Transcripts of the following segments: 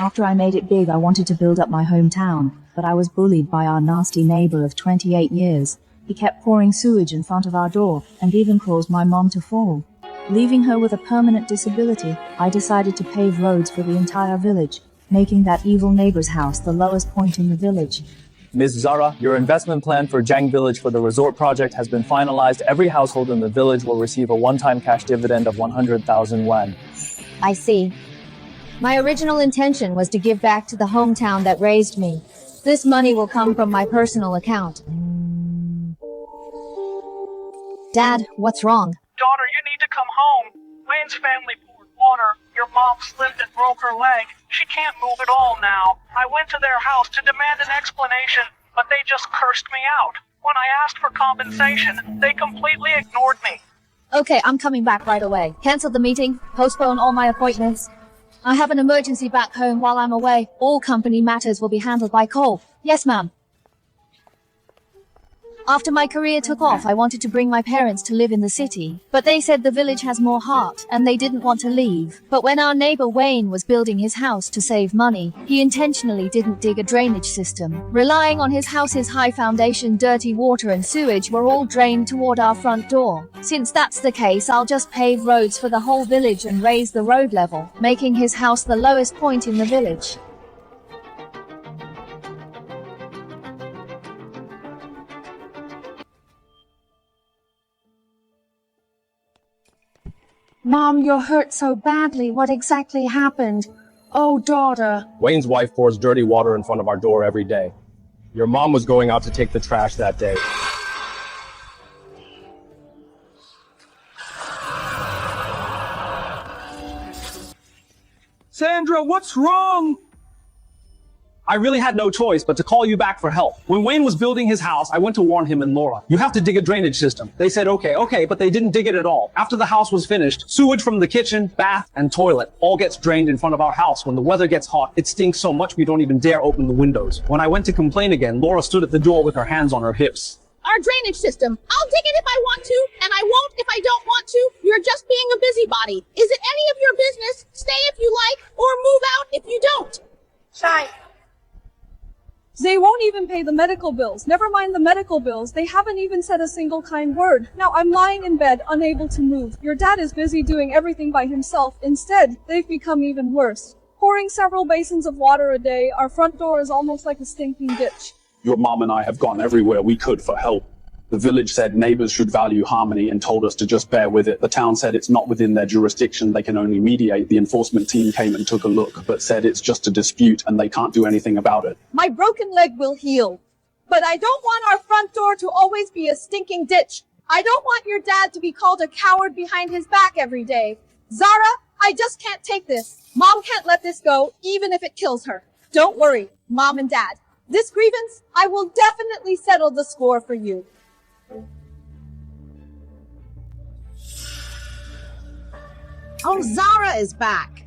After I made it big, I wanted to build up my hometown, but I was bullied by our nasty neighbor of 28 years. He kept pouring sewage in front of our door, and even caused my mom to fall. Leaving her with a permanent disability, I decided to pave roads for the entire village, making that evil neighbor's house the lowest point in the village. Ms. Zara, your investment plan for Zhang Village for the resort project has been finalized. Every household in the village will receive a one-time cash dividend of 100,000 Wang. I see. My original intention was to give back to the hometown that raised me. This money will come from my personal account. Dad, what's wrong? Daughter, you need to come home. Wayne's family poured water. Your mom slipped and broke her leg. She can't move at all now. I went to their house to demand an explanation, but they just cursed me out. When I asked for compensation, they completely ignored me. Okay, I'm coming back right away. Cancel the meeting, postpone all my appointments. I have an emergency back home while I'm away. All company matters will be handled by Cole. Yes, ma'am. After my career took off, I wanted to bring my parents to live in the city, but they said the village has more heart, and they didn't want to leave. But when our neighbor Wayne was building his house to save money, he intentionally didn't dig a drainage system. Relying on his house's high foundation, dirty water and sewage were all drained toward our front door. Since that's the case, I'll just pave roads for the whole village and raise the road level, making his house the lowest point in the village. Mom, you're hurt so badly. What exactly happened? Oh, daughter. Wayne's wife pours dirty water in front of our door every day. Your mom was going out to take the trash that day. Sandra, what's wrong? I really had no choice but to call you back for help. When Wayne was building his house, I went to warn him and Laura. You have to dig a drainage system. They said, okay, but they didn't dig it at all. After the house was finished, sewage from the kitchen, bath, and toilet all gets drained in front of our house. When the weather gets hot, it stinks so much we don't even dare open the windows. When I went to complain again, Laura stood at the door with her hands on her hips. Our drainage system. I'll dig it if I want to, and I won't if I don't want to. You're just being a busybody. Is it any of your business? Stay if you like, or move out if you don't. Shy. They won't even pay the medical bills. Never mind the medical bills. They haven't even said a single kind word. Now I'm lying in bed, unable to move. Your dad is busy doing everything by himself. Instead, they've become even worse. Pouring several basins of water a day, our front door is almost like a stinking ditch. Your mom and I have gone everywhere we could for help. The village said neighbors should value harmony and told us to just bear with it. The town said it's not within their jurisdiction, they can only mediate. The enforcement team came and took a look, but said it's just a dispute and they can't do anything about it. My broken leg will heal. But I don't want our front door to always be a stinking ditch. I don't want your dad to be called a coward behind his back every day. Zara, I just can't take this. Mom can't let this go, even if it kills her. Don't worry, Mom and Dad. This grievance, I will definitely settle the score for you. Oh, Zara is back.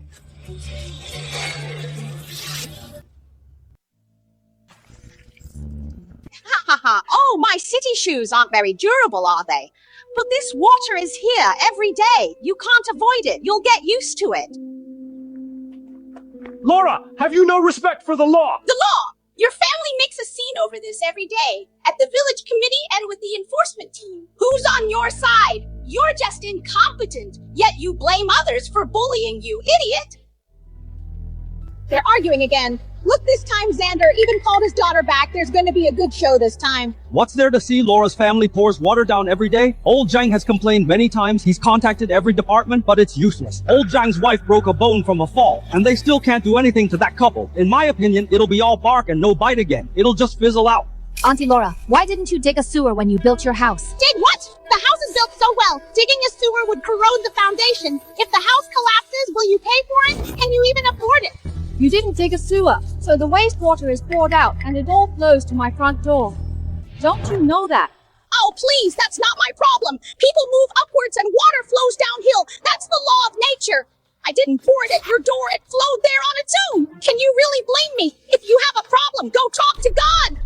Ha ha ha. Oh, my city shoes aren't very durable, are they? But this water is here every day. You can't avoid it. You'll get used to it. Laura, have you no respect for the law? The law! Your family makes a scene over this every day, at the village committee and with the enforcement team. Who's on your side? You're just incompetent, yet you blame others for bullying you, idiot! They're arguing again. Look, this time Xander even called his daughter back. There's going to be a good show this time. What's there to see? Laura's family pours water down every day. Old Zhang has complained many times. He's contacted every department, but it's useless. Old Zhang's wife broke a bone from a fall, and they still can't do anything to that couple. In my opinion, it'll be all bark and no bite again. It'll just fizzle out. Auntie Laura, why didn't you dig a sewer when you built your house? Dig what? The house is built so well. Digging a sewer would corrode the foundation. If the house collapses, will you pay for it? Can you even afford it? You didn't dig a sewer, so the wastewater is poured out and it all flows to my front door. Don't you know that? Oh, please, that's not my problem. People move upwards and water flows downhill. That's the law of nature. I didn't pour it at your door. It flowed there on its own. Can you really blame me? If you have a problem, go talk to God.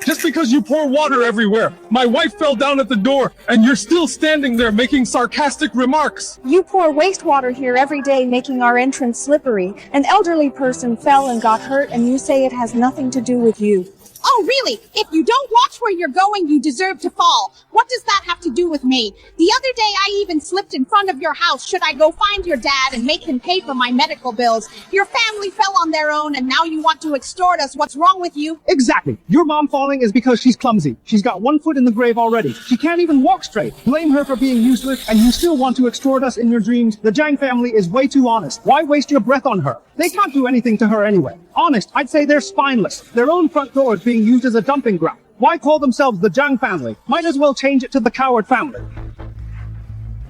Just because because you pour water everywhere. My wife fell down at the door, and you're still standing there making sarcastic remarks. You pour wastewater here every day, making our entrance slippery. An elderly person fell and got hurt, and you say it has nothing to do with you. Oh, really? If you don't watch where you're going, you deserve to fall. What does that have to do with me? The other day, I even slipped in front of your house. Should I go find your dad and make him pay for my medical bills? Your family fell on their own, and now you want to extort us. What's wrong with you? Exactly. Your mom falling is because she's clumsy. She's got one foot in the grave already. She can't even walk straight. Blame her for being useless, and you still want to extort us in your dreams. The Zhang family is way too honest. Why waste your breath on her? They can't do anything to her anyway. Honest, I'd say they're spineless. Their own front door is being used as a dumping ground. Why call themselves the Zhang family? Might as well change it to the coward family.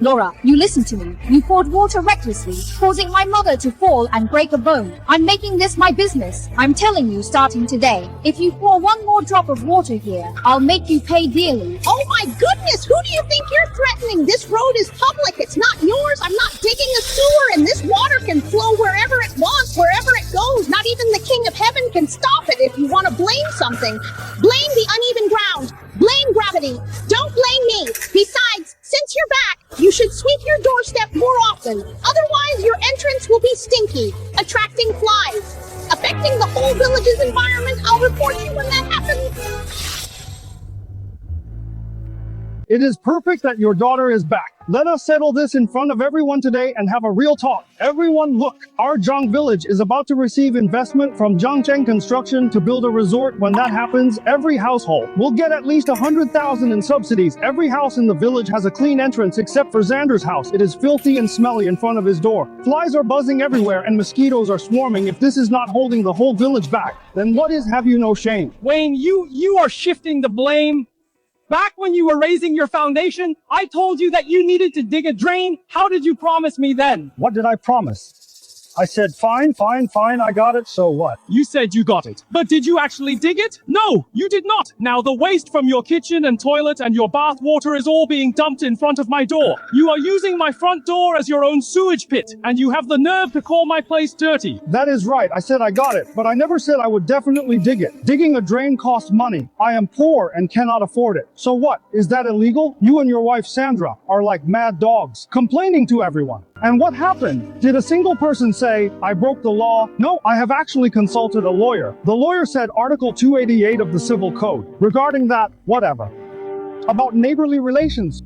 Laura, you listen to me. You poured water recklessly, causing my mother to fall and break a bone. I'm making this my business. I'm telling you, starting today, if you pour one more drop of water here, I'll make you pay dearly. Oh my goodness, who do you think you're threatening? This road is public, it's not yours. I'm not digging a sewer, and this water can flow wherever it wants, wherever it goes. Not even the King of Heaven can stop it. If you want to blame something, blame the uneven ground. Blame gravity. Don't blame me. Besides, since you're back, you should sweep your doorstep more often. Otherwise, your entrance will be stinky, attracting flies, affecting the whole village's environment. I'll report you when that happens. It is perfect that your daughter is back. Let us settle this in front of everyone today and have a real talk. Everyone look, our Zhang village is about to receive investment from Zhangcheng Construction to build a resort. When that happens, every household will get at least 100,000 in subsidies. Every house in the village has a clean entrance except for Xander's house. It is filthy and smelly in front of his door. Flies are buzzing everywhere and mosquitoes are swarming. If this is not holding the whole village back, then what is have you no shame? Wayne, you are shifting the blame. Back when you were raising your foundation, I told you that you needed to dig a drain. How did you promise me then? What did I promise? I said, fine, I got it, so what? You said you got it. But did you actually dig it? No, you did not. Now the waste from your kitchen and toilet and your bath water is all being dumped in front of my door. You are using my front door as your own sewage pit, and you have the nerve to call my place dirty. That is right, I said I got it, but I never said I would definitely dig it. Digging a drain costs money. I am poor and cannot afford it. So what? Is that illegal? You and your wife Sandra are like mad dogs, complaining to everyone. And what happened? Did a single person say, I broke the law? No, I have actually consulted a lawyer. The lawyer said Article 288 of the Civil Code, regarding that, whatever, about neighborly relations.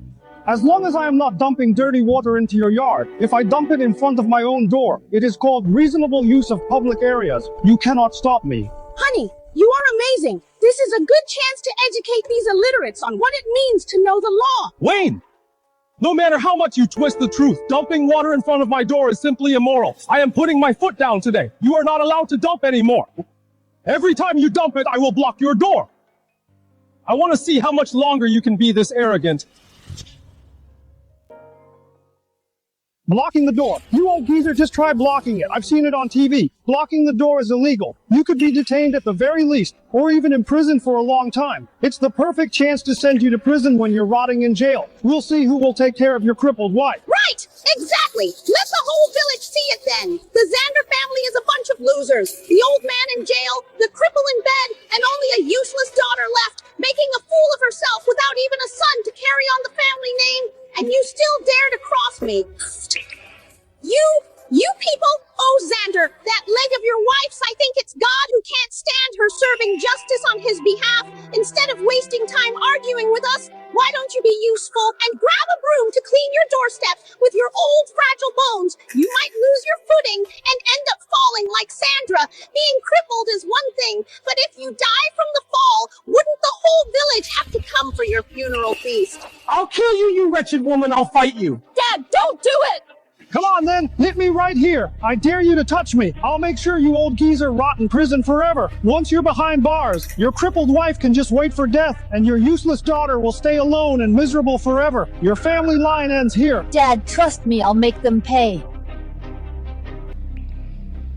As long as I am not dumping dirty water into your yard, if I dump it in front of my own door, it is called reasonable use of public areas. You cannot stop me. Honey, you are amazing. This is a good chance to educate these illiterates on what it means to know the law. Wayne! No matter how much you twist the truth, dumping water in front of my door is simply immoral. I am putting my foot down today. You are not allowed to dump anymore. Every time you dump it, I will block your door. I want to see how much longer you can be this arrogant. Blocking the door. You old geezer, just try blocking it. I've seen it on TV. Blocking the door is illegal. You could be detained at the very least, or even imprisoned for a long time. It's the perfect chance to send you to prison when you're rotting in jail. We'll see who will take care of your crippled wife. Right! Exactly! Let the whole village see it then! The Xander family is a bunch of losers. The old man in jail, the cripple in bed, and only a useless daughter left, making a fool of herself without even a son to carry on the family name. And you still dare to cross me. You people, oh Xander, that leg of your wife's, I think it's God who can't stand her serving justice on his behalf. Instead of wasting time arguing with us, why don't you be useful and grab a broom to clean your doorstep with your old fragile bones? You might lose your footing and end up falling like Sandra. Being crippled is one thing, but if you die from the fall, wouldn't the whole village have to come for your funeral feast? I'll kill you, you wretched woman. I'll fight you. Dad, don't do it! Come on then, hit me right here. I dare you to touch me. I'll make sure you old geezer rot in prison forever. Once you're behind bars, your crippled wife can just wait for death, and your useless daughter will stay alone and miserable forever. Your family line ends here. Dad, trust me, I'll make them pay.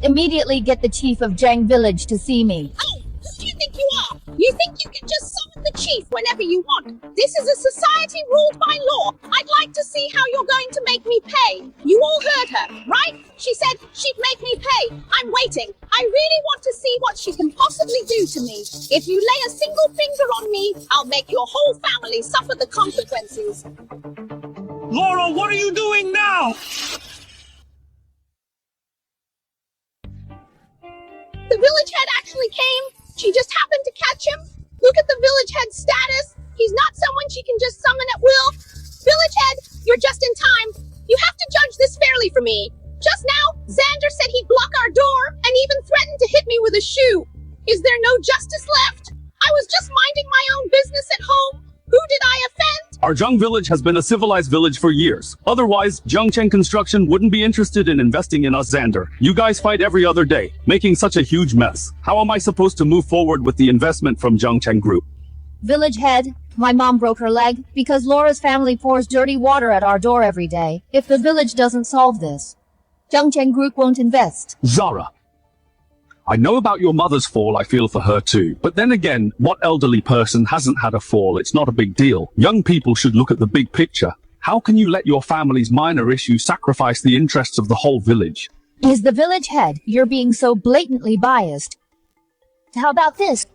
Immediately get the chief of Zhang village to see me. Oh, who do you think you are? You think you can just summon the chief whenever you want? This is a society ruled by law. I'd like to see how you're going to make me pay. You all heard her, right? She said she'd make me pay. I'm waiting. I really want to see what she can possibly do to me. If you lay a single finger on me, I'll make your whole family suffer the consequences. Laura, what are you doing now? The village head actually came. She just happened to catch him. Look at the village head's status. He's not someone she can just summon at will. Village head, you're just in time. You have to judge this fairly for me. Just now, Xander said he'd block our door and even threatened to hit me with a shoe. Is there no justice left? I was just minding my own business at home. Who did I offend? Our Zheng village has been a civilized village for years. Otherwise, Zhengcheng Construction wouldn't be interested in investing in us, Xander. You guys fight every other day, making such a huge mess. How am I supposed to move forward with the investment from Zhengcheng Group? Village head, my mom broke her leg because Laura's family pours dirty water at our door every day. If the village doesn't solve this, Zhengcheng Group won't invest. Zara, I know about your mother's fall, I feel for her too. But then again, what elderly person hasn't had a fall? It's not a big deal. Young people should look at the big picture. How can you let your family's minor issue sacrifice the interests of the whole village? Is the village head, you're being so blatantly biased. How about this?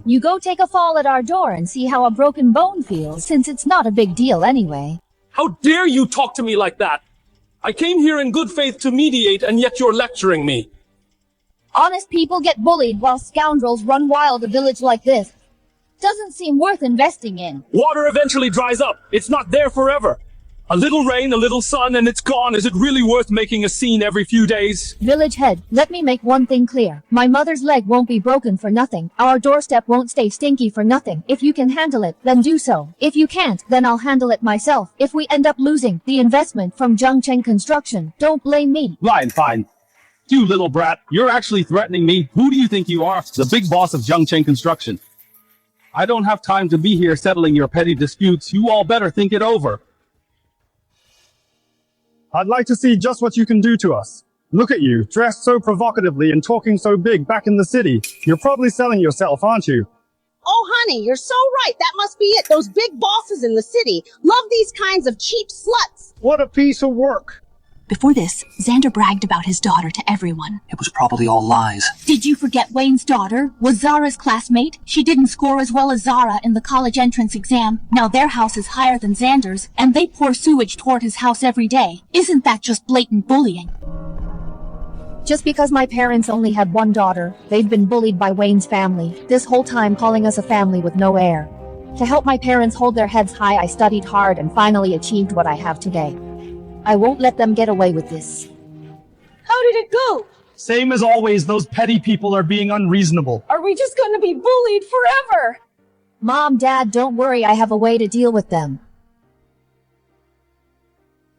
You go take a fall at our door and see how a broken bone feels, since it's not a big deal anyway. How dare you talk to me like that? I came here in good faith to mediate, and yet you're lecturing me. Honest people get bullied while scoundrels run wild a village like this. Doesn't seem worth investing in. Water eventually dries up. It's not there forever. A little rain, a little sun, and it's gone. Is it really worth making a scene every few days? Village head, let me make one thing clear. My mother's leg won't be broken for nothing. Our doorstep won't stay stinky for nothing. If you can handle it, then do so. If you can't, then I'll handle it myself. If we end up losing the investment from Zhengcheng Construction, don't blame me. Fine. You little brat, you're actually threatening me. Who do you think you are? The big boss of Zhengcheng Construction. I don't have time to be here settling your petty disputes. You all better think it over. I'd like to see just what you can do to us. Look at you, dressed so provocatively and talking so big back in the city. You're probably selling yourself, aren't you? Oh, honey, you're so right. That must be it. Those big bosses in the city love these kinds of cheap sluts. What a piece of work. Before this, Xander bragged about his daughter to everyone. It was probably all lies. Did you forget Wayne's daughter was Zara's classmate? She didn't score as well as Zara in the college entrance exam. Now their house is higher than Xander's, and they pour sewage toward his house every day. Isn't that just blatant bullying? Just because my parents only had one daughter, they've been bullied by Wayne's family, this whole time calling us a family with no heir. To help my parents hold their heads high, I studied hard and finally achieved what I have today. I won't let them get away with this. How did it go? Same as always, those petty people are being unreasonable. Are we just gonna be bullied forever? Mom, Dad, don't worry, I have a way to deal with them.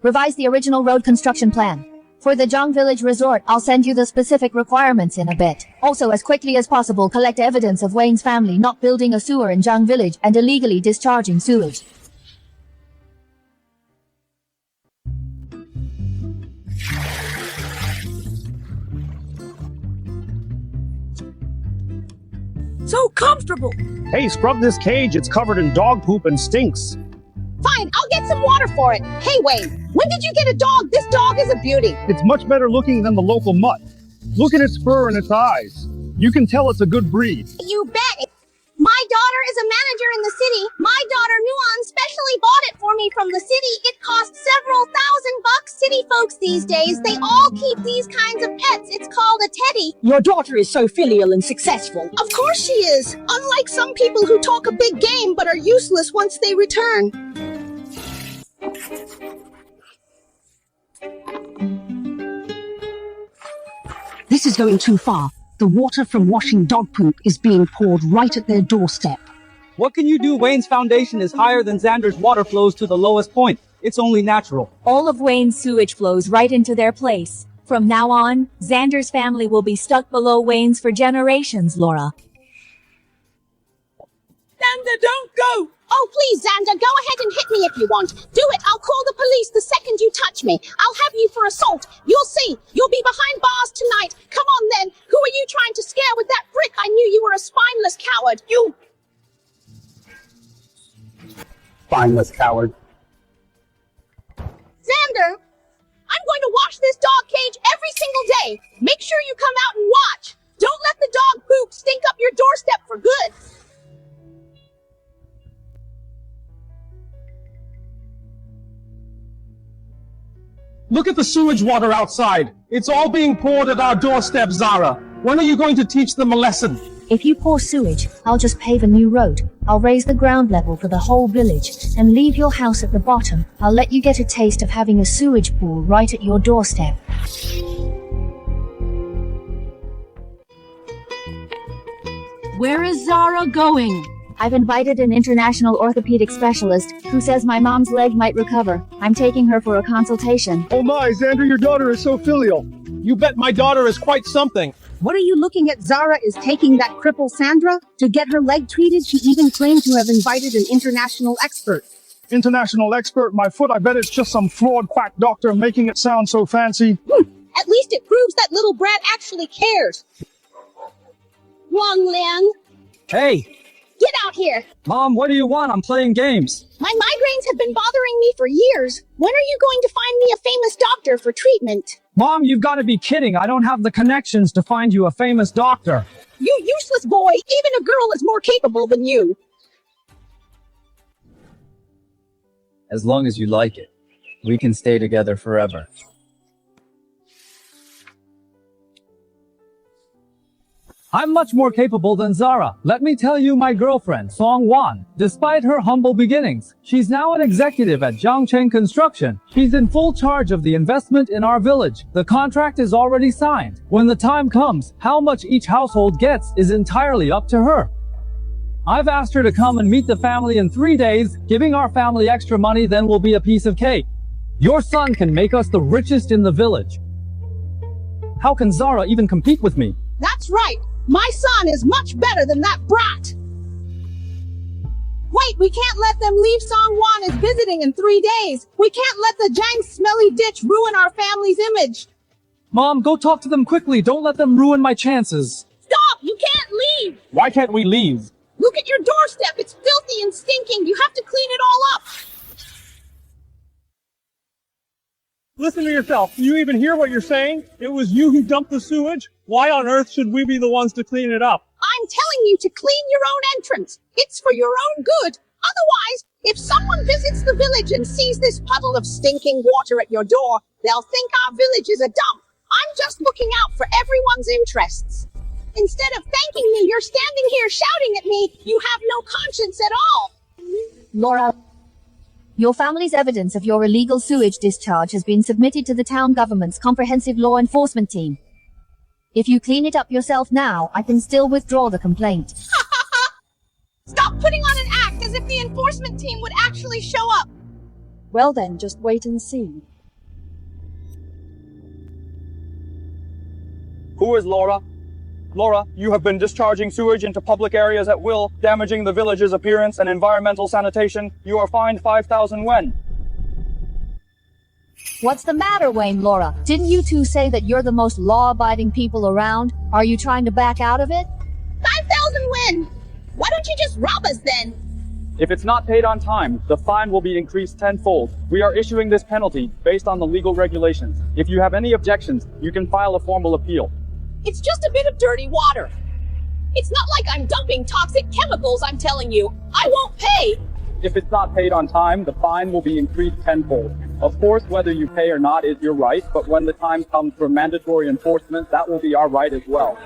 Revise the original road construction plan. For the Zhang Village Resort, I'll send you the specific requirements in a bit. Also, as quickly as possible, collect evidence of Wayne's family not building a sewer in Zhang Village and illegally discharging sewage. So comfortable. Hey, scrub this cage. It's covered in dog poop and stinks. Fine, I'll get some water for it. Hey, Wayne, when did you get a dog? This dog is a beauty. It's much better looking than the local mutt. Look at its fur and its eyes. You can tell it's a good breed. You bet. My daughter is a manager in the city. My daughter Nuan specially bought it for me from the city. It costs several $1,000. City folks these days, they all keep these kinds of pets. It's called a teddy. Your daughter is so filial and successful. Of course she is. Unlike some people who talk a big game but are useless once they return. This is going too far. The water from washing dog poop is being poured right at their doorstep. What can you do? Wayne's foundation is higher than Xander's water flows to the lowest point. It's only natural. All of Wayne's sewage flows right into their place. From now on, Xander's family will be stuck below Wayne's for generations, Laura. Xander, don't go! Oh, please, Xander, go ahead and hit me if you want. Do it. I'll call the police the second you touch me. I'll have you for assault. You'll see. You'll be behind bars tonight. Come on, then. Who are you trying to scare with that brick? I knew you were a spineless coward. You... Spineless coward. Xander, I'm going to wash this dog cage Hey, make sure you come out and watch. Don't let the dog poop stink up your doorstep for good. Look at the sewage water outside. It's all being poured at our doorstep, Zara. When are you going to teach them a lesson? If you pour sewage, I'll just pave a new road. I'll raise the ground level for the whole village and leave your house at the bottom. I'll let you get a taste of having a sewage pool right at your doorstep. Where is Zara going? I've invited an international orthopedic specialist who says my mom's leg might recover. I'm taking her for a consultation. Oh my, Xander, your daughter is so filial. You bet my daughter is quite something. What are you looking at? Zara is taking that cripple Sandra to get her leg treated. She even claimed to have invited an international expert. International expert, my foot, I bet it's just some fraud quack doctor making it sound so fancy. At least it proves that little brat actually cares. Wang Liang, Hey, get out here. Mom, what do you want? I'm playing games. My migraines have been bothering me for years. When are you going to find me a famous doctor for treatment? Mom, you've got to be kidding. I don't have the connections to find you a famous doctor. You useless boy, even a girl is more capable than you. As long as you like it, we can stay together forever. I'm much more capable than Zara. Let me tell you, my girlfriend, Song Wan, despite her humble beginnings, she's now an executive at Zhangcheng Construction. She's in full charge of the investment in our village. The contract is already signed. When the time comes, how much each household gets is entirely up to her. I've asked her to come and meet the family in 3 days. Giving our family extra money then will be a piece of cake. Your son can make us the richest in the village. How can Zara even compete with me? That's right. My son is much better than that brat. Wait, we can't let them leave Song Wan is visiting in 3 days. We can't let the Jang smelly ditch ruin our family's image. Mom, go talk to them quickly. Don't let them ruin my chances. Stop! You can't leave! Why can't we leave? Look at your doorstep. It's filthy and stinking. You have to clean it all up. Listen to yourself. Do you even hear what you're saying? It was you who dumped the sewage? Why on earth should we be the ones to clean it up? I'm telling you to clean your own entrance. It's for your own good. Otherwise, if someone visits the village and sees this puddle of stinking water at your door, they'll think our village is a dump. I'm just looking out for everyone's interests. Instead of thanking me, you're standing here shouting at me. You have no conscience at all. Laura, your family's evidence of your illegal sewage discharge has been submitted to the town government's comprehensive law enforcement team. If you clean it up yourself now, I can still withdraw the complaint. Stop putting on an act as if the enforcement team would actually show up. Well then, just wait and see. Who is Laura? Laura, you have been discharging sewage into public areas at will, damaging the village's appearance and environmental sanitation. You are fined 5,000 Wen. What's the matter, Wayne? Laura, didn't you two say that you're the most law-abiding people around? Are you trying to back out of it? 5,000 Wen! Why don't you just rob us then? If it's not paid on time, the fine will be increased tenfold. We are issuing this penalty based on the legal regulations. If you have any objections, you can file a formal appeal. It's just a bit of dirty water. It's not like I'm dumping toxic chemicals, I'm telling you. I won't pay. If it's not paid on time, the fine will be increased tenfold. Of course, whether you pay or not is your right, but when the time comes for mandatory enforcement, that will be our right as well.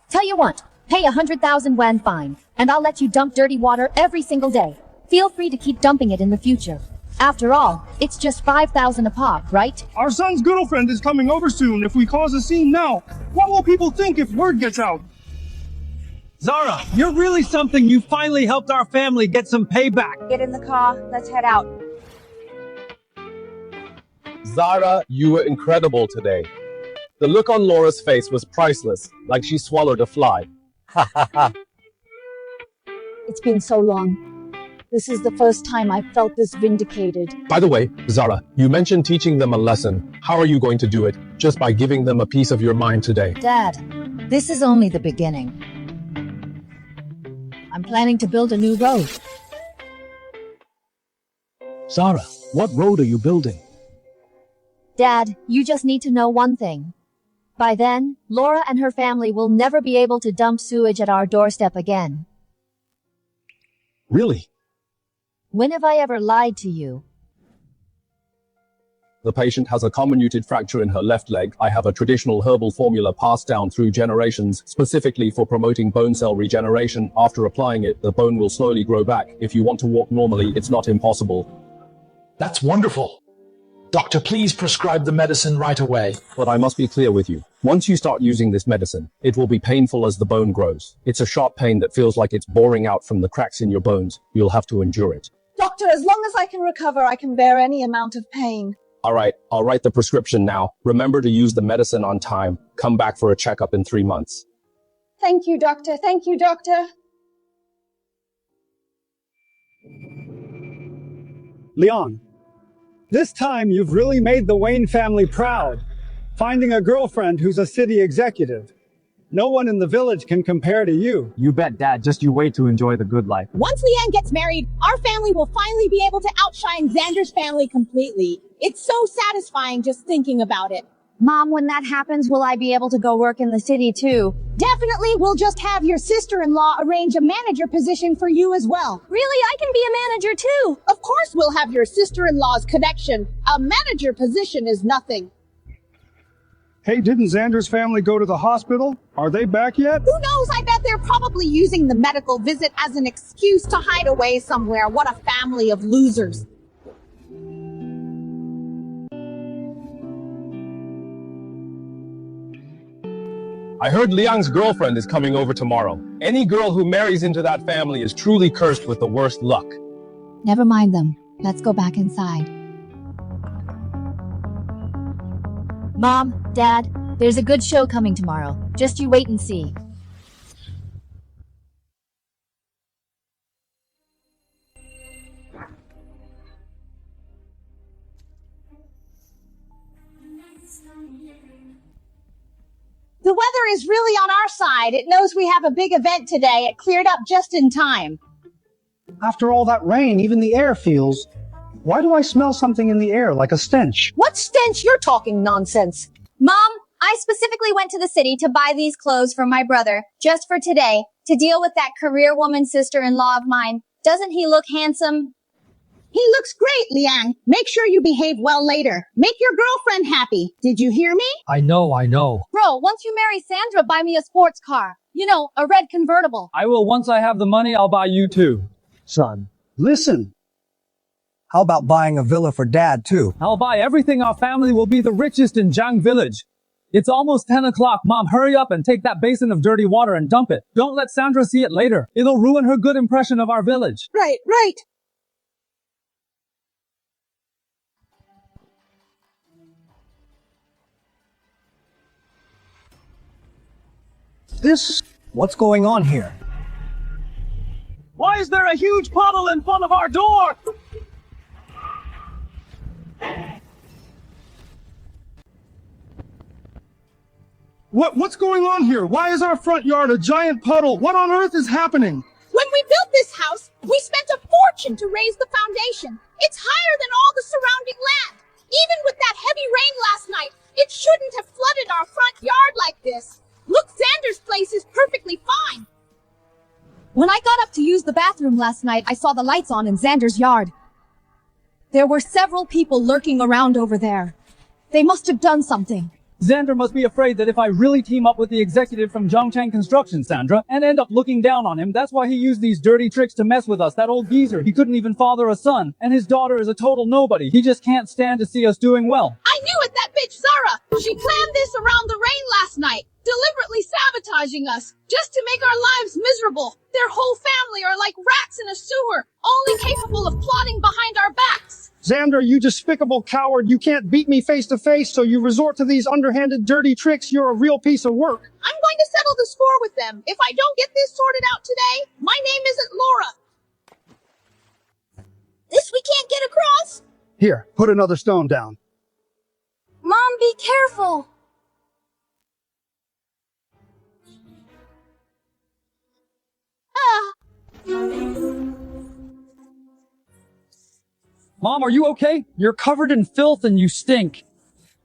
Tell you what, pay 100,000 Wan fine, and I'll let you dump dirty water every single day. Feel free to keep dumping it in the future. After all, it's just 5,000 a pop, right? Our son's girlfriend is coming over soon. If we cause a scene now, what will people think if word gets out? Zara, you're really something. You finally helped our family get some payback. Get in the car. Let's head out. Zara, you were incredible today. The look on Laura's face was priceless, like she swallowed a fly. Ha ha ha. It's been so long. This is the first time I've felt this vindicated. By the way, Zara, you mentioned teaching them a lesson. How are you going to do it? Just by giving them a piece of your mind today. Dad, this is only the beginning. I'm planning to build a new road. Zara, what road are you building? Dad, you just need to know one thing. By then, Laura and her family will never be able to dump sewage at our doorstep again. Really? When have I ever lied to you? The patient has a comminuted fracture in her left leg. I have a traditional herbal formula passed down through generations, specifically for promoting bone cell regeneration. After applying it, the bone will slowly grow back. If you want to walk normally, it's not impossible. That's wonderful. Doctor, please prescribe the medicine right away. But I must be clear with you. Once you start using this medicine, it will be painful as the bone grows. It's a sharp pain that feels like it's boring out from the cracks in your bones. You'll have to endure it. Doctor, as long as I can recover, I can bear any amount of pain. All right, I'll write the prescription now. Remember to use the medicine on time. Come back for a checkup in 3 months. Thank you, Doctor. Thank you, Doctor. Leon, this time you've really made the Wayne family proud, finding a girlfriend who's a city executive. No one in the village can compare to you. You bet, Dad. Just you wait to enjoy the good life. Once Leanne gets married, our family will finally be able to outshine Xander's family completely. It's so satisfying just thinking about it. Mom, when that happens, will I be able to go work in the city too? Definitely, we'll just have your sister-in-law arrange a manager position for you as well. Really? I can be a manager too? Of course we'll have your sister-in-law's connection. A manager position is nothing. Hey, didn't Xander's family go to the hospital? Are they back yet? Who knows? I bet they're probably using the medical visit as an excuse to hide away somewhere. What a family of losers. I heard Liang's girlfriend is coming over tomorrow. Any girl who marries into that family is truly cursed with the worst luck. Never mind them. Let's go back inside. Mom, Dad, there's a good show coming tomorrow. Just you wait and see. The weather is really on our side. It knows we have a big event today. It cleared up just in time. After all that rain, even the air feels... Why do I smell something in the air like a stench? What stench? You're talking nonsense. Mom, I specifically went to the city to buy these clothes for my brother, just for today, to deal with that career woman sister-in-law of mine. Doesn't he look handsome? He looks great, Liang. Make sure you behave well later. Make your girlfriend happy. Did you hear me? I know. Bro, once you marry Sandra, buy me a sports car. You know, a red convertible. I will. Once I have the money, I'll buy you too. Son, listen. How about buying a villa for Dad, too? I'll buy everything. Our family will be the richest in Zhang village. It's almost 10 o'clock. Mom, hurry up and take that basin of dirty water and dump it. Don't let Sandra see it later. It'll ruin her good impression of our village. Right. What's going on here? Why is there a huge puddle in front of our door? What's going on here? Why is our front yard a giant puddle? What on earth is happening? When we built this house, we spent a fortune to raise the foundation. It's higher than all the surrounding land. Even with that heavy rain last night, it shouldn't have flooded our front yard like this. Look, Xander's place is perfectly fine. When I got up to use the bathroom last night, I saw the lights on in Xander's yard. There were several people lurking around over there. They must have done something. Xander must be afraid that if I really team up with the executive from Zhongchang Construction, Sandra, and end up looking down on him, that's why he used these dirty tricks to mess with us. That old geezer, he couldn't even father a son, and his daughter is a total nobody. He just can't stand to see us doing well. I knew it, that bitch Zara. She planned this around the rain last night, deliberately sabotaging us, just to make our lives miserable. Their whole family are like rats in a sewer, only capable of plotting behind our backs. Xander, you despicable coward, you can't beat me face to face, so you resort to these underhanded dirty tricks. You're a real piece of work. I'm going to settle the score with them. If I don't get this sorted out today, my name isn't Laura. This we can't get across? Here, put another stone down. Mom, be careful. Mom, are you okay? You're covered in filth and you stink.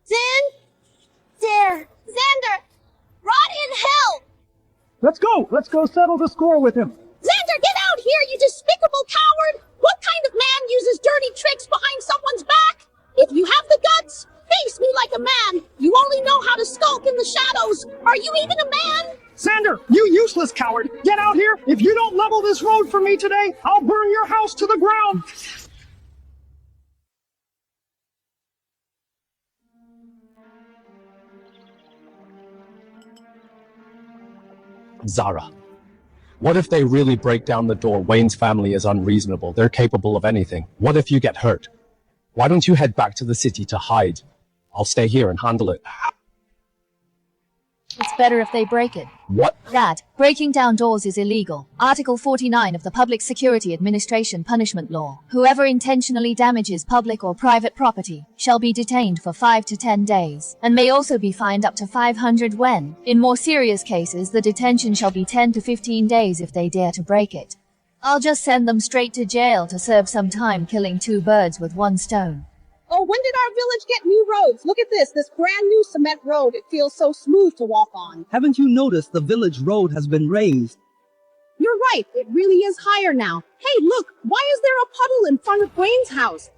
Xander! Rot in hell! Let's go! Let's go settle the score with him. Xander, get out here, you despicable coward! What kind of man uses dirty tricks behind someone's back? If you have the guts, face me like a man. You only know how to skulk in the shadows. Are you even a man? Xander, you useless coward! Get out here! If you don't level this road for me today, I'll burn your house to the ground! Zara. What if they really break down the door? Wayne's family is unreasonable. They're capable of anything. What if you get hurt? Why don't you head back to the city to hide? I'll stay here and handle it. It's better if they break it. What? Dad, breaking down doors is illegal. Article 49 of the Public Security Administration Punishment Law. Whoever intentionally damages public or private property shall be detained for 5 to 10 days, and may also be fined up to 500 Wen. In more serious cases, the detention shall be 10 to 15 days if they dare to break it. I'll just send them straight to jail to serve some time, killing 2 birds with 1 stone. Oh, when did our village get new roads? Look at this brand new cement road. It feels so smooth to walk on. Haven't you noticed the village road has been raised? You're right, it really is higher now. Hey, look, why is there a puddle in front of Wayne's house?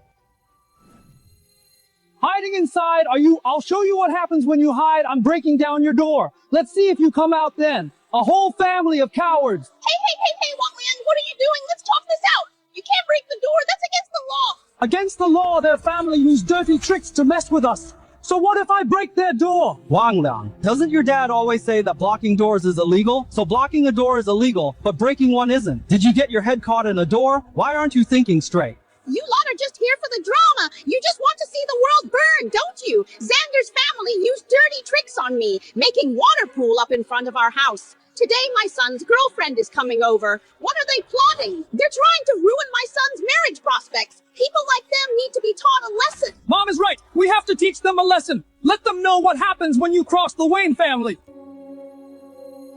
Hiding inside, I'll show you what happens when you hide. I'm breaking down your door. Let's see if you come out then. A whole family of cowards. Hey, Wang, what are you doing? Let's talk this out. You can't break the door, that's against the law. Against the law, their family used dirty tricks to mess with us. So what if I break their door? Wang, doesn't your dad always say that blocking doors is illegal? So blocking a door is illegal, but breaking one isn't. Did you get your head caught in a door? Why aren't you thinking straight? You lot are just here for the drama. You just want to see the world burn, don't you? Xander's family used dirty tricks on me, making water pool up in front of our house. Today my son's girlfriend is coming over. What are they plotting? They're trying to ruin my son's marriage prospects. People like them need to be taught a lesson. Mom is right. We have to teach them a lesson. Let them know what happens when you cross the Wayne family.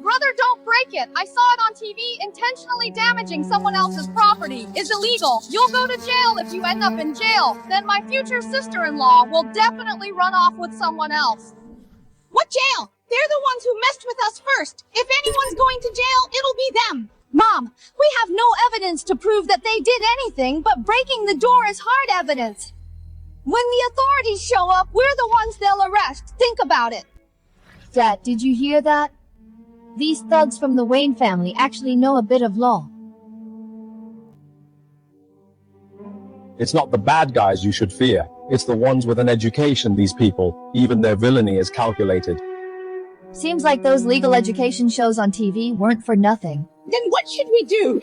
Brother, don't break it. I saw it on TV. Intentionally damaging someone else's property is illegal. You'll go to jail if you end up in jail. Then my future sister-in-law will definitely run off with someone else. What jail? They're the ones who messed with us first. If anyone's going to jail, it'll be them. Mom, we have no evidence to prove that they did anything, but breaking the door is hard evidence. When the authorities show up, we're the ones they'll arrest. Think about it. Dad, did you hear that? These thugs from the Wayne family actually know a bit of law. It's not the bad guys you should fear. It's the ones with an education, these people. Even their villainy is calculated. Seems like those legal education shows on TV weren't for nothing. Then what should we do?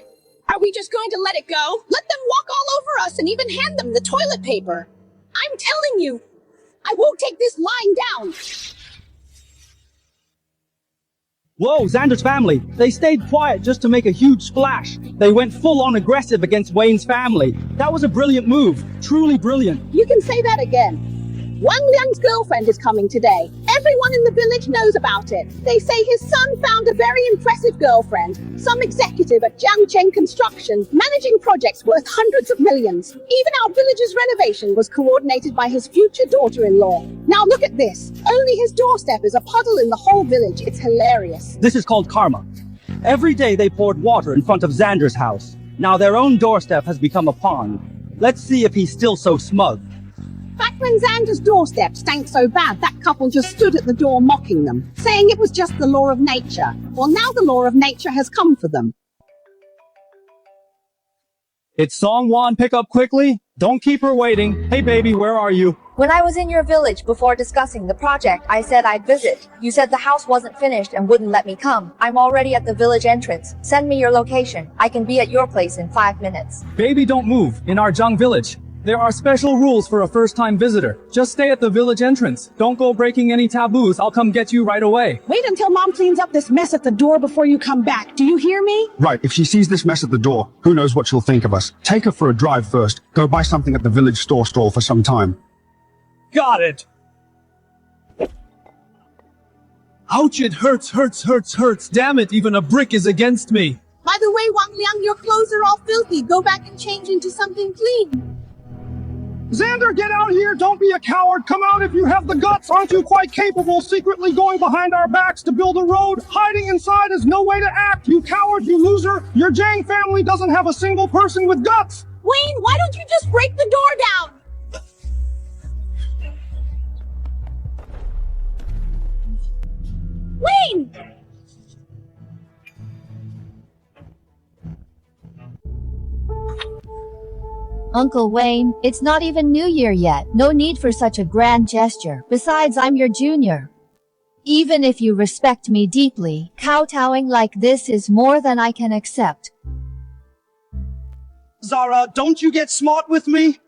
Are we just going to let it go? Let them walk all over us and even hand them the toilet paper? I'm telling you, I won't take this lying down. Whoa, Xander's family. They stayed quiet just to make a huge splash. They went full-on aggressive against Wayne's family. That was a brilliant move. Truly brilliant. You can say that again. Wang Liang's girlfriend is coming today. Everyone in the village knows about it. They say his son found a very impressive girlfriend, some executive at Jiangcheng Construction, managing projects worth hundreds of millions. Even our village's renovation was coordinated by his future daughter-in-law. Now look at this. Only his doorstep is a puddle in the whole village. It's hilarious. This is called karma. Every day they poured water in front of Xander's house. Now their own doorstep has become a pond. Let's see if he's still so smug. Back when Xander's doorstep stank so bad, that couple just stood at the door mocking them, saying it was just the law of nature. Well, now the law of nature has come for them. It's Song Wan, pick up quickly. Don't keep her waiting. Hey baby, where are you? When I was in your village before discussing the project, I said I'd visit. You said the house wasn't finished and wouldn't let me come. I'm already at the village entrance. Send me your location. I can be at your place in 5 minutes. Baby, don't move. In our Zhang village, there are special rules for a first-time visitor. Just stay at the village entrance. Don't go breaking any taboos. I'll come get you right away. Wait until Mom cleans up this mess at the door before you come back. Do you hear me? Right, if she sees this mess at the door, who knows what she'll think of us. Take her for a drive first. Go buy something at the village store stall for some time. Got it! Ouch, it hurts. Damn it, even a brick is against me. By the way, Wang Liang, your clothes are all filthy. Go back and change into something clean. Xander, get out here! Don't be a coward! Come out if you have the guts! Aren't you quite capable secretly going behind our backs to build a road? Hiding inside is no way to act! You coward, you loser! Your Jang family doesn't have a single person with guts! Wayne, why don't you just break the door down? Wayne! Uncle Wayne, it's not even New Year yet. No need for such a grand gesture. Besides, I'm your junior. Even if you respect me deeply, kowtowing like this is more than I can accept. Zara, don't you get smart with me?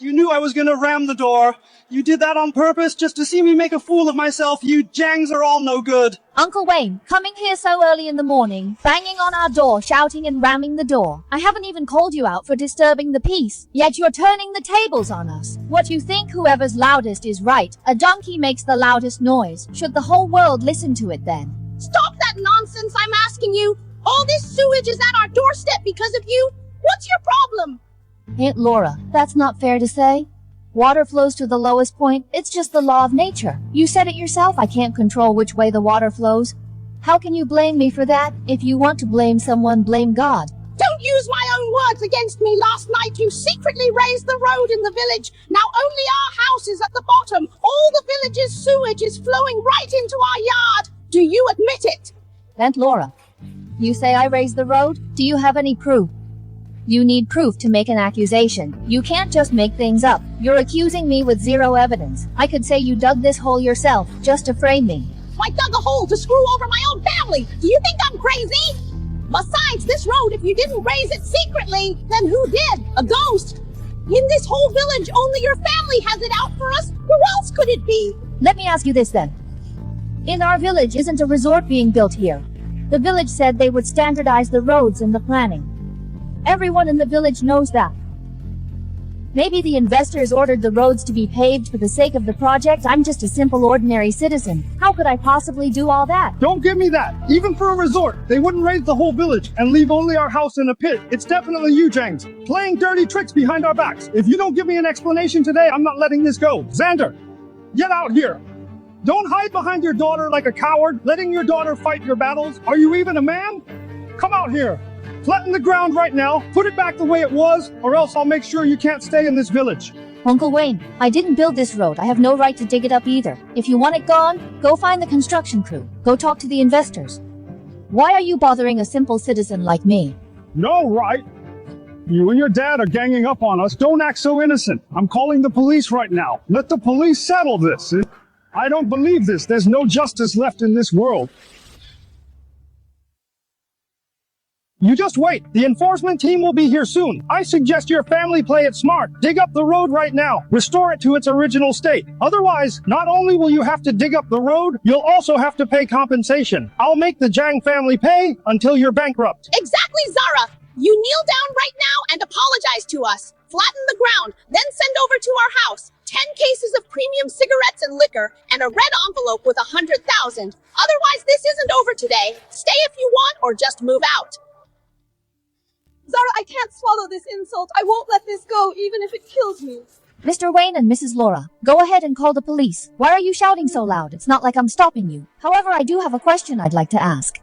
You knew I was gonna ram the door. You did that on purpose just to see me make a fool of myself. You Jangs are all no good. Uncle Wayne, coming here so early in the morning, banging on our door, shouting and ramming the door. I haven't even called you out for disturbing the peace, yet you're turning the tables on us. What you think whoever's loudest is right. A donkey makes the loudest noise. Should the whole world listen to it then? Stop that nonsense, I'm asking you. All this sewage is at our doorstep because of you. What's your problem? Aunt Laura, that's not fair to say. Water flows to the lowest point. It's just the law of nature. You said it yourself, I can't control which way the water flows. How can you blame me for that? If you want to blame someone, blame God. Don't use my own words against me. Last night you secretly raised the road in the village. Now only our house is at the bottom. All the village's sewage is flowing right into our yard. Do you admit it? Aunt Laura, you say I raised the road? Do you have any proof? You need proof to make an accusation. You can't just make things up. You're accusing me with zero evidence. I could say you dug this hole yourself, just to frame me. I dug a hole to screw over my own family. Do you think I'm crazy? Besides, this road, if you didn't raise it secretly, then who did? A ghost? In this whole village, only your family has it out for us. Who else could it be? Let me ask you this then. In our village isn't a resort being built here. The village said they would standardize the roads in the planning. Everyone in the village knows that. Maybe the investors ordered the roads to be paved for the sake of the project. I'm just a simple ordinary citizen. How could I possibly do all that? Don't give me that! Even for a resort, they wouldn't raise the whole village and leave only our house in a pit. It's definitely you, Jangs, playing dirty tricks behind our backs. If you don't give me an explanation today, I'm not letting this go. Xander, get out here! Don't hide behind your daughter like a coward, letting your daughter fight your battles. Are you even a man? Come out here! Flatten the ground right now, put it back the way it was, or else I'll make sure you can't stay in this village. Uncle Wayne, I didn't build this road. I have no right to dig it up either. If you want it gone, go find the construction crew. Go talk to the investors. Why are you bothering a simple citizen like me? No, right? You and your dad are ganging up on us. Don't act so innocent. I'm calling the police right now. Let the police settle this. I don't believe this. There's no justice left in this world. You just wait. The enforcement team will be here soon. I suggest your family play it smart. Dig up the road right now. Restore it to its original state. Otherwise, not only will you have to dig up the road, you'll also have to pay compensation. I'll make the Jang family pay until you're bankrupt. Exactly, Zara. You kneel down right now and apologize to us. Flatten the ground, then send over to our house 10 cases of premium cigarettes and liquor and a red envelope with 100,000. Otherwise, this isn't over today. Stay if you want or just move out. Zara, I can't swallow this insult. I won't let this go, even if it kills me. Mr. Wayne and Mrs. Laura, go ahead and call the police. Why are you shouting so loud? It's not like I'm stopping you. However, I do have a question I'd like to ask.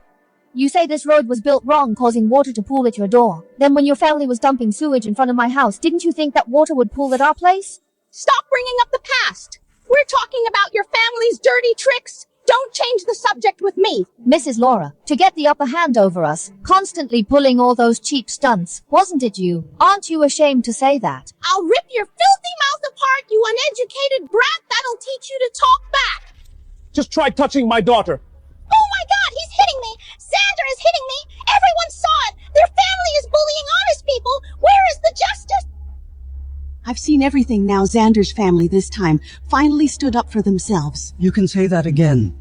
You say this road was built wrong, causing water to pool at your door. Then when your family was dumping sewage in front of my house, didn't you think that water would pool at our place? Stop bringing up the past. We're talking about your family's dirty tricks. Don't change the subject with me. Mrs. Laura, to get the upper hand over us, constantly pulling all those cheap stunts, wasn't it you? Aren't you ashamed to say that? I'll rip your filthy mouth apart, you uneducated brat. That'll teach you to talk back. Just try touching my daughter. Oh my God, he's hitting me. Xander is hitting me. Everyone saw it. Their family is bullying honest people. Where is the justice? I've seen everything now. Xander's family this time finally stood up for themselves. You can say that again.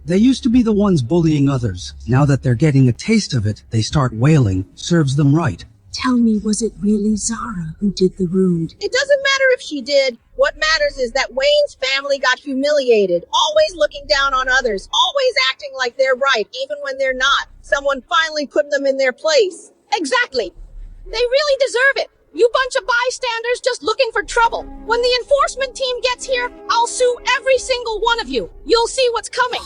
They used to be the ones bullying others. Now that they're getting a taste of it, they start wailing. Serves them right. Tell me, was it really Zara who did the rude? It doesn't matter if she did. What matters is that Wayne's family got humiliated, always looking down on others, always acting like they're right, even when they're not. Someone finally put them in their place. Exactly. They really deserve it. You bunch of bystanders just looking for trouble. When the enforcement team gets here, I'll sue every single one of you. You'll see what's coming.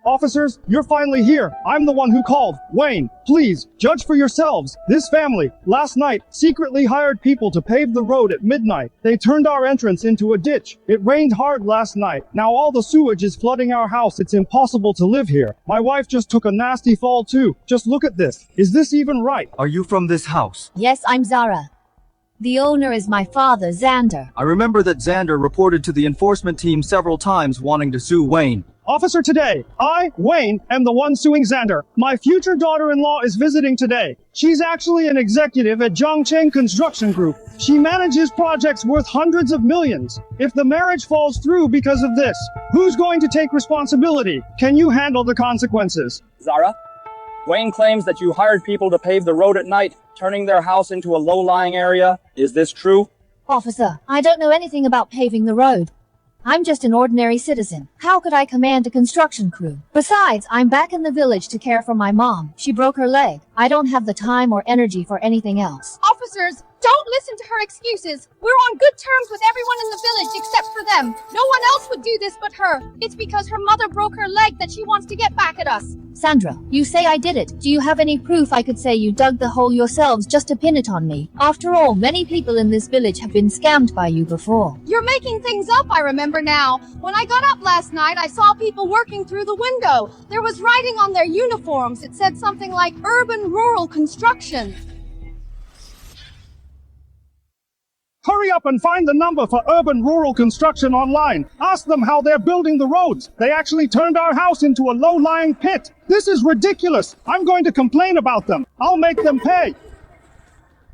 Officers, you're finally here. I'm the one who called. Wayne, please, judge for yourselves. This family, last night, secretly hired people to pave the road at midnight. They turned our entrance into a ditch. It rained hard last night. Now all the sewage is flooding our house. It's impossible to live here. My wife just took a nasty fall too. Just look at this. Is this even right? Are you from this house? Yes, I'm Zara. The owner is my father, Xander. I remember that Xander reported to the enforcement team several times wanting to sue Wayne. Officer, today, I, Wayne, am the one suing Xander. My future daughter-in-law is visiting today. She's actually an executive at Zhongcheng Construction Group. She manages projects worth hundreds of millions. If the marriage falls through because of this, who's going to take responsibility? Can you handle the consequences? Zara, Wayne claims that you hired people to pave the road at night, turning their house into a low-lying area. Is this true? Officer, I don't know anything about paving the road. I'm just an ordinary citizen. How could I command a construction crew? Besides, I'm back in the village to care for my mom. She broke her leg. I don't have the time or energy for anything else. Officers, don't listen to her excuses. We're on good terms with everyone in the village except for them. No one else would do this but her. It's because her mother broke her leg that she wants to get back at us. Sandra, you say I did it. Do you have any proof I could say you dug the hole yourselves just to pin it on me? After all, many people in this village have been scammed by you before. You're making things up, I remember now. When I got up last night, I saw people working through the window. There was writing on their uniforms. It said something like urban rural construction. Hurry up and find the number for urban rural construction online. Ask them how they're building the roads. They actually turned our house into a low-lying pit. This is ridiculous. I'm going to complain about them. I'll make them pay.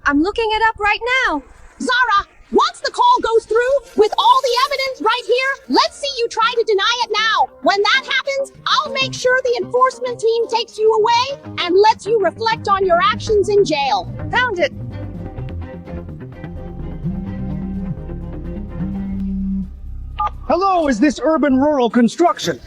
I'm looking it up right now. Zara, once the call goes through, with all the evidence right here, let's see you try to deny it now. When that happens, I'll make sure the enforcement team takes you away and lets you reflect on your actions in jail. Found it. Hello, is this urban rural construction?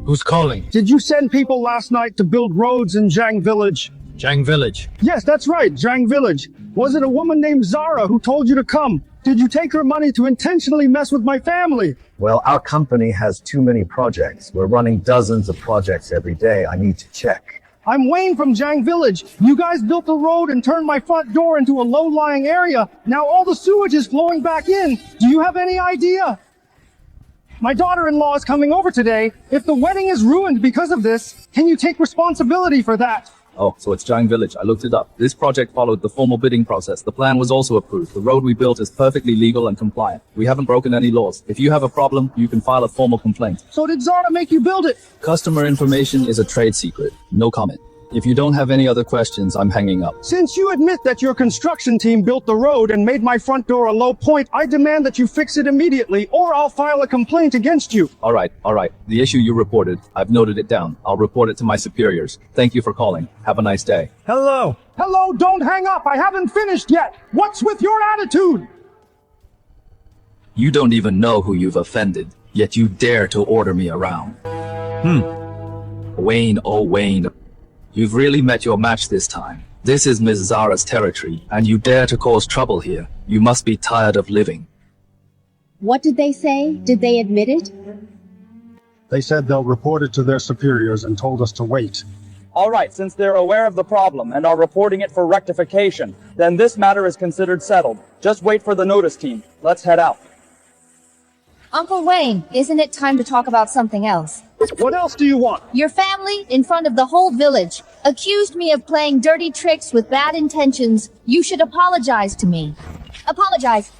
Who's calling? Did you send people last night to build roads in Zhang Village? Zhang Village. Yes, that's right, Zhang Village. Was it a woman named Zara who told you to come? Did you take her money to intentionally mess with my family? Well, our company has too many projects. We're running dozens of projects every day. I need to check. I'm Wayne from Zhang Village. You guys built the road and turned my front door into a low-lying area. Now all the sewage is flowing back in. Do you have any idea? My daughter-in-law is coming over today. If the wedding is ruined because of this, can you take responsibility for that? Oh, so it's Zhang Village. I looked it up. This project followed the formal bidding process. The plan was also approved. The road we built is perfectly legal and compliant. We haven't broken any laws. If you have a problem, you can file a formal complaint. So did Zara make you build it? Customer information is a trade secret. No comment. If you don't have any other questions, I'm hanging up. Since you admit that your construction team built the road and made my front door a low point, I demand that you fix it immediately, or I'll file a complaint against you. All right. The issue you reported, I've noted it down. I'll report it to my superiors. Thank you for calling. Have a nice day. Hello, don't hang up. I haven't finished yet. What's with your attitude? You don't even know who you've offended, yet you dare to order me around. Wayne, oh Wayne. You've really met your match this time. This is Miss Zara's territory, and you dare to cause trouble here. You must be tired of living. What did they say? Did they admit it? They said they'll report it to their superiors and told us to wait. All right, since they're aware of the problem and are reporting it for rectification, then this matter is considered settled. Just wait for the notice team. Let's head out. Uncle Wayne, isn't it time to talk about something else? What else do you want? Your family, in front of the whole village, accused me of playing dirty tricks with bad intentions. You should apologize to me. Apologize.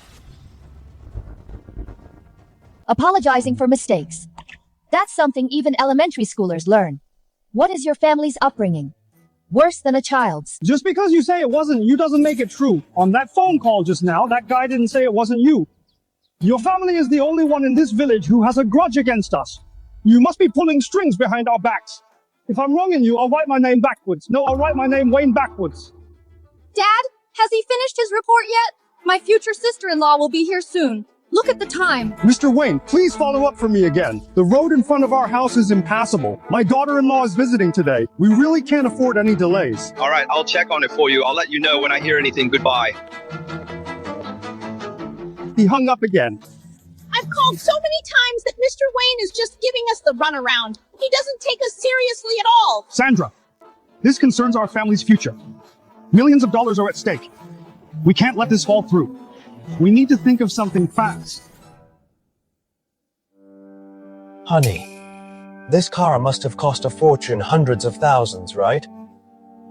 Apologizing for mistakes. That's something even elementary schoolers learn. What is your family's upbringing? Worse than a child's. Just because you say it wasn't you doesn't make it true. On that phone call just now, that guy didn't say it wasn't you. Your family is the only one in this village who has a grudge against us. You must be pulling strings behind our backs. If I'm wronging you, I'll write my name backwards. No, I'll write my name Wayne backwards. Dad, has he finished his report yet? My future sister-in-law will be here soon. Look at the time. Mr. Wayne, please follow up for me again. The road in front of our house is impassable. My daughter-in-law is visiting today. We really can't afford any delays. All right, I'll check on it for you. I'll let you know when I hear anything. Goodbye. He hung up again. I've called so many times that Mr. Wayne is just giving us the runaround. He doesn't take us seriously at all. Sandra, this concerns our family's future. Millions of dollars are at stake. We can't let this fall through. We need to think of something fast. Honey, this car must have cost a fortune, hundreds of thousands, right?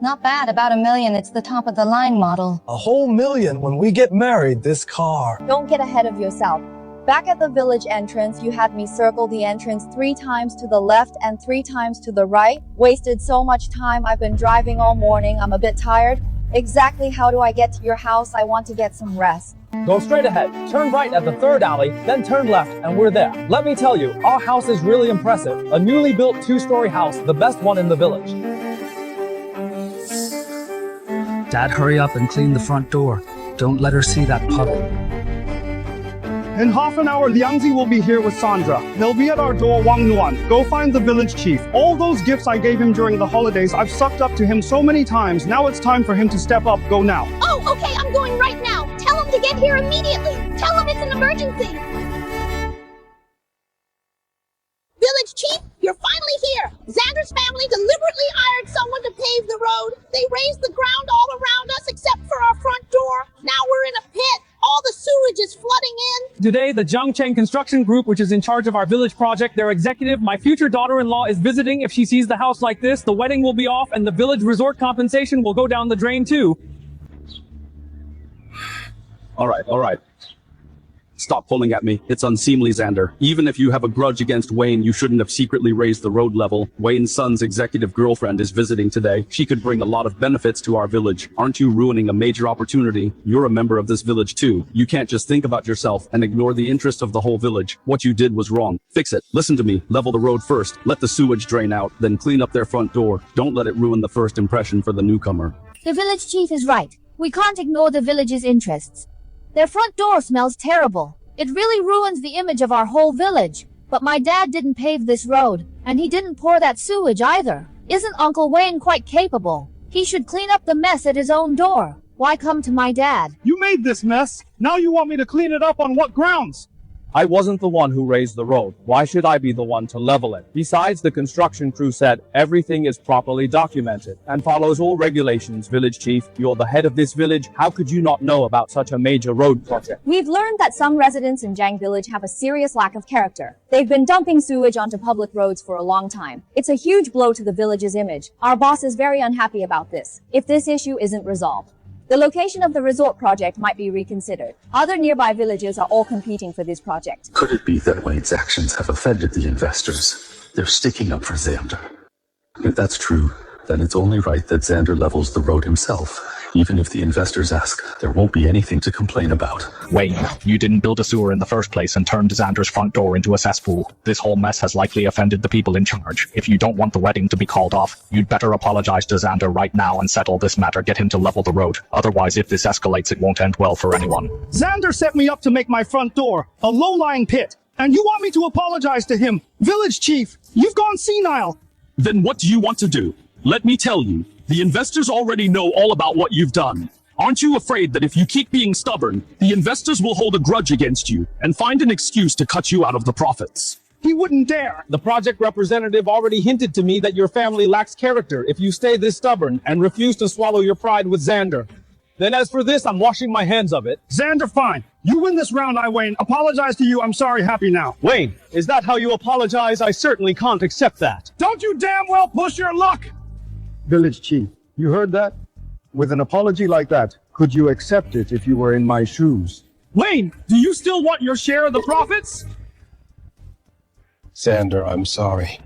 Not bad, about $1 million. It's the top of the line model. A whole million when we get married, this car. Don't get ahead of yourself. Back at the village entrance, you had me circle the entrance 3 times to the left and 3 times to the right. Wasted so much time. I've been driving all morning. I'm a bit tired. Exactly how do I get to your house? I want to get some rest. Go straight ahead, turn right at the 3rd alley, then turn left, and we're there. Let me tell you, our house is really impressive. A newly built 2-story house, the best one in the village. Dad, hurry up and clean the front door. Don't let her see that puddle. In half an hour, Liangzi will be here with Sandra. They'll be at our door, Wang Nuan. Go find the village chief. All those gifts I gave him during the holidays, I've sucked up to him so many times. Now it's time for him to step up. Go now. Oh, okay, I'm going right now. Tell him to get here immediately. Tell him it's an emergency. Village chief, you're finally here. Xander's family deliberately hired someone to pave the road. They raised the ground all around us except for our front door. Now we're in a pit. All the sewage is flooding in. Today, the Zhangcheng Construction Group, which is in charge of our village project, their executive, my future daughter-in-law, is visiting. If she sees the house like this, the wedding will be off and the village resort compensation will go down the drain too. All right. Stop pulling at me. It's unseemly, Xander. Even if you have a grudge against Wayne, you shouldn't have secretly raised the road level. Wayne's son's executive girlfriend is visiting today. She could bring a lot of benefits to our village. Aren't you ruining a major opportunity? You're a member of this village too. You can't just think about yourself and ignore the interest of the whole village. What you did was wrong. Fix it. Listen to me. Level the road first. Let the sewage drain out. Then clean up their front door. Don't let it ruin the first impression for the newcomer. The village chief is right. We can't ignore the village's interests. Their front door smells terrible. It really ruins the image of our whole village. But my dad didn't pave this road, and he didn't pour that sewage either. Isn't Uncle Wayne quite capable? He should clean up the mess at his own door. Why come to my dad? You made this mess. Now you want me to clean it up on what grounds? I wasn't the one who raised the road. Why should I be the one to level it? Besides, the construction crew said everything is properly documented and follows all regulations. Village chief, you're the head of this village. How could you not know about such a major road project? We've learned that some residents in Zhang village have a serious lack of character. They've been dumping sewage onto public roads for a long time. It's a huge blow to the village's image. Our boss is very unhappy about this. If this issue isn't resolved, the location of the resort project might be reconsidered. Other nearby villages are all competing for this project. Could it be that Wayne's actions have offended the investors? They're sticking up for Xander. If that's true, then it's only right that Xander levels the road himself. Even if the investors ask, there won't be anything to complain about. Wayne, you didn't build a sewer in the first place and turned Xander's front door into a cesspool. This whole mess has likely offended the people in charge. If you don't want the wedding to be called off, you'd better apologize to Xander right now and settle this matter. Get him to level the road. Otherwise, if this escalates, it won't end well for anyone. Xander set me up to make my front door a low-lying pit, and you want me to apologize to him? Village chief, you've gone senile. Then what do you want to do? Let me tell you, the investors already know all about what you've done. Aren't you afraid that if you keep being stubborn, the investors will hold a grudge against you and find an excuse to cut you out of the profits? He wouldn't dare. The project representative already hinted to me that your family lacks character if you stay this stubborn and refuse to swallow your pride with Xander. Then as for this, I'm washing my hands of it. Xander, fine. You win this round, Wayne. Apologize to you. I'm sorry, happy now. Wayne, is that how you apologize? I certainly can't accept that. Don't you damn well push your luck! Village chief, you heard that? With an apology like that, could you accept it if you were in my shoes? Wayne, do you still want your share of the profits? Xander, I'm sorry.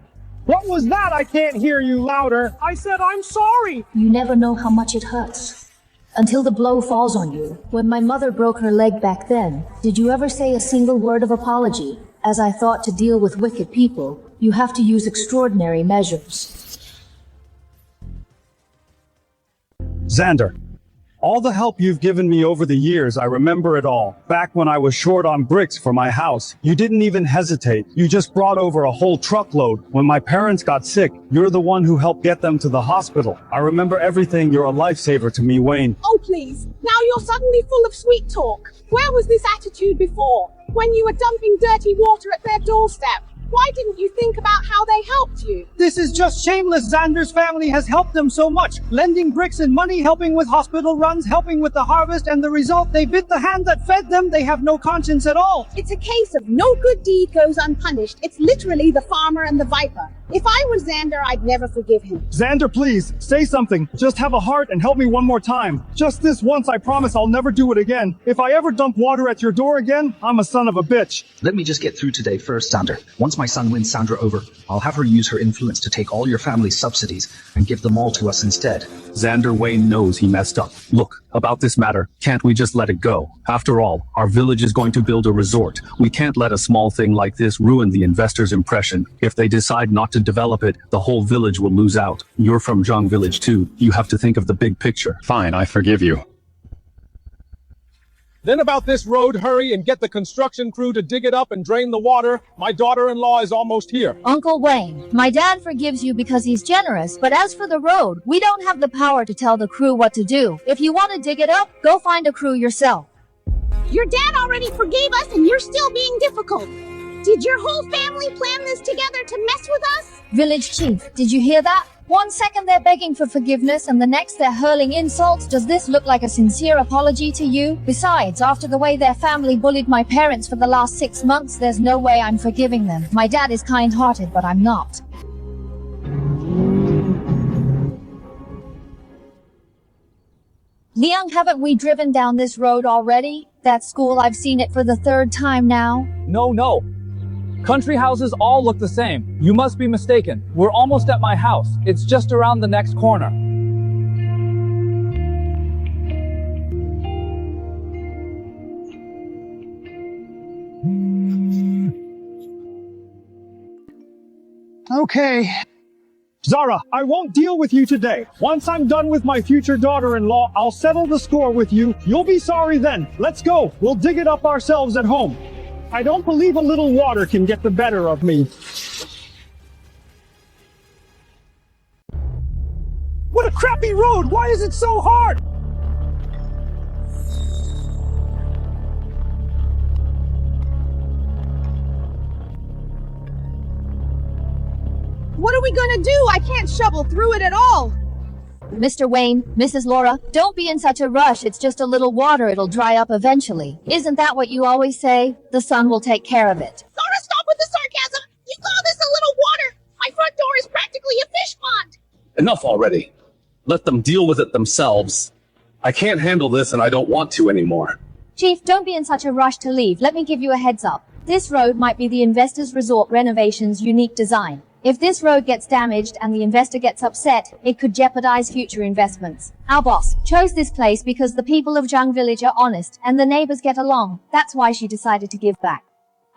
What was that? I can't hear you louder. I said I'm sorry. You never know how much it hurts until the blow falls on you. When my mother broke her leg back then, did you ever say a single word of apology? As I thought, to deal with wicked people, you have to use extraordinary measures. Xander, All the help you've given me over the years, I remember it all. Back when I was short on bricks for my house, you didn't even hesitate. You just brought over a whole truckload. When my parents got sick, you're the one who helped get them to the hospital. I remember everything. You're a lifesaver to me, Wayne. Oh, please. Now you're suddenly full of sweet talk. Where was this attitude before? When you were dumping dirty water at their doorstep? Why didn't you think about how they helped you? This is just shameless. Xander's family has helped them so much. Lending bricks and money, helping with hospital runs, helping with the harvest, and the result, they bit the hand that fed them. They have no conscience at all. It's a case of no good deed goes unpunished. It's literally the farmer and the viper. If I were Xander, I'd never forgive him. Xander, please, say something. Just have a heart and help me one more time. Just this once, I promise I'll never do it again. If I ever dump water at your door again, I'm a son of a bitch. Let me just get through today first, Xander. Once my son wins Sandra over, I'll have her use her influence to take all your family's subsidies and give them all to us instead. Xander Wayne knows he messed up. Look, about this matter, can't we just let it go? After all, our village is going to build a resort. We can't let a small thing like this ruin the investors' impression. If they decide not to develop it, the whole village will lose out. You're from Zhang Village too. You have to think of the big picture. Fine, I forgive you. Then about this road, hurry and get the construction crew to dig it up and drain the water. My daughter-in-law is almost here. Uncle Wayne, my dad forgives you because he's generous, but as for the road, we don't have the power to tell the crew what to do. If you want to dig it up, go find a crew yourself. Your dad already forgave us and you're still being difficult. Did your whole family plan this together to mess with us? Village Chief, did you hear that? 1 second they're begging for forgiveness and the next they're hurling insults. Does this look like a sincere apology to you? Besides, after the way their family bullied my parents for the last 6 months, there's no way I'm forgiving them. My dad is kind-hearted, but I'm not. Liang, haven't we driven down this road already? That school, I've seen it for the 3rd time now. No. Country houses all look the same. You must be mistaken. We're almost at my house. It's just around the next corner. Okay. Zara, I won't deal with you today. Once I'm done with my future daughter-in-law, I'll settle the score with you. You'll be sorry then. Let's go. We'll dig it up ourselves at home. I don't believe a little water can get the better of me. What a crappy road! Why is it so hard? What are we gonna do? I can't shovel through it at all. Mr. Wayne, Mrs. Laura, don't be in such a rush. It's just a little water. It'll dry up eventually. Isn't that what you always say? The sun will take care of it. Zara, stop with the sarcasm! You call this a little water? My front door is practically a fish pond! Enough already. Let them deal with it themselves. I can't handle this and I don't want to anymore. Chief, don't be in such a rush to leave. Let me give you a heads up. This road might be the Investors Resort renovation's unique design. If this road gets damaged and the investor gets upset, it could jeopardize future investments. Our boss chose this place because the people of Zhang Village are honest and the neighbors get along. That's why she decided to give back.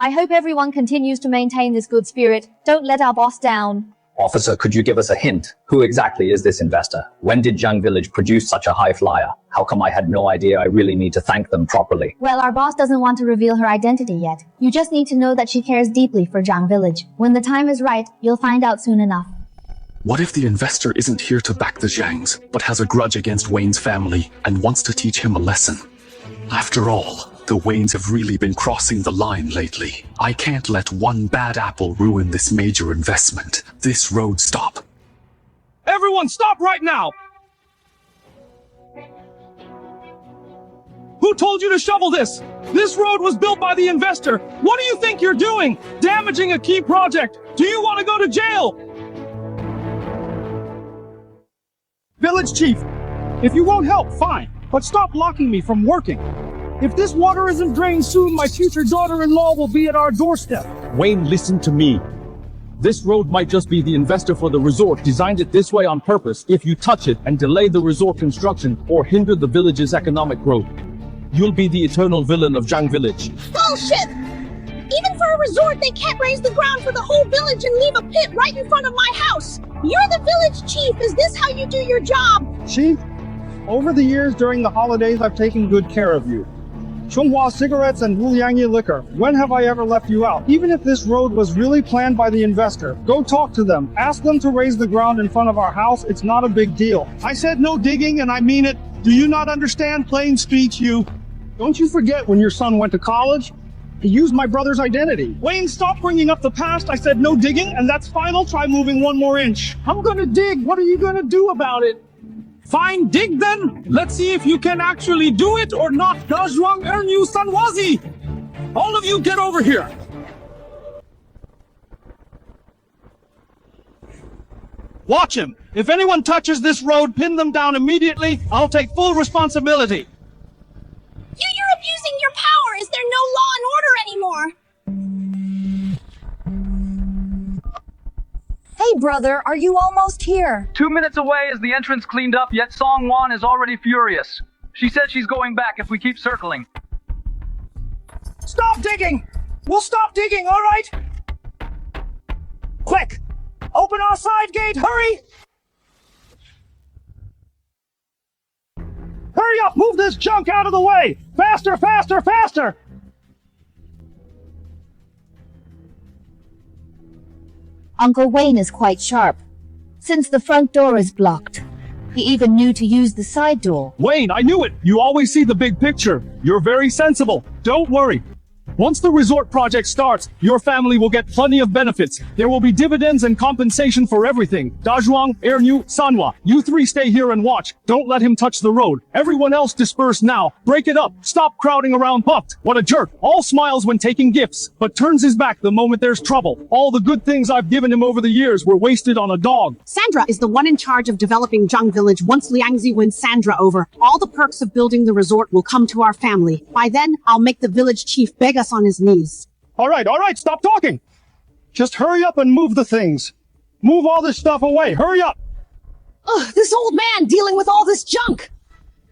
I hope everyone continues to maintain this good spirit. Don't let our boss down. Officer, could you give us a hint? Who exactly is this investor? When did Zhang Village produce such a high flyer? How come I had no idea? I really need to thank them properly. Well, our boss doesn't want to reveal her identity yet. You just need to know that she cares deeply for Zhang Village. When the time is right, you'll find out soon enough. What if the investor isn't here to back the Zhangs, but has a grudge against Wayne's family and wants to teach him a lesson? After all, the Waynes have really been crossing the line lately. I can't let one bad apple ruin this major investment. This road stop. Everyone stop right now! Who told you to shovel this? This road was built by the investor. What do you think you're doing? Damaging a key project. Do you want to go to jail? Village Chief, if you won't help, fine, but stop blocking me from working. If this water isn't drained soon, my future daughter-in-law will be at our doorstep. Wayne, listen to me. This road might just be the investor for the resort designed it this way on purpose. If you touch it and delay the resort construction or hinder the village's economic growth, you'll be the eternal villain of Zhang Village. Bullshit! Even for a resort, they can't raise the ground for the whole village and leave a pit right in front of my house. You're the village chief. Is this how you do your job? Chief? Over the years during the holidays, I've taken good care of you. Chonghua cigarettes and Wuliangye liquor. When have I ever left you out? Even if this road was really planned by the investor, go talk to them. Ask them to raise the ground in front of our house. It's not a big deal. I said no digging and I mean it. Do you not understand plain speech, you? Don't you forget when your son went to college? He used my brother's identity. Wayne, stop bringing up the past. I said no digging and that's final. Try moving 1 more inch. I'm gonna dig. What are you gonna do about it? Fine, dig then. Let's see if you can actually do it or not. Dajwang Ernu Sanwazi. All of you get over here. Watch him. If anyone touches this road, pin them down immediately. I'll take full responsibility. You're abusing your power. Is there no law and order anymore? Hey brother, are you almost here? 2 minutes away is the entrance cleaned up, yet Song Wan is already furious. She said she's going back if we keep circling. Stop digging! We'll stop digging, all right? Quick! Open our side gate, hurry! Hurry up! Move this junk out of the way! Faster, faster, faster! Uncle Wayne is quite sharp. Since the front door is blocked, he even knew to use the side door. Wayne, I knew it. You always see the big picture. You're very sensible. Don't worry. Once the resort project starts, your family will get plenty of benefits. There will be dividends and compensation for everything. Dajwang, Ernu, Sanwa, you 3 stay here and watch. Don't let him touch the road. Everyone else disperse now. Break it up. Stop crowding around Puffed. What a jerk. All smiles when taking gifts, but turns his back the moment there's trouble. All the good things I've given him over the years were wasted on a dog. Sandra is the one in charge of developing Zhang Village. Once Liangzi wins Sandra over, all the perks of building the resort will come to our family. By then, I'll make the village chief beg us on his knees. All right, stop talking. Just hurry up and move the things. Move all this stuff away, hurry up. Ugh, this old man dealing with all this junk.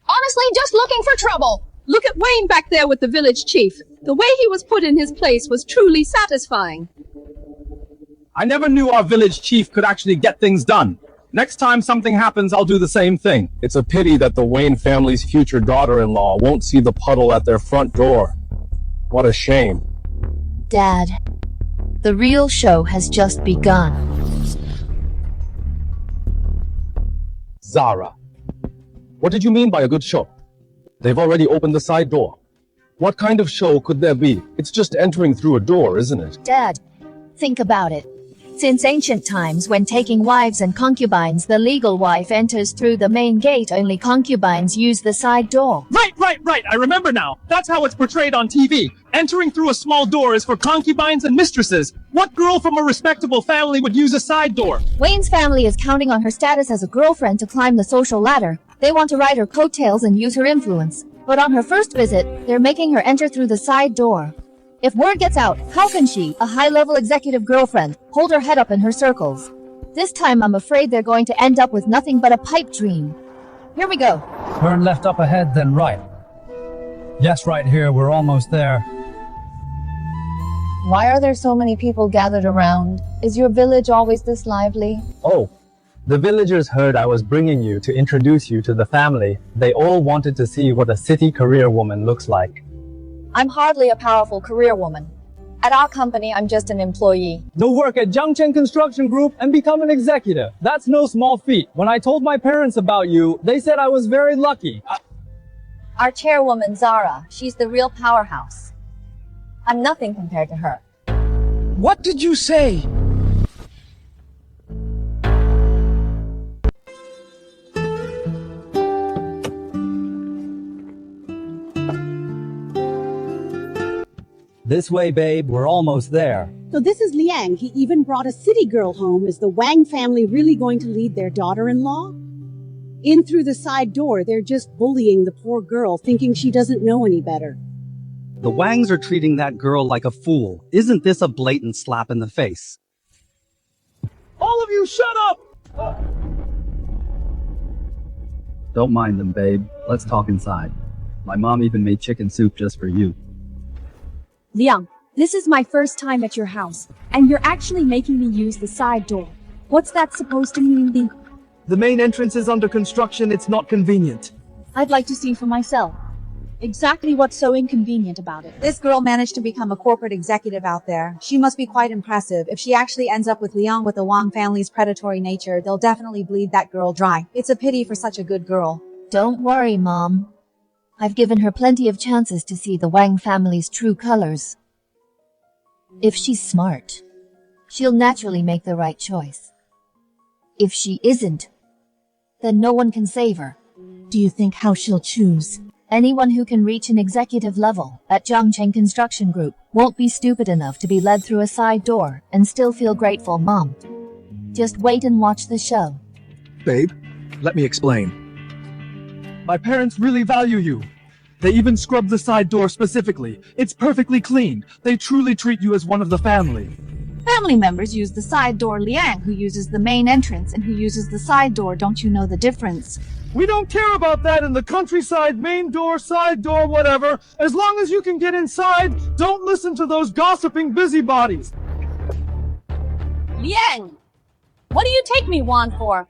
Honestly, just looking for trouble. Look at Wayne back there with the village chief. The way he was put in his place was truly satisfying. I never knew our village chief could actually get things done. Next time something happens, I'll do the same thing. It's a pity that the Wayne family's future daughter-in-law won't see the puddle at their front door. What a shame. Dad, the real show has just begun. Zara. What did you mean by a good show? They've already opened the side door. What kind of show could there be? It's just entering through a door, isn't it? Dad, think about it. Since ancient times, when taking wives and concubines, the legal wife enters through the main gate, only concubines use the side door. Right. I remember now. That's how it's portrayed on TV. Entering through a small door is for concubines and mistresses. What girl from a respectable family would use a side door? Wayne's family is counting on her status as a girlfriend to climb the social ladder. They want to ride her coattails and use her influence. But on her first visit, they're making her enter through the side door. If word gets out, how can she, a high-level executive girlfriend, hold her head up in her circles? This time I'm afraid they're going to end up with nothing but a pipe dream. Here we go. Turn left up ahead, then right. Yes, right here, we're almost there. Why are there so many people gathered around? Is your village always this lively? Oh, the villagers heard I was bringing you to introduce you to the family. They all wanted to see what a city career woman looks like. I'm hardly a powerful career woman. At our company, I'm just an employee. Go work at Jiangchen Construction Group and become an executive. That's no small feat. When I told my parents about you, they said I was very lucky. Our chairwoman, Zara, she's the real powerhouse. I'm nothing compared to her. What did you say? This way, babe, we're almost there. So this is Liang. He even brought a city girl home. Is the Wang family really going to lead their daughter-in-law? In through the side door, they're just bullying the poor girl, thinking she doesn't know any better. The Wangs are treating that girl like a fool. Isn't this a blatant slap in the face? All of you, shut up! Don't mind them, babe. Let's talk inside. My mom even made chicken soup just for you. Liang, this is my first time at your house, and you're actually making me use the side door. What's that supposed to mean? The main entrance is under construction, it's not convenient. I'd like to see for myself. Exactly what's so inconvenient about it? This girl managed to become a corporate executive out there. She must be quite impressive. If she actually ends up with Liang with the Wang family's predatory nature, they'll definitely bleed that girl dry. It's a pity for such a good girl. Don't worry, Mom. I've given her plenty of chances to see the Wang family's true colors. If she's smart, she'll naturally make the right choice. If she isn't, then no one can save her. Do you think how she'll choose? Anyone who can reach an executive level at Zhongcheng Construction Group won't be stupid enough to be led through a side door and still feel grateful, Mom. Just wait and watch the show. Babe, let me explain. My parents really value you. They even scrubbed the side door specifically. It's perfectly clean. They truly treat you as one of the family. Family members use the side door. Liang, who uses the main entrance and who uses the side door. Don't you know the difference? We don't care about that in the countryside, main door, side door, whatever. As long as you can get inside, don't listen to those gossiping busybodies. Liang! What do you take me, Wan, for?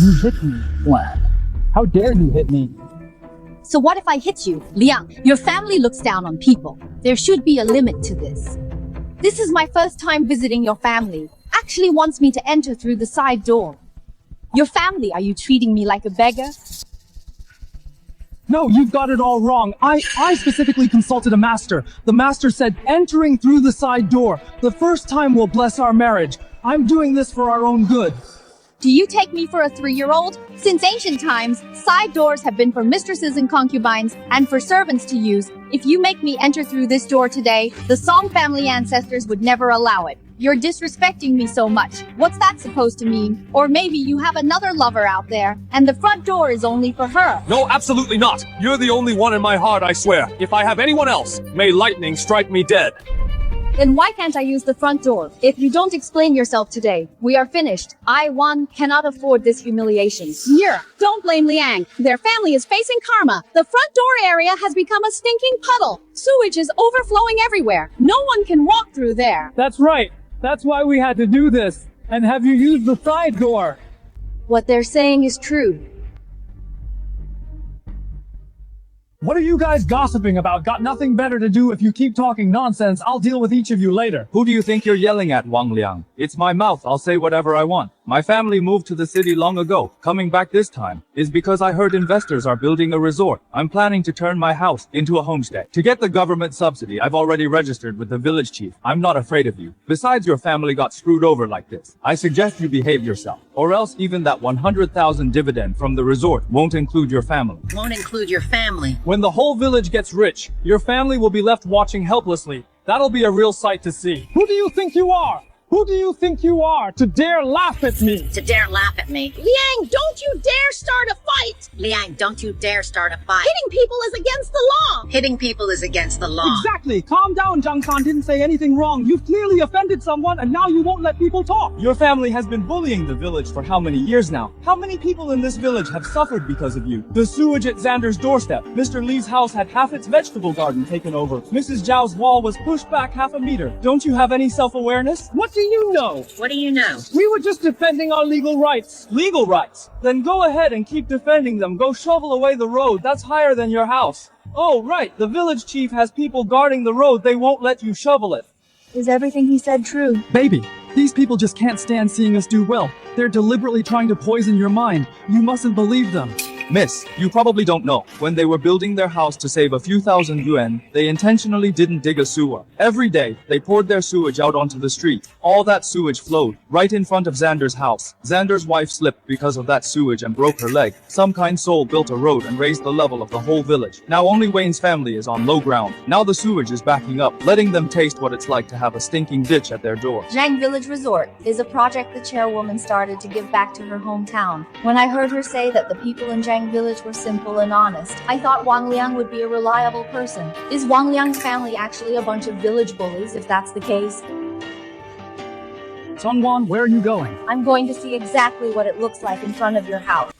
You hit me, Wang. How dare you hit me? So what if I hit you? Liang, your family looks down on people. There should be a limit to this. This is my first time visiting your family. Actually wants me to enter through the side door. Your family, are you treating me like a beggar? No, you've got it all wrong. I specifically consulted a master. The master said entering through the side door. The first time will bless our marriage. I'm doing this for our own good. Do you take me for a 3-year-old? Since ancient times, side doors have been for mistresses and concubines, and for servants to use. If you make me enter through this door today, the Song family ancestors would never allow it. You're disrespecting me so much. What's that supposed to mean? Or maybe you have another lover out there, and the front door is only for her. No, absolutely not. You're the only one in my heart, I swear. If I have anyone else, may lightning strike me dead. Then why can't I use the front door? If you don't explain yourself today, we are finished. I, Wan, cannot afford this humiliation. Mira, don't blame Liang. Their family is facing karma. The front door area has become a stinking puddle. Sewage is overflowing everywhere. No one can walk through there. That's right. That's why we had to do this. And have you used the side door? What they're saying is true. What are you guys gossiping about? Got nothing better to do. If you keep talking nonsense, I'll deal with each of you later. Who do you think you're yelling at, Wang Liang? It's my mouth. I'll say whatever I want. My family moved to the city long ago. Coming back this time is because I heard investors are building a resort. I'm planning to turn my house into a homestay. To get the government subsidy, I've already registered with the village chief. I'm not afraid of you. Besides, your family got screwed over like this. I suggest you behave yourself, or else even that 100,000 dividend from the resort won't include your family. Won't include your family. When the whole village gets rich, your family will be left watching helplessly. That'll be a real sight to see. Who do you think you are? Who do you think you are to dare laugh at me? To dare laugh at me. Liang, don't you dare start a fight! Liang, don't you dare start a fight. Hitting people is against the law! Hitting people is against the law. Exactly. Calm down, Zhang San didn't say anything wrong. You've clearly offended someone and now you won't let people talk. Your family has been bullying the village for how many years now? How many people in this village have suffered because of you? The sewage at Xander's doorstep. Mr. Lee's house had half its vegetable garden taken over. Mrs. Zhao's wall was pushed back half a meter. Don't you have any self-awareness? What do you know? What do you know? We were just defending our legal rights. Legal rights? Then go ahead and keep defending them. Go shovel away the road. That's higher than your house. Oh, right. The village chief has people guarding the road. They won't let you shovel it. Is everything he said true? Baby, these people just can't stand seeing us do well. They're deliberately trying to poison your mind. You mustn't believe them. Miss, you probably don't know. When they were building their house to save a few thousand yuan, they intentionally didn't dig a sewer. Every day, they poured their sewage out onto the street. All that sewage flowed right in front of Xander's house. Xander's wife slipped because of that sewage and broke her leg. Some kind soul built a road and raised the level of the whole village. Now only Wayne's family is on low ground. Now the sewage is backing up, letting them taste what it's like to have a stinking ditch at their door. Zhang Village Resort is a project the chairwoman started to give back to her hometown. When I heard her say that the people in Zhang Village were simple and honest, I thought Wang Liang would be a reliable person. Is Wang Liang's family actually a bunch of village bullies, if that's the case? Sungwon, where are you going? I'm going to see exactly what it looks like in front of your house.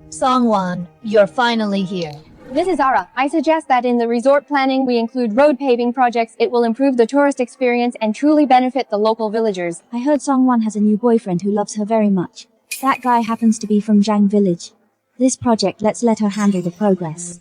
Songwon, you're finally here. This is Zara. I suggest that in the resort planning we include road paving projects. It will improve the tourist experience and truly benefit the local villagers. I heard Songwan has a new boyfriend who loves her very much. That guy happens to be from Zhang village. This project, let's let her handle the progress.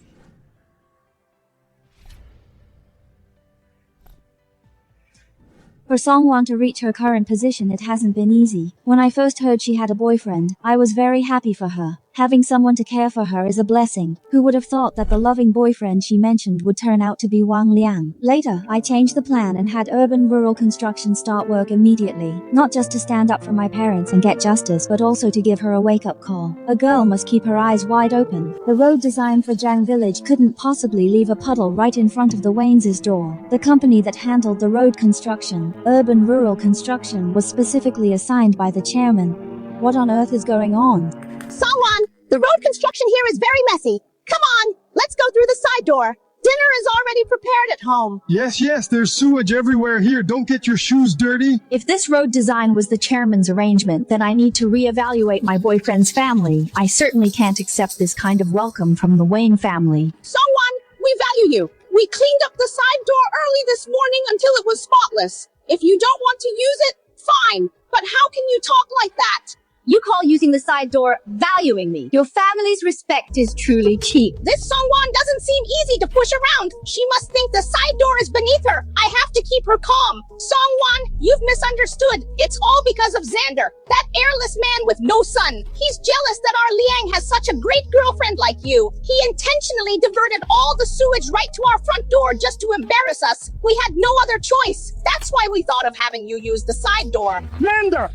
For Songwan to reach her current position, it hasn't been easy. When I first heard she had a boyfriend, I was very happy for her. Having someone to care for her is a blessing. Who would have thought that the loving boyfriend she mentioned would turn out to be Wang Liang? Later, I changed the plan and had urban-rural construction start work immediately. Not just to stand up for my parents and get justice, but also to give her a wake-up call. A girl must keep her eyes wide open. The road design for Zhang village couldn't possibly leave a puddle right in front of the Waynes' door. The company that handled the road construction, urban-rural construction, was specifically assigned by the chairman. What on earth is going on? Songwan, the road construction here is very messy. Come on, let's go through the side door. Dinner is already prepared at home. Yes, there's sewage everywhere here. Don't get your shoes dirty. If this road design was the chairman's arrangement, then I need to reevaluate my boyfriend's family. I certainly can't accept this kind of welcome from the Wayne family. Songwan, we value you. We cleaned up the side door early this morning until it was spotless. If you don't want to use it, fine. But how can you talk like that? You call using the side door valuing me. Your family's respect is truly cheap. This Songwan doesn't seem easy to push around. She must think the side door is beneath her. I have to keep her calm. Songwan, you've misunderstood. It's all because of Xander, that airless man with no son. He's jealous that our Liang has such a great girlfriend like you. He intentionally diverted all the sewage right to our front door just to embarrass us. We had no other choice. That's why we thought of having you use the side door. Xander!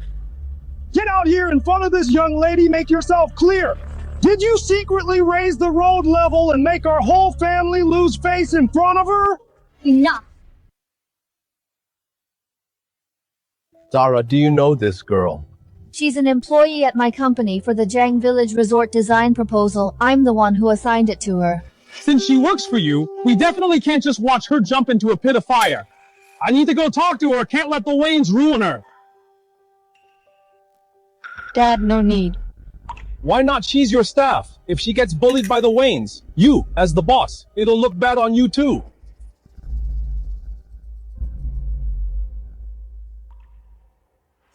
Get out here in front of this young lady, make yourself clear. Did you secretly raise the road level and make our whole family lose face in front of her? Enough. Zara, do you know this girl? She's an employee at my company for the Zhang Village Resort design proposal. I'm the one who assigned it to her. Since she works for you, we definitely can't just watch her jump into a pit of fire. I need to go talk to her. Can't let the Waynes ruin her. Dad, no need. Why not? She's your staff. If she gets bullied by the Waynes, you, as the boss, it'll look bad on you too.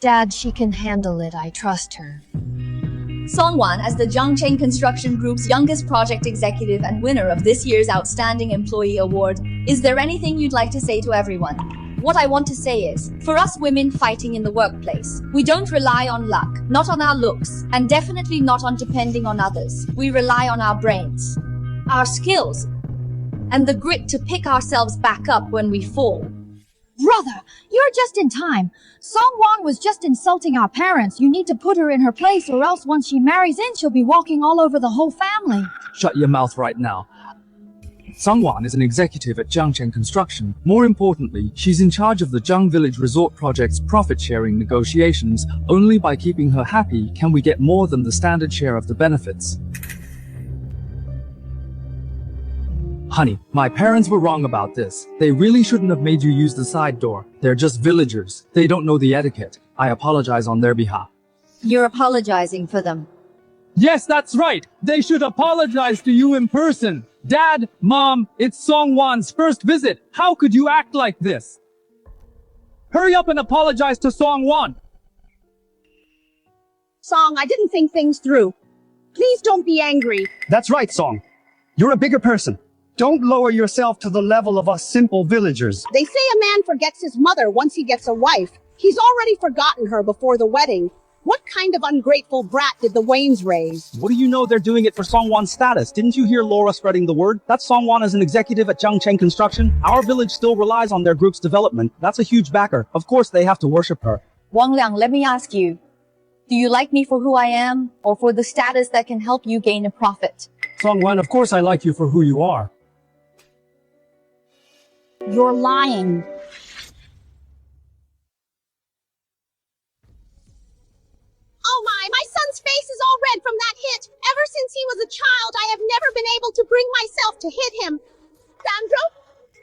Dad, she can handle it. I trust her. Songwan, as the Zhangcheng Construction Group's youngest project executive and winner of this year's Outstanding Employee Award, is there anything you'd like to say to everyone? What I want to say is, for us women fighting in the workplace, we don't rely on luck, not on our looks, and definitely not on depending on others. We rely on our brains, our skills, and the grit to pick ourselves back up when we fall. Brother, you're just in time. Songwan was just insulting our parents. You need to put her in her place, or else once she marries in, she'll be walking all over the whole family. Shut your mouth right now. Songwan is an executive at Zhangcheng Construction. More importantly, she's in charge of the Zhang Village Resort project's profit-sharing negotiations. Only by keeping her happy can we get more than the standard share of the benefits. Honey, my parents were wrong about this. They really shouldn't have made you use the side door. They're just villagers. They don't know the etiquette. I apologize on their behalf. You're apologizing for them. Yes, that's right. They should apologize to you in person. Dad, Mom, it's Songwan's first visit. How could you act like this? Hurry up and apologize to Songwan. Song, I didn't think things through. Please don't be angry. That's right, Song. You're a bigger person. Don't lower yourself to the level of us simple villagers. They say a man forgets his mother once he gets a wife. He's already forgotten her before the wedding. What kind of ungrateful brat did the Waynes raise? What do you know? They're doing it for Songwan's status. Didn't you hear Laura spreading the word? That Songwan is an executive at Zhangcheng Construction. Our village still relies on their group's development. That's a huge backer. Of course they have to worship her. Wang Liang, let me ask you. Do you like me for who I am, or for the status that can help you gain a profit? Songwan, of course I like you for who you are. You're lying. Oh my son's face is all red from that hit. Ever since he was a child, I have never been able to bring myself to hit him. Sandro?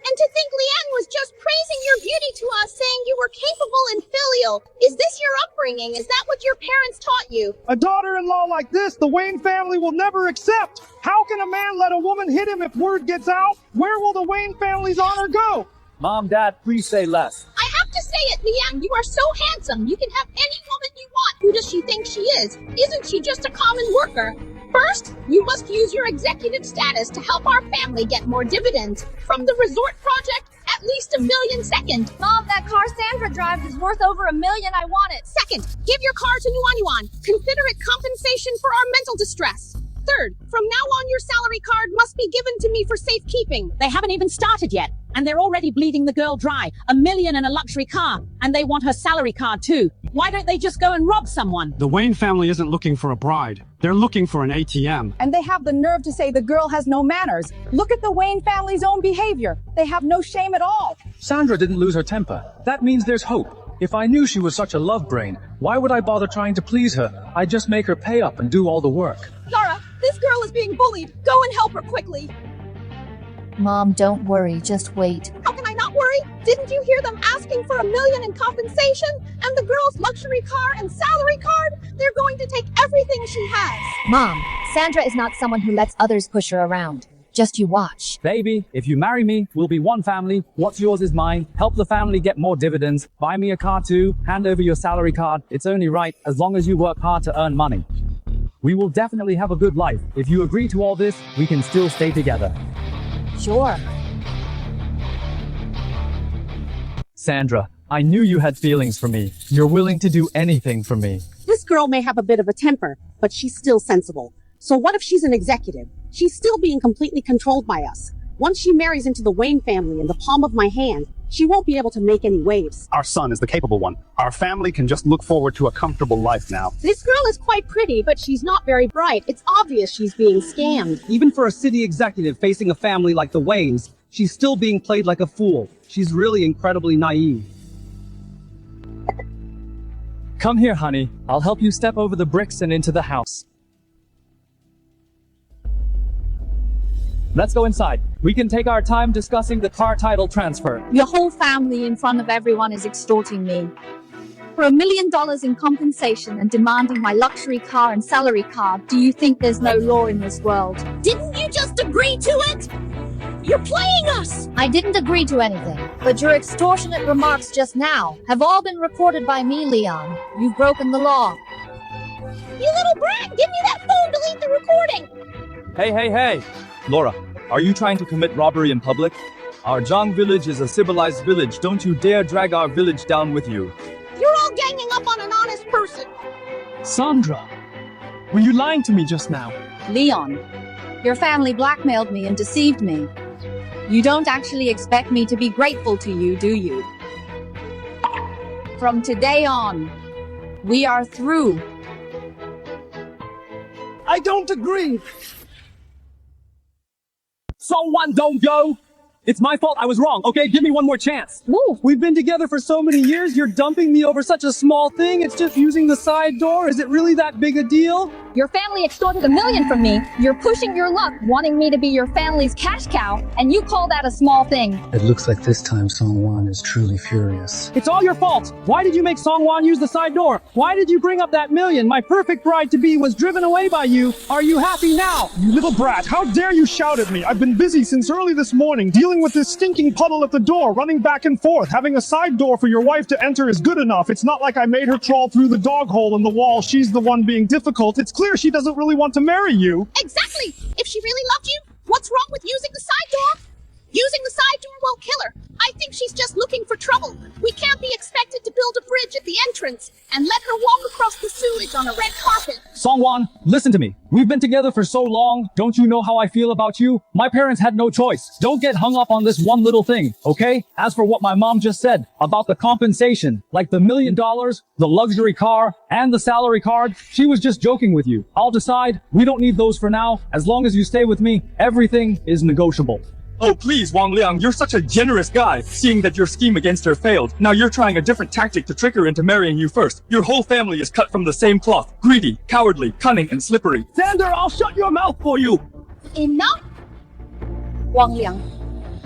And to think Liang was just praising your beauty to us, saying you were capable and filial loyal. Is this your upbringing? Is that what your parents taught you? A daughter-in-law like this, the Wayne family will never accept. How can a man let a woman hit him if word gets out? Where will the Wayne family's honor go? Mom, Dad, please say less. I have to say it, Liang. You are so handsome. You can have any woman you want. Who does she think she is? Isn't she just a common worker? First, you must use your executive status to help our family get more dividends. From the resort project, at least $1 million. Second, Mom, that car Sandra drives is worth over $1 million. I want it. Second, give your car to Yuan. Consider it compensation for our mental distress. Third, from now on your salary card must be given to me for safekeeping. They haven't even started yet, and they're already bleeding the girl dry. $1 million and a luxury car, and they want her salary card too. Why don't they just go and rob someone? The Wayne family isn't looking for a bride. They're looking for an ATM. And they have the nerve to say the girl has no manners. Look at the Wayne family's own behavior. They have no shame at all. Sandra didn't lose her temper. That means there's hope. If I knew she was such a love brain, why would I bother trying to please her? I'd just make her pay up and do all the work. Zara, this girl is being bullied. Go and help her quickly. Mom, don't worry, just wait. How can I not worry? Didn't you hear them asking for $1 million in compensation? And the girl's luxury car and salary card? They're going to take everything she has. Mom, Sandra is not someone who lets others push her around. Just you watch. Baby, if you marry me, we'll be one family. What's yours is mine. Help the family get more dividends. Buy me a car too. Hand over your salary card. It's only right, as long as you work hard to earn money. We will definitely have a good life. If you agree to all this, we can still stay together. Sure. Sandra, I knew you had feelings for me. You're willing to do anything for me. This girl may have a bit of a temper, but she's still sensible. So what if she's an executive? She's still being completely controlled by us. Once she marries into the Wayne family in the palm of my hand, she won't be able to make any waves. Our son is the capable one. Our family can just look forward to a comfortable life now. This girl is quite pretty, but she's not very bright. It's obvious she's being scammed. Even for a city executive facing a family like the Waynes, she's still being played like a fool. She's really incredibly naive. Come here, honey. I'll help you step over the bricks and into the house. Let's go inside. We can take our time discussing the car title transfer. Your whole family in front of everyone is extorting me. For $1 million in compensation and demanding my luxury car and salary card, do you think there's no law in this world? Didn't you just agree to it? You're playing us! I didn't agree to anything, but your extortionate remarks just now have all been recorded by me, Leon. You've broken the law. You little brat! Give me that phone! Delete the recording! Hey! Laura, are you trying to commit robbery in public? Our Zhang village is a civilized village. Don't you dare drag our village down with you. You're all ganging up on an honest person. Sandra, were you lying to me just now? Leon, your family blackmailed me and deceived me. You don't actually expect me to be grateful to you, do you? From today on, we are through. I don't agree. Someone don't go. It's my fault. I was wrong. Okay, give me one more chance. Move. We've been together for so many years. You're dumping me over such a small thing. It's just using the side door. Is it really that big a deal? Your family extorted $1 million from me. You're pushing your luck, wanting me to be your family's cash cow, and you call that a small thing. It looks like this time Songwan is truly furious. It's all your fault. Why did you make Songwan use the side door? Why did you bring up that $1 million? My perfect bride-to-be was driven away by you. Are you happy now? You little brat, how dare you shout at me? I've been busy since early this morning, dealing with this stinking puddle at the door, running back and forth. Having a side door for your wife to enter is good enough. It's not like I made her crawl through the dog hole in the wall. She's the one being difficult. It's clear she doesn't really want to marry you. Exactly! If she really loved you, what's wrong with using the side door? Using the side door won't kill her. I think she's just looking for trouble. We can't be expected to build a bridge at the entrance and let her walk across the sewage on a red carpet. Songwan, listen to me. We've been together for so long. Don't you know how I feel about you? My parents had no choice. Don't get hung up on this one little thing, okay? As for what my mom just said about the compensation, like the $1 million, the luxury car, and the salary card, she was just joking with you. I'll decide. We don't need those for now. As long as you stay with me, everything is negotiable. Oh please, Wang Liang, you're such a generous guy. Seeing that your scheme against her failed, now you're trying a different tactic to trick her into marrying you first. Your whole family is cut from the same cloth. Greedy, cowardly, cunning, and slippery. Xander, I'll shut your mouth for you. Enough! Wang Liang,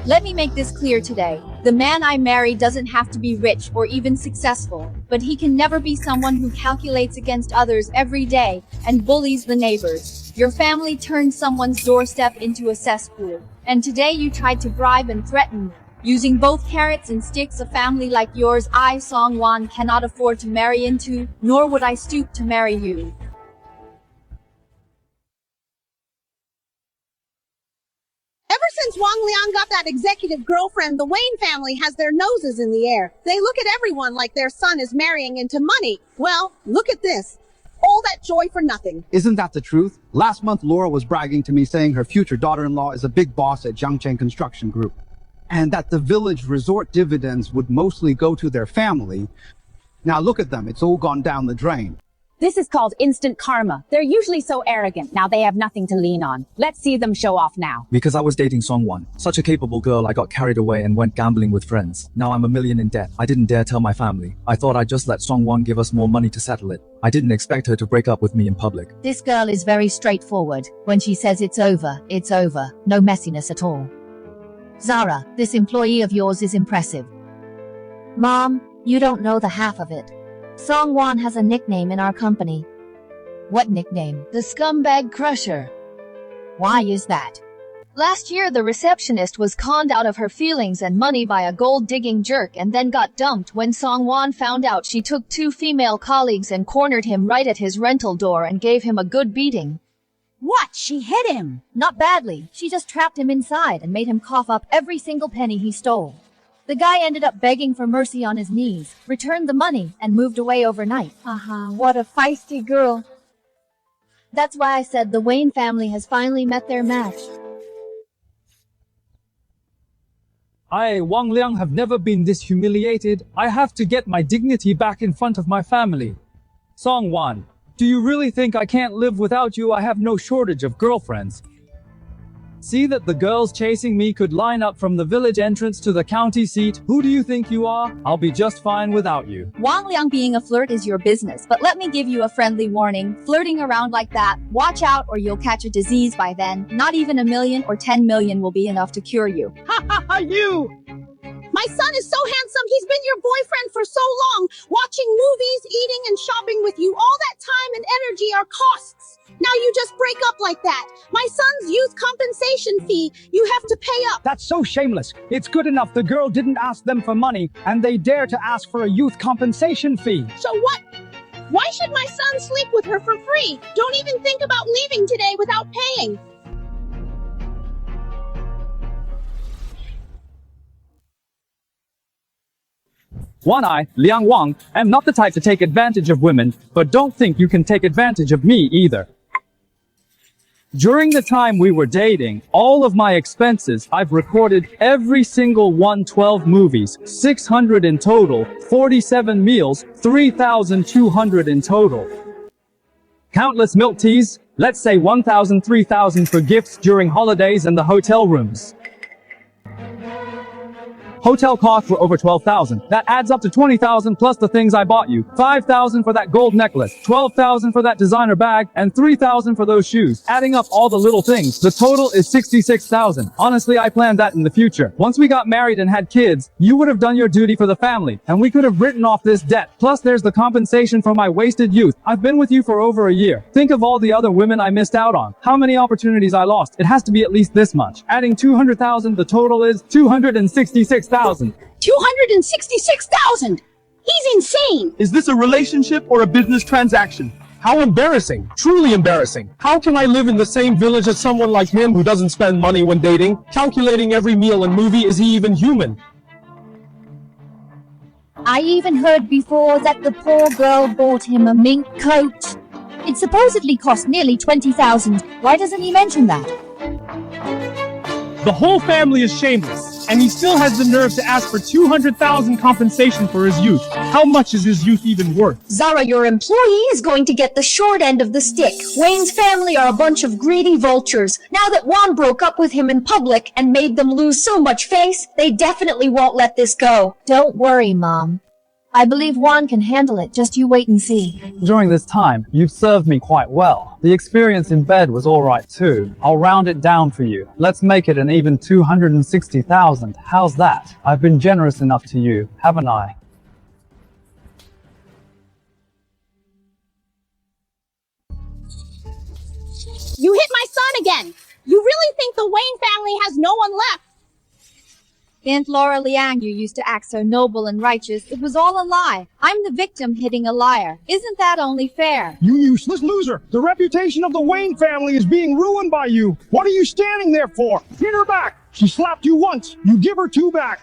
let me make this clear today. The man I marry doesn't have to be rich or even successful, but he can never be someone who calculates against others every day and bullies the neighbors. Your family turned someone's doorstep into a cesspool, and today you tried to bribe and threaten me. Using both carrots and sticks, a family like yours I, Song Wan, cannot afford to marry into, nor would I stoop to marry you. Ever since Wang Liang got that executive girlfriend, the Wayne family has their noses in the air. They look at everyone like their son is marrying into money. Well, look at this. All that joy for nothing. Isn't that the truth? Last month, Laura was bragging to me saying her future daughter-in-law is a big boss at Jiangcheng Construction Group, and that the village resort dividends would mostly go to their family. Now look at them, it's all gone down the drain. This is called instant karma. They're usually so arrogant. Now they have nothing to lean on. Let's see them show off now. Because I was dating Songwan, such a capable girl, I got carried away and went gambling with friends. Now I'm $1 million in debt. I didn't dare tell my family. I thought I'd just let Songwan give us more money to settle it. I didn't expect her to break up with me in public. This girl is very straightforward. When she says it's over, it's over. No messiness at all. Zara, this employee of yours is impressive. Mom, you don't know the half of it. Song Wan has a nickname in our company. What nickname? The Scumbag Crusher. Why is that? Last year the receptionist was conned out of her feelings and money by a gold-digging jerk and then got dumped when Song Wan found out. She took 2 female colleagues and cornered him right at his rental door and gave him a good beating. What? She hit him? Not badly. She just trapped him inside and made him cough up every single penny he stole. The guy ended up begging for mercy on his knees, returned the money, and moved away overnight. What a feisty girl. That's why I said the Wayne family has finally met their match. I, Wang Liang, have never been this humiliated. I have to get my dignity back in front of my family. Song Wan, do you really think I can't live without you? I have no shortage of girlfriends. See that the girls chasing me could line up from the village entrance to the county seat. Who do you think you are? I'll be just fine without you. Wang Liang, being a flirt is your business, but let me give you a friendly warning. Flirting around like that, watch out or you'll catch a disease by then. Not even 1 million or 10 million will be enough to cure you. Ha ha ha, you! My son is so handsome, he's been your boyfriend for so long. Watching movies, eating, and shopping with you, all that time and energy are costs. Now you just break up like that. My son's youth compensation fee, you have to pay up. That's so shameless. It's good enough the girl didn't ask them for money, and they dare to ask for a youth compensation fee. So what? Why should my son sleep with her for free? Don't even think about leaving today without paying. One I, Liang Wang, am not the type to take advantage of women, but don't think you can take advantage of me either. During the time we were dating, all of my expenses, I've recorded every single 112 movies, 600 in total, 47 meals, 3,200 in total. Countless milk teas, let's say 1,000, 3,000 for gifts during holidays and the hotel rooms. Hotel costs were over 12,000. That adds up to 20,000 plus the things I bought you. 5,000 for that gold necklace, 12,000 for that designer bag, and 3,000 for those shoes. Adding up all the little things, the total is 66,000. Honestly, I planned that in the future. Once we got married and had kids, you would have done your duty for the family, and we could have written off this debt. Plus there's the compensation for my wasted youth. I've been with you for over a year. Think of all the other women I missed out on. How many opportunities I lost. It has to be at least this much. Adding 200,000, the total is 266,000. 266,000! He's insane! Is this a relationship or a business transaction? How embarrassing. Truly embarrassing. How can I live in the same village as someone like him who doesn't spend money when dating? Calculating every meal and movie, is he even human? I even heard before that the poor girl bought him a mink coat. It supposedly cost nearly 20,000. Why doesn't he mention that? The whole family is shameless, and he still has the nerve to ask for 200,000 compensation for his youth. How much is his youth even worth? Zara, your employee is going to get the short end of the stick. Wayne's family are a bunch of greedy vultures. Now that Juan broke up with him in public and made them lose so much face, they definitely won't let this go. Don't worry, Mom. I believe Wang can handle it, just you wait and see. During this time, you've served me quite well. The experience in bed was alright too. I'll round it down for you. Let's make it an even 260,000. How's that? I've been generous enough to you, haven't I? You hit my son again! You really think the Wayne family has no one left? Aunt Laura Liang, you used to act so noble and righteous. It was all a lie. I'm the victim hitting a liar. Isn't that only fair? You useless loser! The reputation of the Wayne family is being ruined by you! What are you standing there for? Hit her back! She slapped you once, you give her 2 back!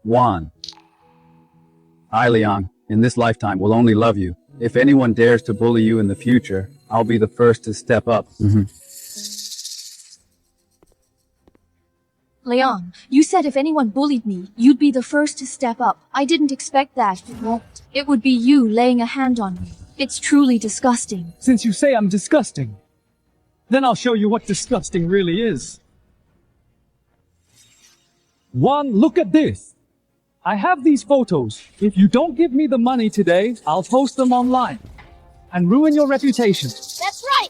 Juan. I, Liang, in this lifetime will only love you. If anyone dares to bully you in the future, I'll be the first to step up. Leon, you said if anyone bullied me, you'd be the first to step up. I didn't expect that. It would be you laying a hand on me. It's truly disgusting. Since you say I'm disgusting, then I'll show you what disgusting really is. Juan, look at this. I have these photos. If you don't give me the money today, I'll post them online and ruin your reputation. That's right!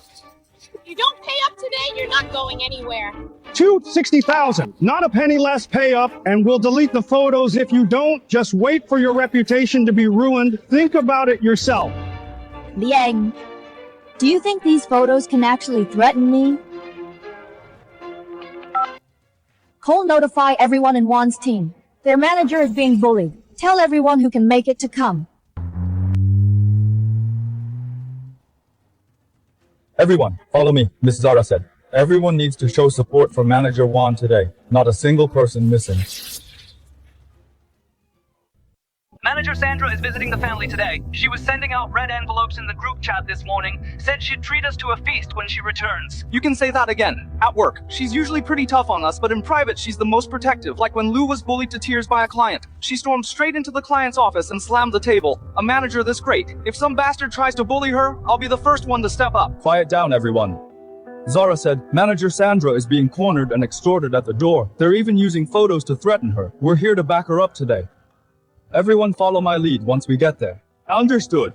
If you don't pay up today, you're not going anywhere. 260,000. Not a penny less, pay up, and we'll delete the photos if you don't. Just wait for your reputation to be ruined. Think about it yourself. Liang, do you think these photos can actually threaten me? Cole, notify everyone in Juan's team. Their manager is being bullied. Tell everyone who can make it to come. Everyone, follow me, Miss Zara said. Everyone needs to show support for Manager Wang today. Not a single person missing. Manager Sandra is visiting the family today. She was sending out red envelopes in the group chat this morning, said she'd treat us to a feast when she returns. You can say that again. At work, she's usually pretty tough on us, but in private she's the most protective, like when Lou was bullied to tears by a client. She stormed straight into the client's office and slammed the table. A manager this great. If some bastard tries to bully her, I'll be the first one to step up. Quiet down, everyone. Zara said, Manager Sandra is being cornered and extorted at the door. They're even using photos to threaten her. We're here to back her up today. Everyone follow my lead once we get there. Understood.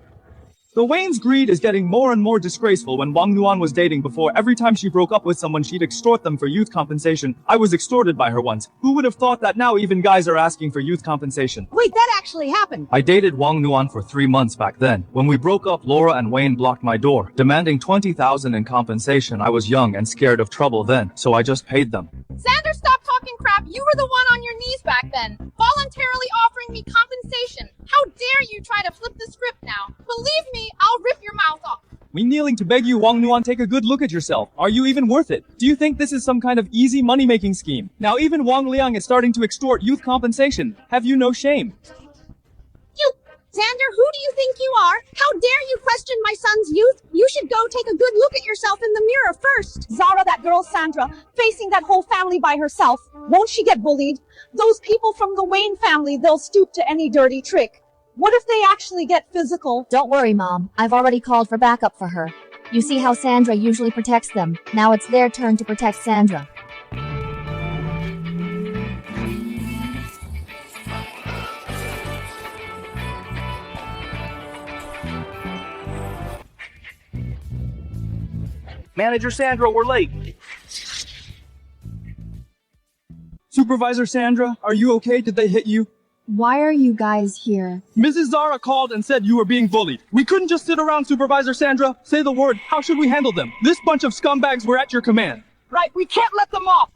The Wayne's greed is getting more and more disgraceful. When Wang Nuan was dating before, every time she broke up with someone, she'd extort them for youth compensation. I was extorted by her once. Who would have thought that now even guys are asking for youth compensation? Wait, that actually happened. I dated Wang Nuan for 3 months back then. When we broke up, Laura and Wayne blocked my door, demanding 20,000 in compensation. I was young and scared of trouble then, so I just paid them. Xander, stop talking crap. You were the one on your knees back then, voluntarily offering me compensation. How dare you try to flip the script now? Believe me, I'll rip your mouth off. We kneeling to beg you, Wang Nuan, take a good look at yourself. Are you even worth it? Do you think this is some kind of easy money-making scheme? Now even Wang Liang is starting to extort youth compensation. Have you no shame? Xander, who do you think you are? How dare you question my son's youth? You should go take a good look at yourself in the mirror first. Zara, that girl Sandra, facing that whole family by herself. Won't she get bullied? Those people from the Wayne family, they'll stoop to any dirty trick. What if they actually get physical? Don't worry, Mom. I've already called for backup for her. You see how Sandra usually protects them. Now it's their turn to protect Sandra. Manager Sandra, we're late. Supervisor Sandra, are you okay? Did they hit you? Why are you guys here? Mrs. Zara called and said you were being bullied. We couldn't just sit around, Supervisor Sandra. Say the word. How should we handle them? This bunch of scumbags were at your command. Right, we can't let them off.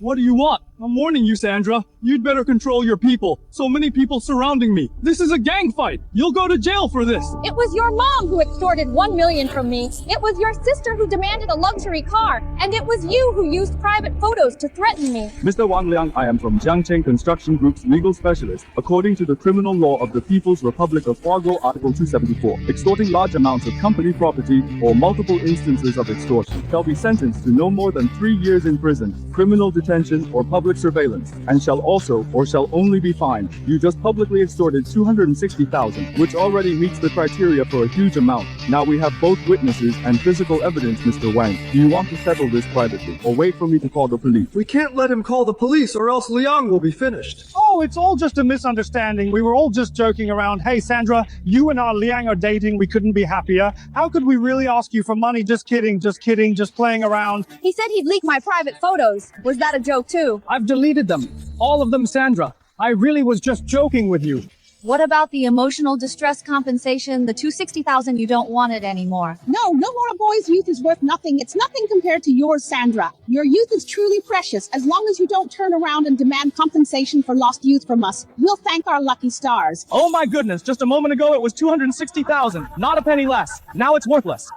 What do you want? I'm warning you, Sandra. You'd better control your people. So many people surrounding me. This is a gang fight. You'll go to jail for this. It was your mom who extorted 1 million from me. It was your sister who demanded a luxury car. And it was you who used private photos to threaten me. Mr. Wang Liang, I am from Jiangcheng Construction Group's legal specialist. According to the criminal law of the People's Republic of Fargo, Article 274, extorting large amounts of company property or multiple instances of extortion shall be sentenced to no more than 3 years in prison, criminal detention, or public public surveillance, and shall also or shall only be fined. You just publicly extorted 260,000, which already meets the criteria for a huge amount. Now we have both witnesses and physical evidence, Mr. Wang. Do you want to settle this privately, or wait for me to call the police? We can't let him call the police, or else Liang will be finished. Oh, it's all just a misunderstanding. We were all just joking around. Hey, Sandra, you and our Liang are dating. We couldn't be happier. How could we really ask you for money? Just kidding, just playing around. He said he'd leak my private photos. Was that a joke too? I've deleted them. All of them, Sandra. I really was just joking with you. What about the emotional distress compensation, the 260,000 you don't want it anymore? No more. A boy's youth is worth nothing. It's nothing compared to yours, Sandra. Your youth is truly precious. As long as you don't turn around and demand compensation for lost youth from us, we'll thank our lucky stars. Oh my goodness, just a moment ago it was 260,000, not a penny less. Now it's worthless.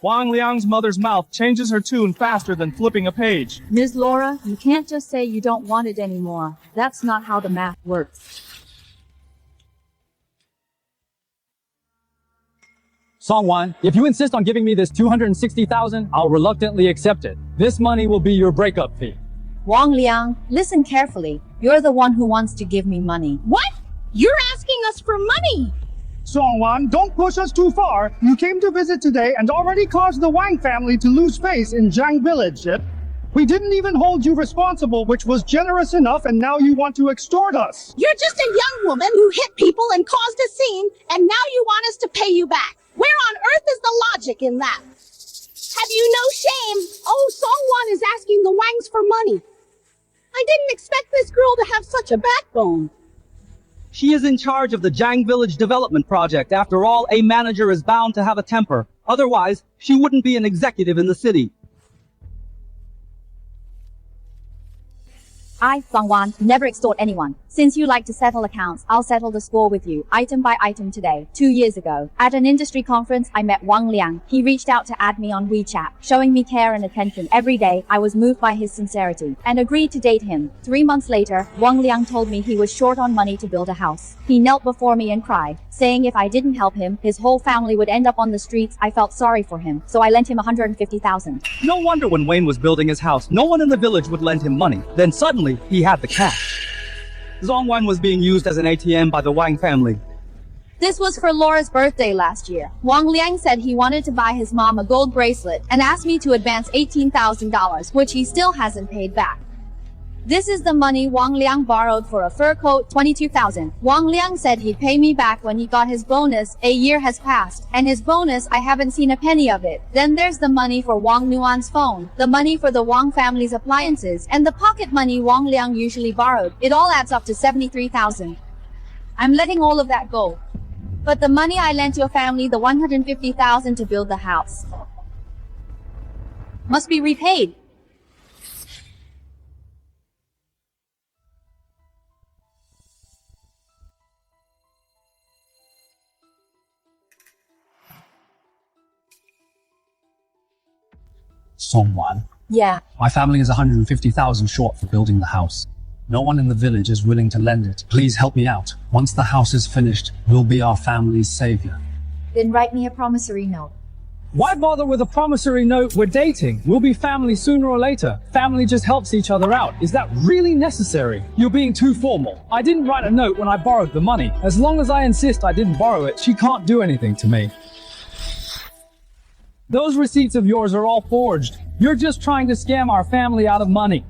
Wang Liang's mother's mouth changes her tune faster than flipping a page. Ms. Laura, you can't just say you don't want it anymore. That's not how the math works. Songwan, if you insist on giving me this 260,000, I'll reluctantly accept it. This money will be your breakup fee. Wang Liang, listen carefully. You're the one who wants to give me money. What? You're asking us for money? Songwan, don't push us too far. You came to visit today and already caused the Wang family to lose face in Zhang Village. We didn't even hold you responsible, which was generous enough, and now you want to extort us. You're just a young woman who hit people and caused a scene, and now you want us to pay you back. Where on earth is the logic in that? Have you no shame? Oh, Songwan is asking the Wangs for money. I didn't expect this girl to have such a backbone. She is in charge of the Zhang Village development project. After all, a manager is bound to have a temper. Otherwise, she wouldn't be an executive in the city. I, Songwan, never extort anyone. Since you like to settle accounts, I'll settle the score with you, item by item today. 2 years ago, at an industry conference, I met Wang Liang. He reached out to add me on WeChat, showing me care and attention every day. I was moved by his sincerity, and agreed to date him. 3 months later, Wang Liang told me he was short on money to build a house. He knelt before me and cried, saying if I didn't help him, his whole family would end up on the streets. I felt sorry for him, so I lent him 150,000. No wonder when Wayne was building his house, no one in the village would lend him money. Then suddenly, he had the cash. Zongwan was being used as an ATM by the Wang family. This was for Laura's birthday last year. Wang Liang said he wanted to buy his mom a gold bracelet and asked me to advance $18,000, which he still hasn't paid back. This is the money Wang Liang borrowed for a fur coat, 22,000. Wang Liang said he'd pay me back when he got his bonus. A year has passed, and his bonus, I haven't seen a penny of it. Then there's the money for Wang Nuan's phone, the money for the Wang family's appliances, and the pocket money Wang Liang usually borrowed. It all adds up to 73,000. I'm letting all of that go. But the money I lent your family, the 150,000 to build the house, must be repaid. Songwan. Yeah. My family is 150,000 short for building the house. No one in the village is willing to lend it. Please help me out. Once the house is finished, we'll be our family's savior. Then write me a promissory note. Why bother with a promissory note? We're dating. We'll be family sooner or later. Family just helps each other out. Is that really necessary? You're being too formal. I didn't write a note when I borrowed the money. As long as I insist I didn't borrow it, she can't do anything to me. Those receipts of yours are all forged. You're just trying to scam our family out of money.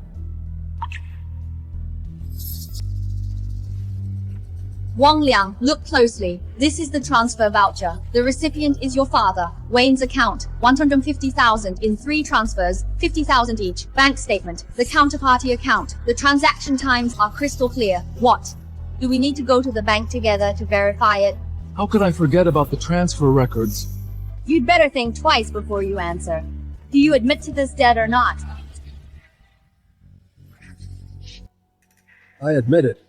Wang Liang, look closely. This is the transfer voucher. The recipient is your father. Wayne's account, 150,000 in 3 transfers, 50,000 each. Bank statement, the counterparty account. The transaction times are crystal clear. What? Do we need to go to the bank together to verify it? How could I forget about the transfer records? You'd better think twice before you answer. Do you admit to this debt or not? I admit it.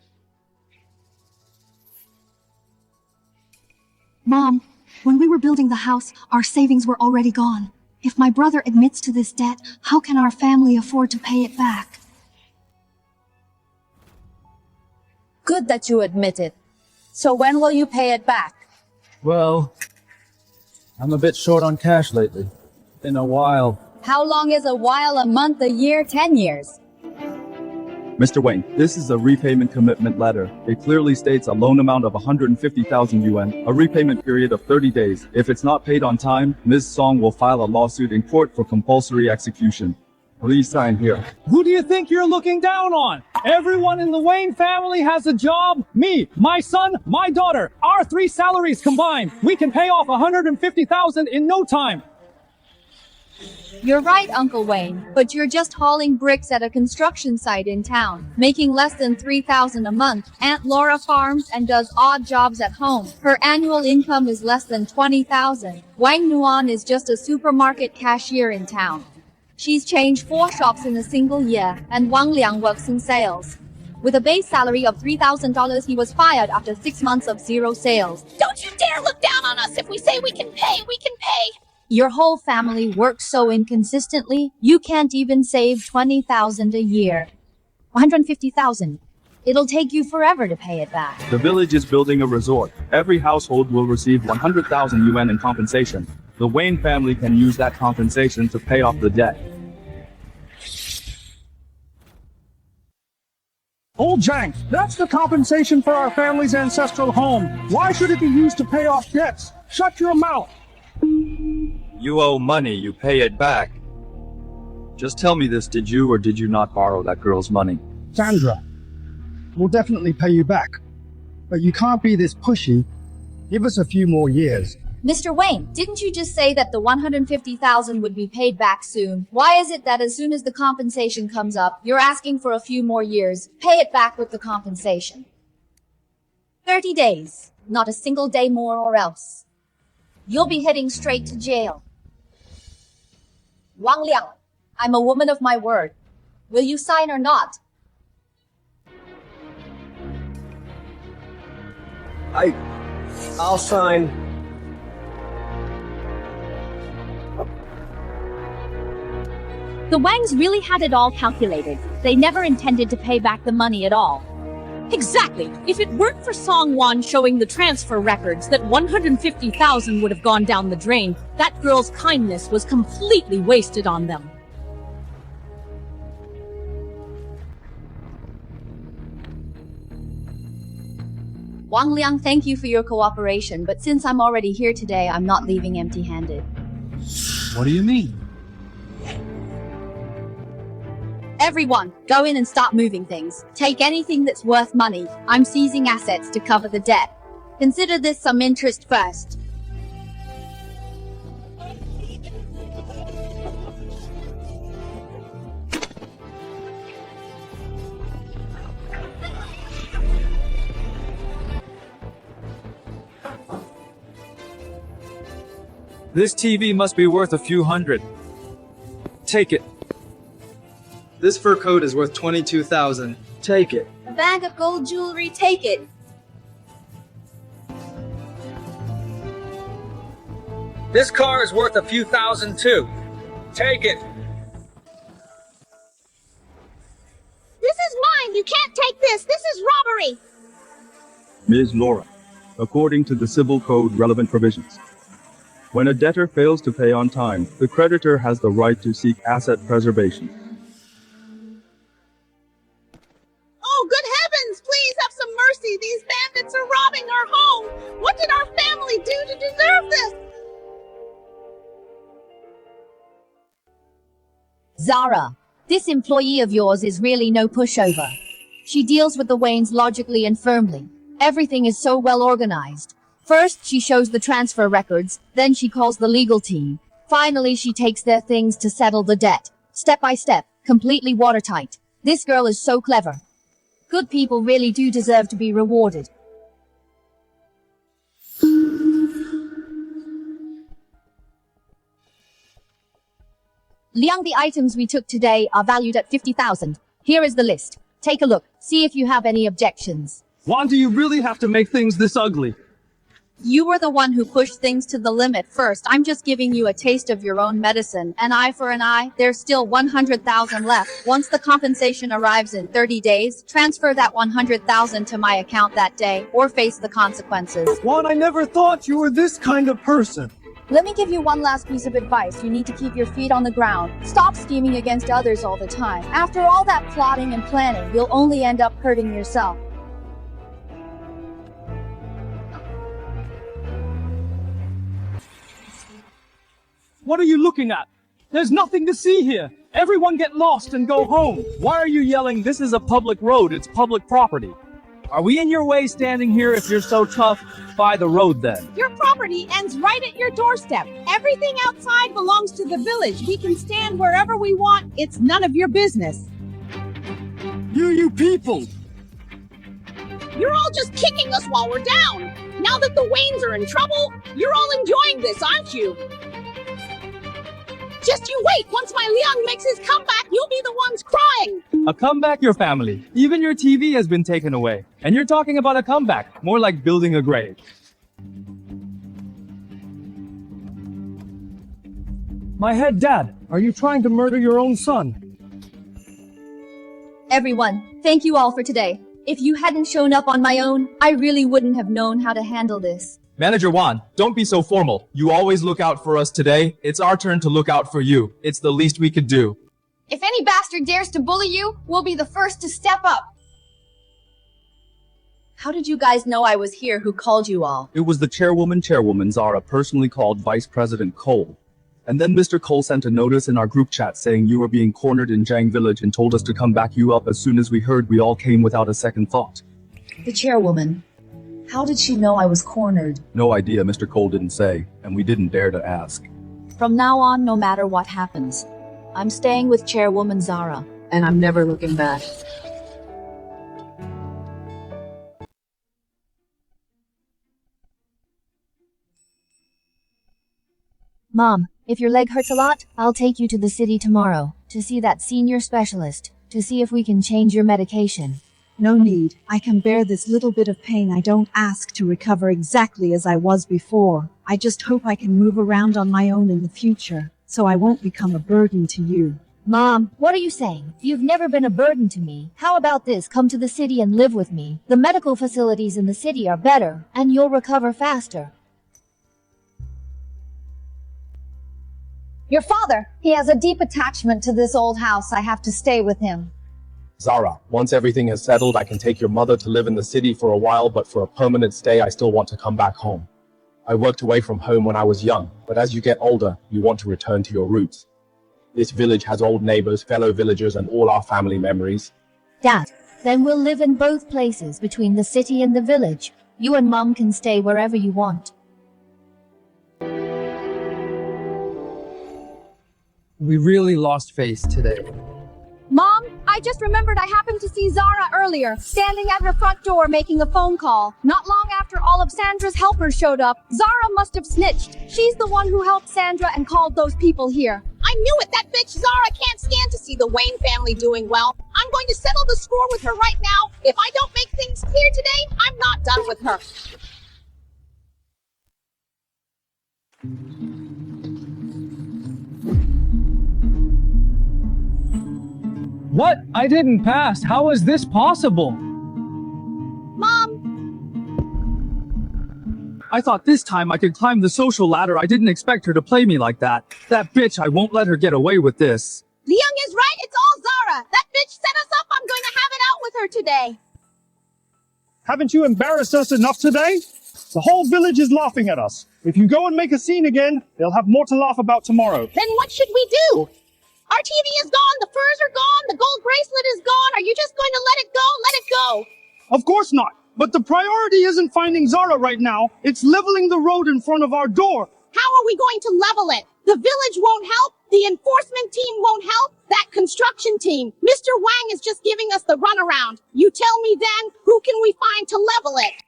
Mom, when we were building the house, our savings were already gone. If my brother admits to this debt, how can our family afford to pay it back? Good that you admit it. So when will you pay it back? Well, I'm a bit short on cash lately. Been a while. How long is a while? A month, a year, 10 years? Mr. Wayne, this is a repayment commitment letter. It clearly states a loan amount of 150,000 yuan, a repayment period of 30 days. If it's not paid on time, Ms. Song will file a lawsuit in court for compulsory execution. Please sign here. Who do you think you're looking down on? Everyone in the Wayne family has a job. Me, my son, my daughter. Our 3 salaries combined. We can pay off 150,000 in no time. You're right, Uncle Wayne, but you're just hauling bricks at a construction site in town, making less than 3,000 a month. Aunt Laura farms and does odd jobs at home. Her annual income is less than 20,000. Wang Nuan is just a supermarket cashier in town. She's changed 4 shops in a single year, and Wang Liang works in sales. With a base salary of $3,000, he was fired after 6 months of 0 sales. Don't you dare look down on us. If we say we can pay, we can pay. Your whole family works so inconsistently, you can't even save 20,000 a year. 150,000. It'll take you forever to pay it back. The village is building a resort. Every household will receive 100,000 yuan in compensation. The Wayne family can use that compensation to pay off the debt. Old Zhang, that's the compensation for our family's ancestral home. Why should it be used to pay off debts? Shut your mouth. You owe money, you pay it back. Just tell me this, did you or did you not borrow that girl's money? Sandra, we'll definitely pay you back. But you can't be this pushy. Give us a few more years. Mr. Wayne, didn't you just say that the 150,000 would be paid back soon? Why is it that as soon as the compensation comes up, you're asking for a few more years? Pay it back with the compensation. 30 days. Not a single day more or else. You'll be heading straight to jail. Wang Liang, I'm a woman of my word. Will you sign or not? I'll sign. The Wangs really had it all calculated. They never intended to pay back the money at all. Exactly. If it weren't for Song Wan showing the transfer records that 150,000 would have gone down the drain, that girl's kindness was completely wasted on them. Wang Liang, thank you for your cooperation, but since I'm already here today, I'm not leaving empty-handed. What do you mean? Everyone, go in and start moving things. Take anything that's worth money. I'm seizing assets to cover the debt. Consider this some interest first. This TV must be worth a few hundred. Take it. This fur coat is worth 22,000. Take it. A bag of gold jewelry, take it. This car is worth a few thousand too. Take it. This is mine. You can't take this. This is robbery. Ms. Laura, according to the civil code relevant provisions, when a debtor fails to pay on time, the creditor has the right to seek asset preservation. Oh, good heavens! Please have some mercy. These bandits are robbing our home. What did our family do to deserve this? Zara, this employee of yours is really no pushover. She deals with the Waynes logically and firmly. Everything is so well organized. First, she shows the transfer records, then she calls the legal team. Finally, she takes their things to settle the debt. Step by step, completely watertight. This girl is so clever. Good people really do deserve to be rewarded. Liang, the items we took today are valued at 50,000. Here is the list. Take a look. See if you have any objections. Why do you really have to make things this ugly? You were the one who pushed things to the limit first. I'm just giving you a taste of your own medicine. An eye for an eye. There's still 100,000 left. Once the compensation arrives in 30 days, transfer that 100,000 to my account that day, or face the consequences. Juan, I never thought you were this kind of person. Let me give you one last piece of advice. You need to keep your feet on the ground. Stop scheming against others all the time. After all that plotting and planning, you'll only end up hurting yourself. What are you looking at? There's nothing to see here. Everyone get lost and go home. Why are you yelling? This is a public road. It's public property. Are we in your way standing here? If you're so tough, buy the road then. Your property ends right at your doorstep. Everything outside belongs to the village. We can stand wherever we want. It's none of your business. You people! You're all just kicking us while we're down. Now that the Waynes are in trouble, you're all enjoying this, aren't you? Just you wait. Once my Liang makes his comeback, you'll be the ones crying. A comeback, your family. Even your TV has been taken away. And you're talking about a comeback. More like building a grave. My head, Dad. Are you trying to murder your own son? Everyone, thank you all for today. If you hadn't shown up on my own, I really wouldn't have known how to handle this. Manager Wang, don't be so formal. You always look out for us today. It's our turn to look out for you. It's the least we could do. If any bastard dares to bully you, we'll be the first to step up. How did you guys know I was here? Who called you all? It was the chairwoman Zara personally called Vice President Cole. And then Mr. Cole sent a notice in our group chat saying you were being cornered in Zhang village and told us to come back you up. As soon as we heard, we all came without a second thought. The chairwoman. How did she know I was cornered? No idea, Mr. Cole didn't say, and we didn't dare to ask. From now on, no matter what happens, I'm staying with Chairwoman Zara, and I'm never looking back. Mom, if your leg hurts a lot, I'll take you to the city tomorrow to see that senior specialist, to see if we can change your medication. No need. I can bear this little bit of pain. I don't ask to recover exactly as I was before. I just hope I can move around on my own in the future, so I won't become a burden to you. Mom, what are you saying? You've never been a burden to me. How about this? Come to the city and live with me. The medical facilities in the city are better, and you'll recover faster. Your father, he has a deep attachment to this old house. I have to stay with him. Zara, once everything is settled, I can take your mother to live in the city for a while, but for a permanent stay, I still want to come back home. I worked away from home when I was young, but as you get older, you want to return to your roots. This village has old neighbors, fellow villagers, and all our family memories. Dad, then we'll live in both places between the city and the village. You and Mom can stay wherever you want. We really lost face today. Mom, I just remembered I happened to see Zara earlier, standing at her front door making a phone call. Not long after all of Sandra's helpers showed up, Zara must have snitched. She's the one who helped Sandra and called those people here. I knew it! That bitch Zara can't stand to see the Wayne family doing well. I'm going to settle the score with her right now. If I don't make things clear today, I'm not done with her. What? I didn't pass. How is this possible? Mom! I thought this time I could climb the social ladder. I didn't expect her to play me like that. That bitch, I won't let her get away with this. Liang is right, it's all Zara. That bitch set us up. I'm going to have it out with her today. Haven't you embarrassed us enough today? The whole village is laughing at us. If you go and make a scene again, they'll have more to laugh about tomorrow. Then what should we do? Our TV is gone, the furs are gone, the gold bracelet is gone. Are you just going to let it go? Let it go. Of course not. But the priority isn't finding Zara right now. It's leveling the road in front of our door. How are we going to level it? The village won't help. The enforcement team won't help. That construction team. Mr. Wang is just giving us the runaround. You tell me then, who can we find to level it?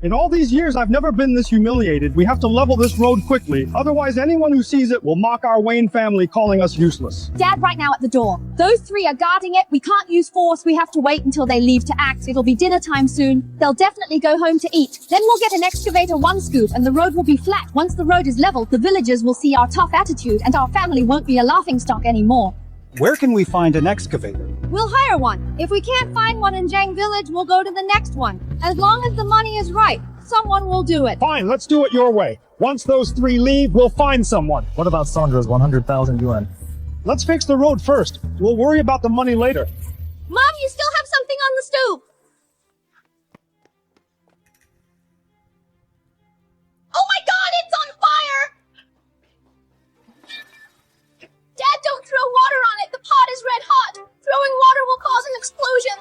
In all these years, I've never been this humiliated. We have to level this road quickly. Otherwise, anyone who sees it will mock our Wayne family, calling us useless. Dad right now at the door. Those three are guarding it. We can't use force. We have to wait until they leave to act. It'll be dinner time soon. They'll definitely go home to eat. Then we'll get an excavator one scoop and the road will be flat. Once the road is leveled, the villagers will see our tough attitude and our family won't be a laughingstock anymore. Where can we find an excavator? We'll hire one. If we can't find one in Zhang Village, we'll go to the next one. As long as the money is right, someone will do it. Fine, let's do it your way. Once those three leave, we'll find someone. What about Sandra's 100,000 yuan? Let's fix the road first. We'll worry about the money later. Mom, you still have something on the stove. Oh my god, it's on fire! Dad, don't throw water on it. The pot is red hot. Throwing water will cause an explosion.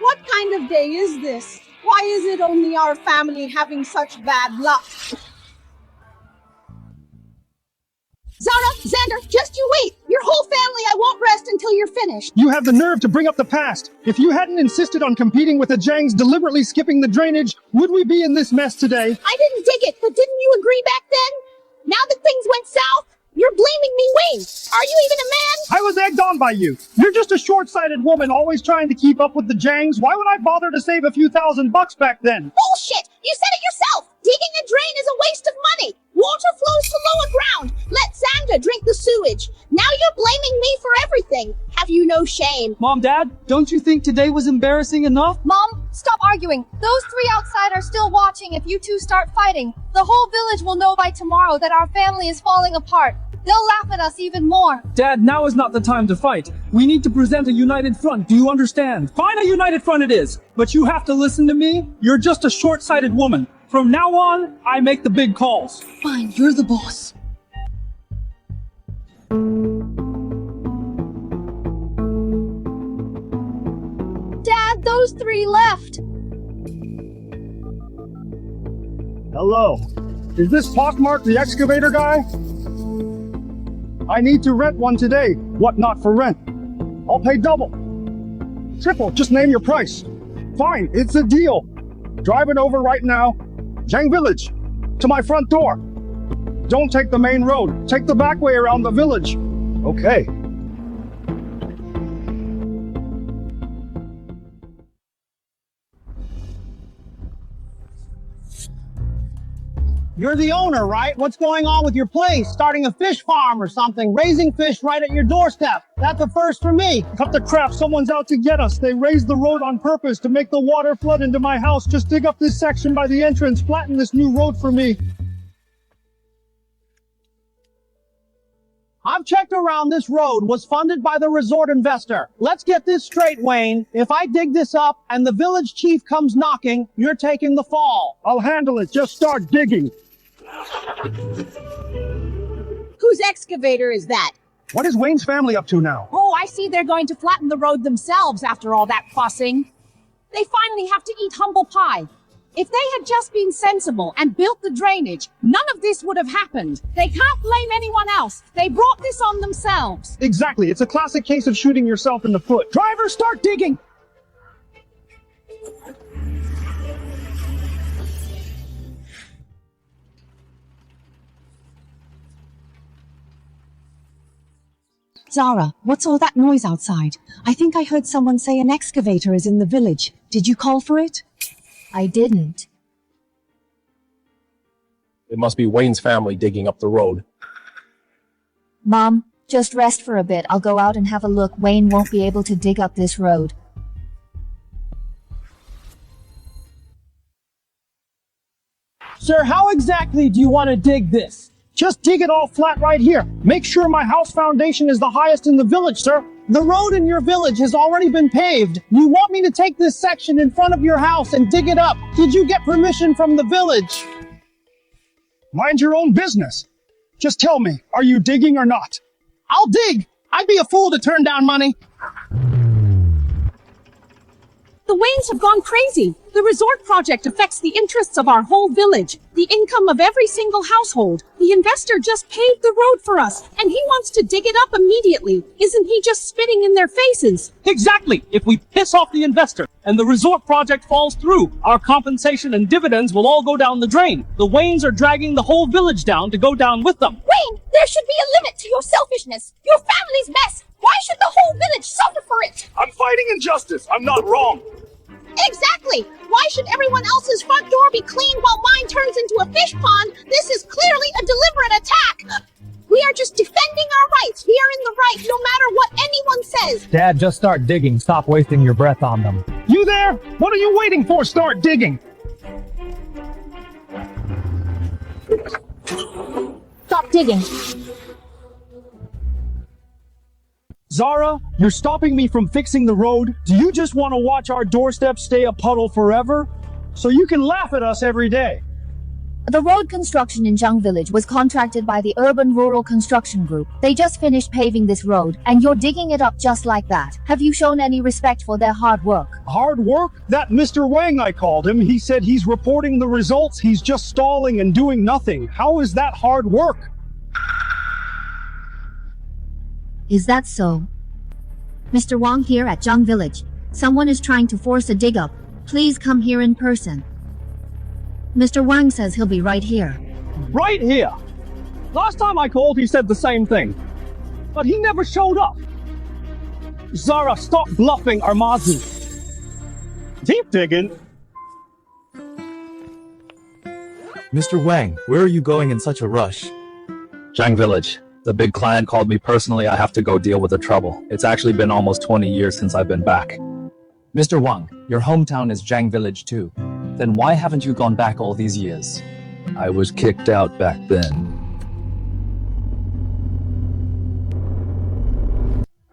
What kind of day is this? Why is it only our family having such bad luck? Zara, Xander, just you wait. Your whole family, I won't rest until you're finished. You have the nerve to bring up the past. If you hadn't insisted on competing with the Zhangs deliberately skipping the drainage, would we be in this mess today? I didn't dig it, but didn't you agree back then? Now that things went south, you're blaming me, Wayne. Are you even a man? I was egged on by you. You're just a short-sighted woman always trying to keep up with the Zhangs. Why would I bother to save a few $1,000 back then? Bullshit! You said it yourself! Digging a drain is a waste of money! Water flows to lower ground! Let Xander drink the sewage! Now you're blaming me for everything! Have you no shame? Mom, Dad, don't you think today was embarrassing enough? Mom, stop arguing. Those three outside are still watching. If you two start fighting, the whole village will know by tomorrow that our family is falling apart. They'll laugh at us even more. Dad, now is not the time to fight. We need to present a united front. Do you understand? Fine, a united front it is. But you have to listen to me. You're just a short-sighted woman. From now on, I make the big calls. Fine, you're the boss. Dad, those three left. Hello. Is this Postmark the excavator guy? I need to rent one today. What not for rent? I'll pay double. Triple, just name your price. Fine, it's a deal. Driving over right now. Zhang Village. To my front door. Don't take the main road. Take the back way around the village. Okay. You're the owner, right? What's going on with your place? Starting a fish farm or something? Raising fish right at your doorstep? That's a first for me. Cut the crap, someone's out to get us. They raised the road on purpose to make the water flood into my house. Just dig up this section by the entrance, flatten this new road for me. I've checked around. This road was funded by the resort investor. Let's get this straight, Wayne. If I dig this up and the village chief comes knocking, you're taking the fall. I'll handle it. Just start digging. Whose excavator is that? What is Wayne's family up to now? Oh, I see they're going to flatten the road themselves after all that fussing. They finally have to eat humble pie. If they had just been sensible and built the drainage, none of this would have happened. They can't blame anyone else. They brought this on themselves. Exactly. It's a classic case of shooting yourself in the foot. Driver, start digging! Zara, what's all that noise outside? I think I heard someone say an excavator is in the village. Did you call for it? I didn't. It must be Wayne's family digging up the road. Mom, just rest for a bit. I'll go out and have a look. Wayne won't be able to dig up this road. Sir, how exactly do you want to dig this? Just dig it all flat right here. Make sure my house foundation is the highest in the village, sir. The road in your village has already been paved. You want me to take this section in front of your house and dig it up? Did you get permission from the village? Mind your own business. Just tell me, are you digging or not? I'll dig. I'd be a fool to turn down money. The Waynes have gone crazy. The resort project affects the interests of our whole village, the income of every single household. The investor just paved the road for us, and he wants to dig it up immediately. Isn't he just spitting in their faces? Exactly. If we piss off the investor and the resort project falls through, our compensation and dividends will all go down the drain. The Waynes are dragging the whole village down to go down with them. Wayne, there should be a limit to your selfishness. Your family's mess. Why should the whole village suffer for it? I'm fighting injustice. I'm not wrong. Exactly! Why should everyone else's front door be clean while mine turns into a fish pond? This is clearly a deliberate attack! We Dad, just start digging. Stop wasting your breath on them. You there? What are you waiting for? Start digging. Stop digging. Zara, you're stopping me from fixing the road. Do you just want to watch our doorstep stay a puddle forever? So you can laugh at us every day. The road construction in Zhang Village was contracted by the Urban Rural Construction Group. They just finished paving this road, and you're digging it up just like that. Have you shown any respect for their hard work? Hard work? That Mr. Wang I called him. He said he's reporting the results. He's just stalling and doing nothing. How is that hard work? Is that so? Mr. Wang here at Zhang Village. Someone is trying to force a dig up. Please come here in person. Mr. Wang says he'll be right here. Right here? Last time I called, he said the same thing. But he never showed up. Zara, stop bluffing Armazi. Deep digging? Mr. Wang, where are you going in such a rush? Zhang Village. The big client called me personally. I have to go deal with the trouble. It's actually been almost 20 years since I've been back. Mr. Wang, your hometown is Zhang Village too. Then why haven't you gone back all these years? I was kicked out back then.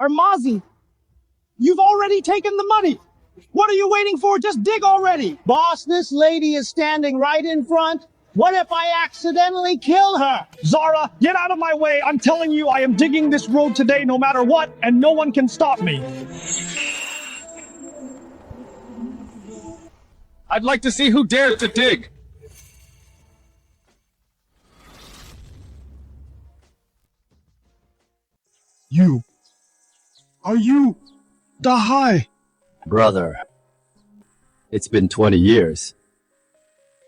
Armazi, you've already taken the money. What are you waiting for? Just dig already. Boss, this lady is standing right in front. What if I accidentally kill her? Zara, get out of my way. I'm telling you, I am digging this road today no matter what, and no one can stop me. I'd like to see who dares to dig. You. Are you Dahai? Brother. It's been 20 years.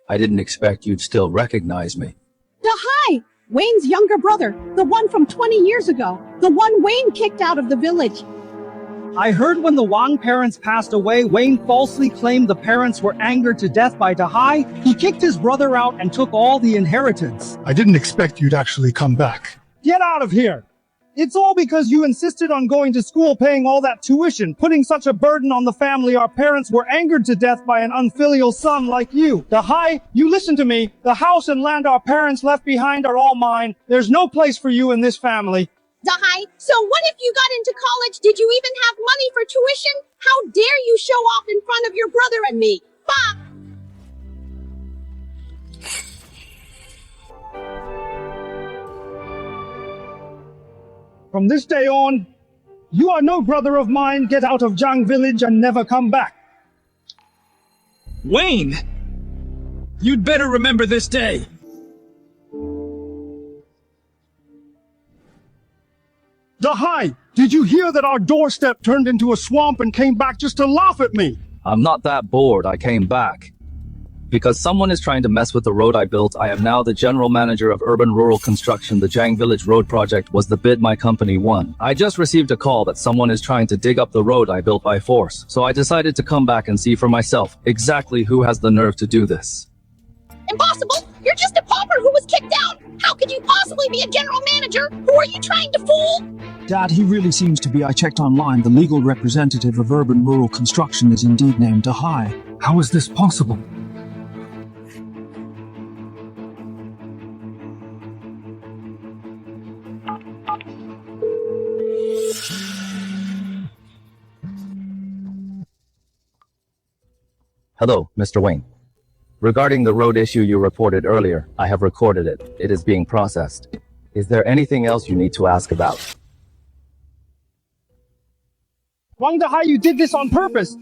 I didn't expect you'd still recognize me. Dahai! Wayne's younger brother, the one from 20 years ago, the one Wayne kicked out of the village. I heard when the Wang parents passed away, Wayne falsely claimed the parents were angered to death by Dahai. He kicked his brother out and took all the inheritance. I didn't expect you'd actually come back. Get out of here! It's all because you insisted on going to school, paying all that tuition, putting such a burden on the family. Our parents were angered to death by an unfilial son like you. Dahai, you listen to me. The house and land our parents left behind are all mine. There's no place for you in this family. Dahai, so what if you got into college? Did you even have money for tuition? How dare you show off in front of your brother and me? Bah! From this day on, you are no brother of mine. Get out of Zhang Village and never come back. Wayne! You'd better remember this day. Dahai, did you hear that our doorstep turned into a swamp and came back just to laugh at me? I'm not that bored. I came back. Because someone is trying to mess with the road I built, I am now the general manager of urban rural construction. The Zhang Village Road project was the bid my company won. I just received a call that someone is trying to dig up the road I built by force. So I decided to come back and see for myself exactly who has the nerve to do this. Impossible! You're just a pauper who was kicked out! How could you possibly be a general manager? Who are you trying to fool? Dad, he really seems to be. I checked online. The legal representative of urban rural construction is indeed named Dahai. How is this possible? Hello, Mr. Wayne. Regarding the road issue you reported earlier, I have recorded it. It is being processed. Is there anything else you need to ask about? Wang Dahai, you did this on purpose.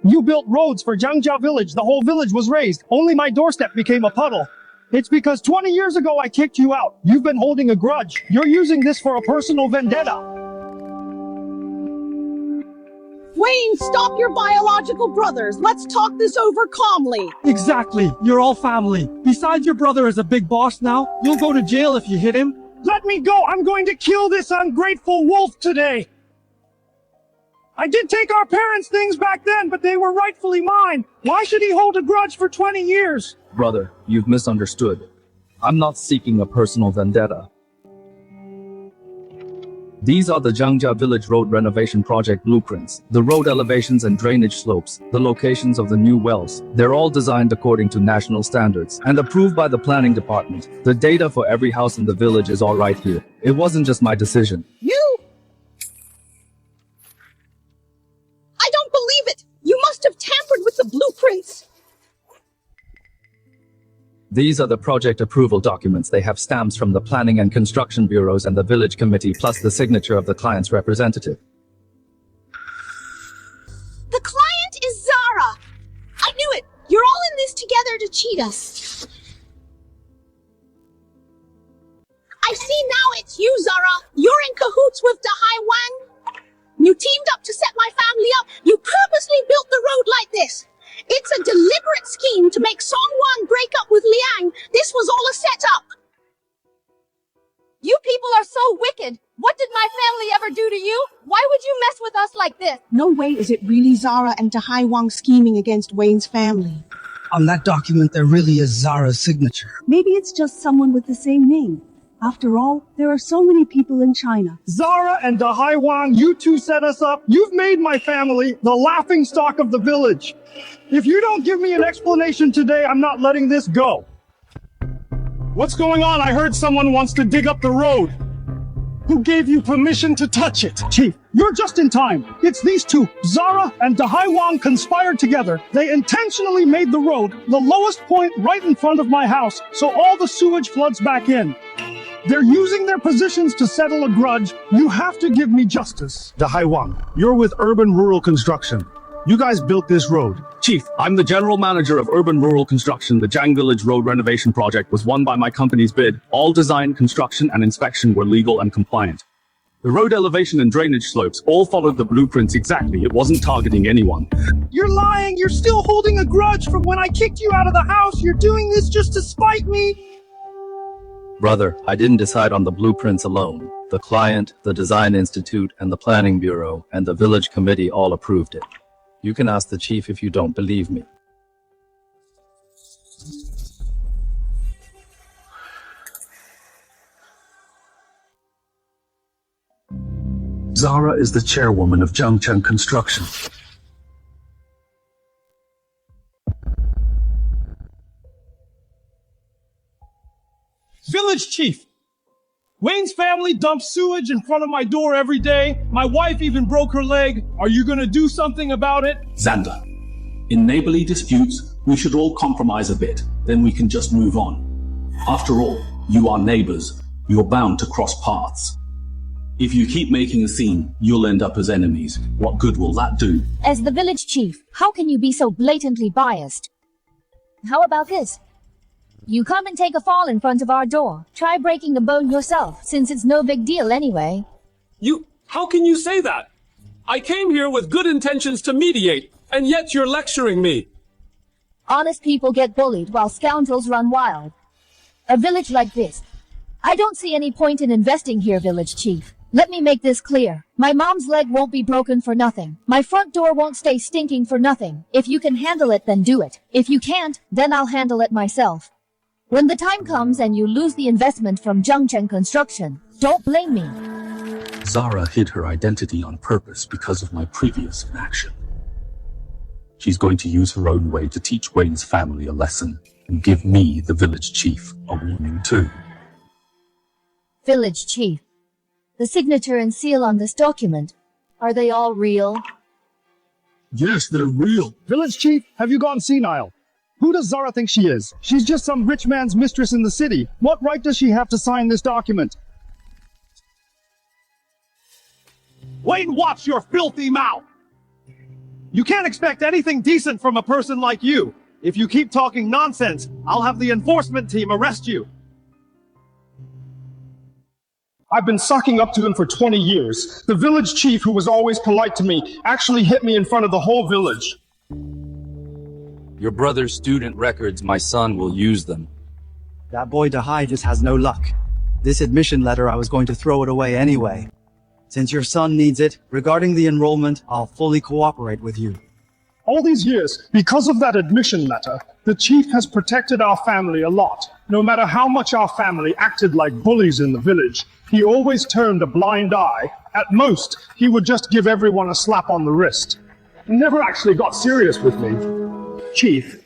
You built roads for Jiangjia Village. The whole village was raised. Only my doorstep became a puddle. It's because 20 years ago I kicked you out. You've been holding a grudge. You're using this for a personal vendetta. Wayne, stop your biological brothers. Let's talk this over calmly. Exactly. You're all family. Besides, your brother is a big boss now. You'll go to jail if you hit him. Let me go. I'm going to kill this ungrateful wolf today. I did take our parents' things back then, but they were rightfully mine. Why should he hold a grudge for 20 years? Brother, you've misunderstood. I'm not seeking a personal vendetta. These are the Zhangja Village Road Renovation Project blueprints, the road elevations and drainage slopes, the locations of the new wells. They're all designed according to national standards and approved by the planning department. The data for every house in the village is all right here. It wasn't just my decision. I don't believe it! You must have tampered with the blueprints! These are the project approval documents. They have stamps from the planning and construction bureaus and the village committee, plus the signature of the client's representative. The client is Zara! I knew it! You're all in this together to cheat us. I see now it's you, Zara! You're in cahoots with Dahai Wang! You teamed up to set my family up! You purposely built the road like this! It's a deliberate scheme to make Song Wang break up with Liang. This was all a setup. You people are so wicked. What did my family ever do to you? Why would you mess with us like this? No way is it really Zara and Dahai Wang scheming against Wayne's family. On that document, there really is Zara's signature. Maybe it's just someone with the same name. After all, there are so many people in China. Zara and Dahai Wang, you two set us up. You've made my family the laughing stock of the village. If you don't give me an explanation today, I'm not letting this go. What's going on? I heard someone wants to dig up the road. Who gave you permission to touch it? Chief, you're just in time. It's these two. Zara and Dahai Wang conspired together. They intentionally made the road the lowest point right in front of my house, so all the sewage floods back in. They're using their positions to settle a grudge. You have to give me justice. Dahai Wang, you're with Urban Rural Construction. You guys built this road. Chief, I'm the general manager of Urban Rural Construction. The Zhang Village Road Renovation Project was won by my company's bid. All design, construction, and inspection were legal and compliant. The road elevation and drainage slopes all followed the blueprints exactly. It wasn't targeting anyone. You're lying. You're still holding a grudge from when I kicked you out of the house. You're doing this just to spite me. Brother, I didn't decide on the blueprints alone. The client, the Design Institute, and the Planning Bureau, and the Village Committee all approved it. You can ask the chief if you don't believe me. Zara is the chairwoman of Zhangcheng Construction. Village Chief! Wayne's family dumps sewage in front of my door every day. My wife even broke her leg. Are you gonna do something about it? Xander, in neighborly disputes, we should all compromise a bit, then we can just move on. After all, you are neighbors. You're bound to cross paths. If you keep making a scene, you'll end up as enemies. What good will that do? As the village chief, how can you be so blatantly biased? How about this? You come and take a fall in front of our door. Try breaking a bone yourself, since it's no big deal anyway. How can you say that? I came here with good intentions to mediate, and yet you're lecturing me. Honest people get bullied while scoundrels run wild. A village like this. I don't see any point in investing here, village chief. Let me make this clear. My mom's leg won't be broken for nothing. My front door won't stay stinking for nothing. If you can handle it, then do it. If you can't, then I'll handle it myself. When the time comes and you lose the investment from Zhangcheng Construction, don't blame me. Zara hid her identity on purpose because of my previous inaction. She's going to use her own way to teach Wayne's family a lesson and give me, the village chief, a warning too. Village chief. The signature and seal on this document, are they all real? Yes, they're real. Village chief, have you gone senile? Who does Zara think she is? She's just some rich man's mistress in the city. What right does she have to sign this document? Wayne, watch your filthy mouth! You can't expect anything decent from a person like you. If you keep talking nonsense, I'll have the enforcement team arrest you. I've been sucking up to him for 20 years. The village chief, who was always polite to me, actually hit me in front of the whole village. Your brother's student records, my son will use them. That boy Dahai just has no luck. This admission letter, I was going to throw it away anyway. Since your son needs it, regarding the enrollment, I'll fully cooperate with you. All these years, because of that admission letter, the chief has protected our family a lot. No matter how much our family acted like bullies in the village, he always turned a blind eye. At most, he would just give everyone a slap on the wrist. He never actually got serious with me. Chief.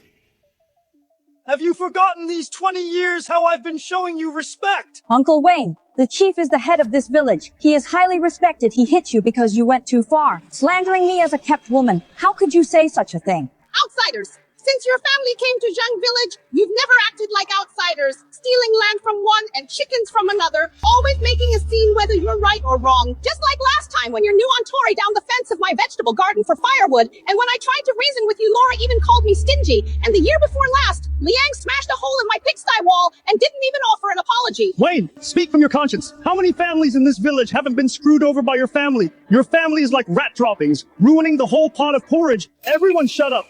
Have you forgotten these 20 years how I've been showing you respect? Uncle Wayne, the chief is the head of this village. He is highly respected. He hit you because you went too far. Slandering me as a kept woman. How could you say such a thing? Outsiders! Since your family came to Zhang Village, you've never acted like outsiders, stealing land from one and chickens from another, always making a scene whether you're right or wrong. Just like last time when your new Entourage down the fence of my vegetable garden for firewood, and when I tried to reason with you, Laura even called me stingy, and the year before last, Liang smashed a hole in my pigsty wall and didn't even offer an apology. Wayne, speak from your conscience. How many families in this village haven't been screwed over by your family? Your family is like rat droppings, ruining the whole pot of porridge. Everyone shut up.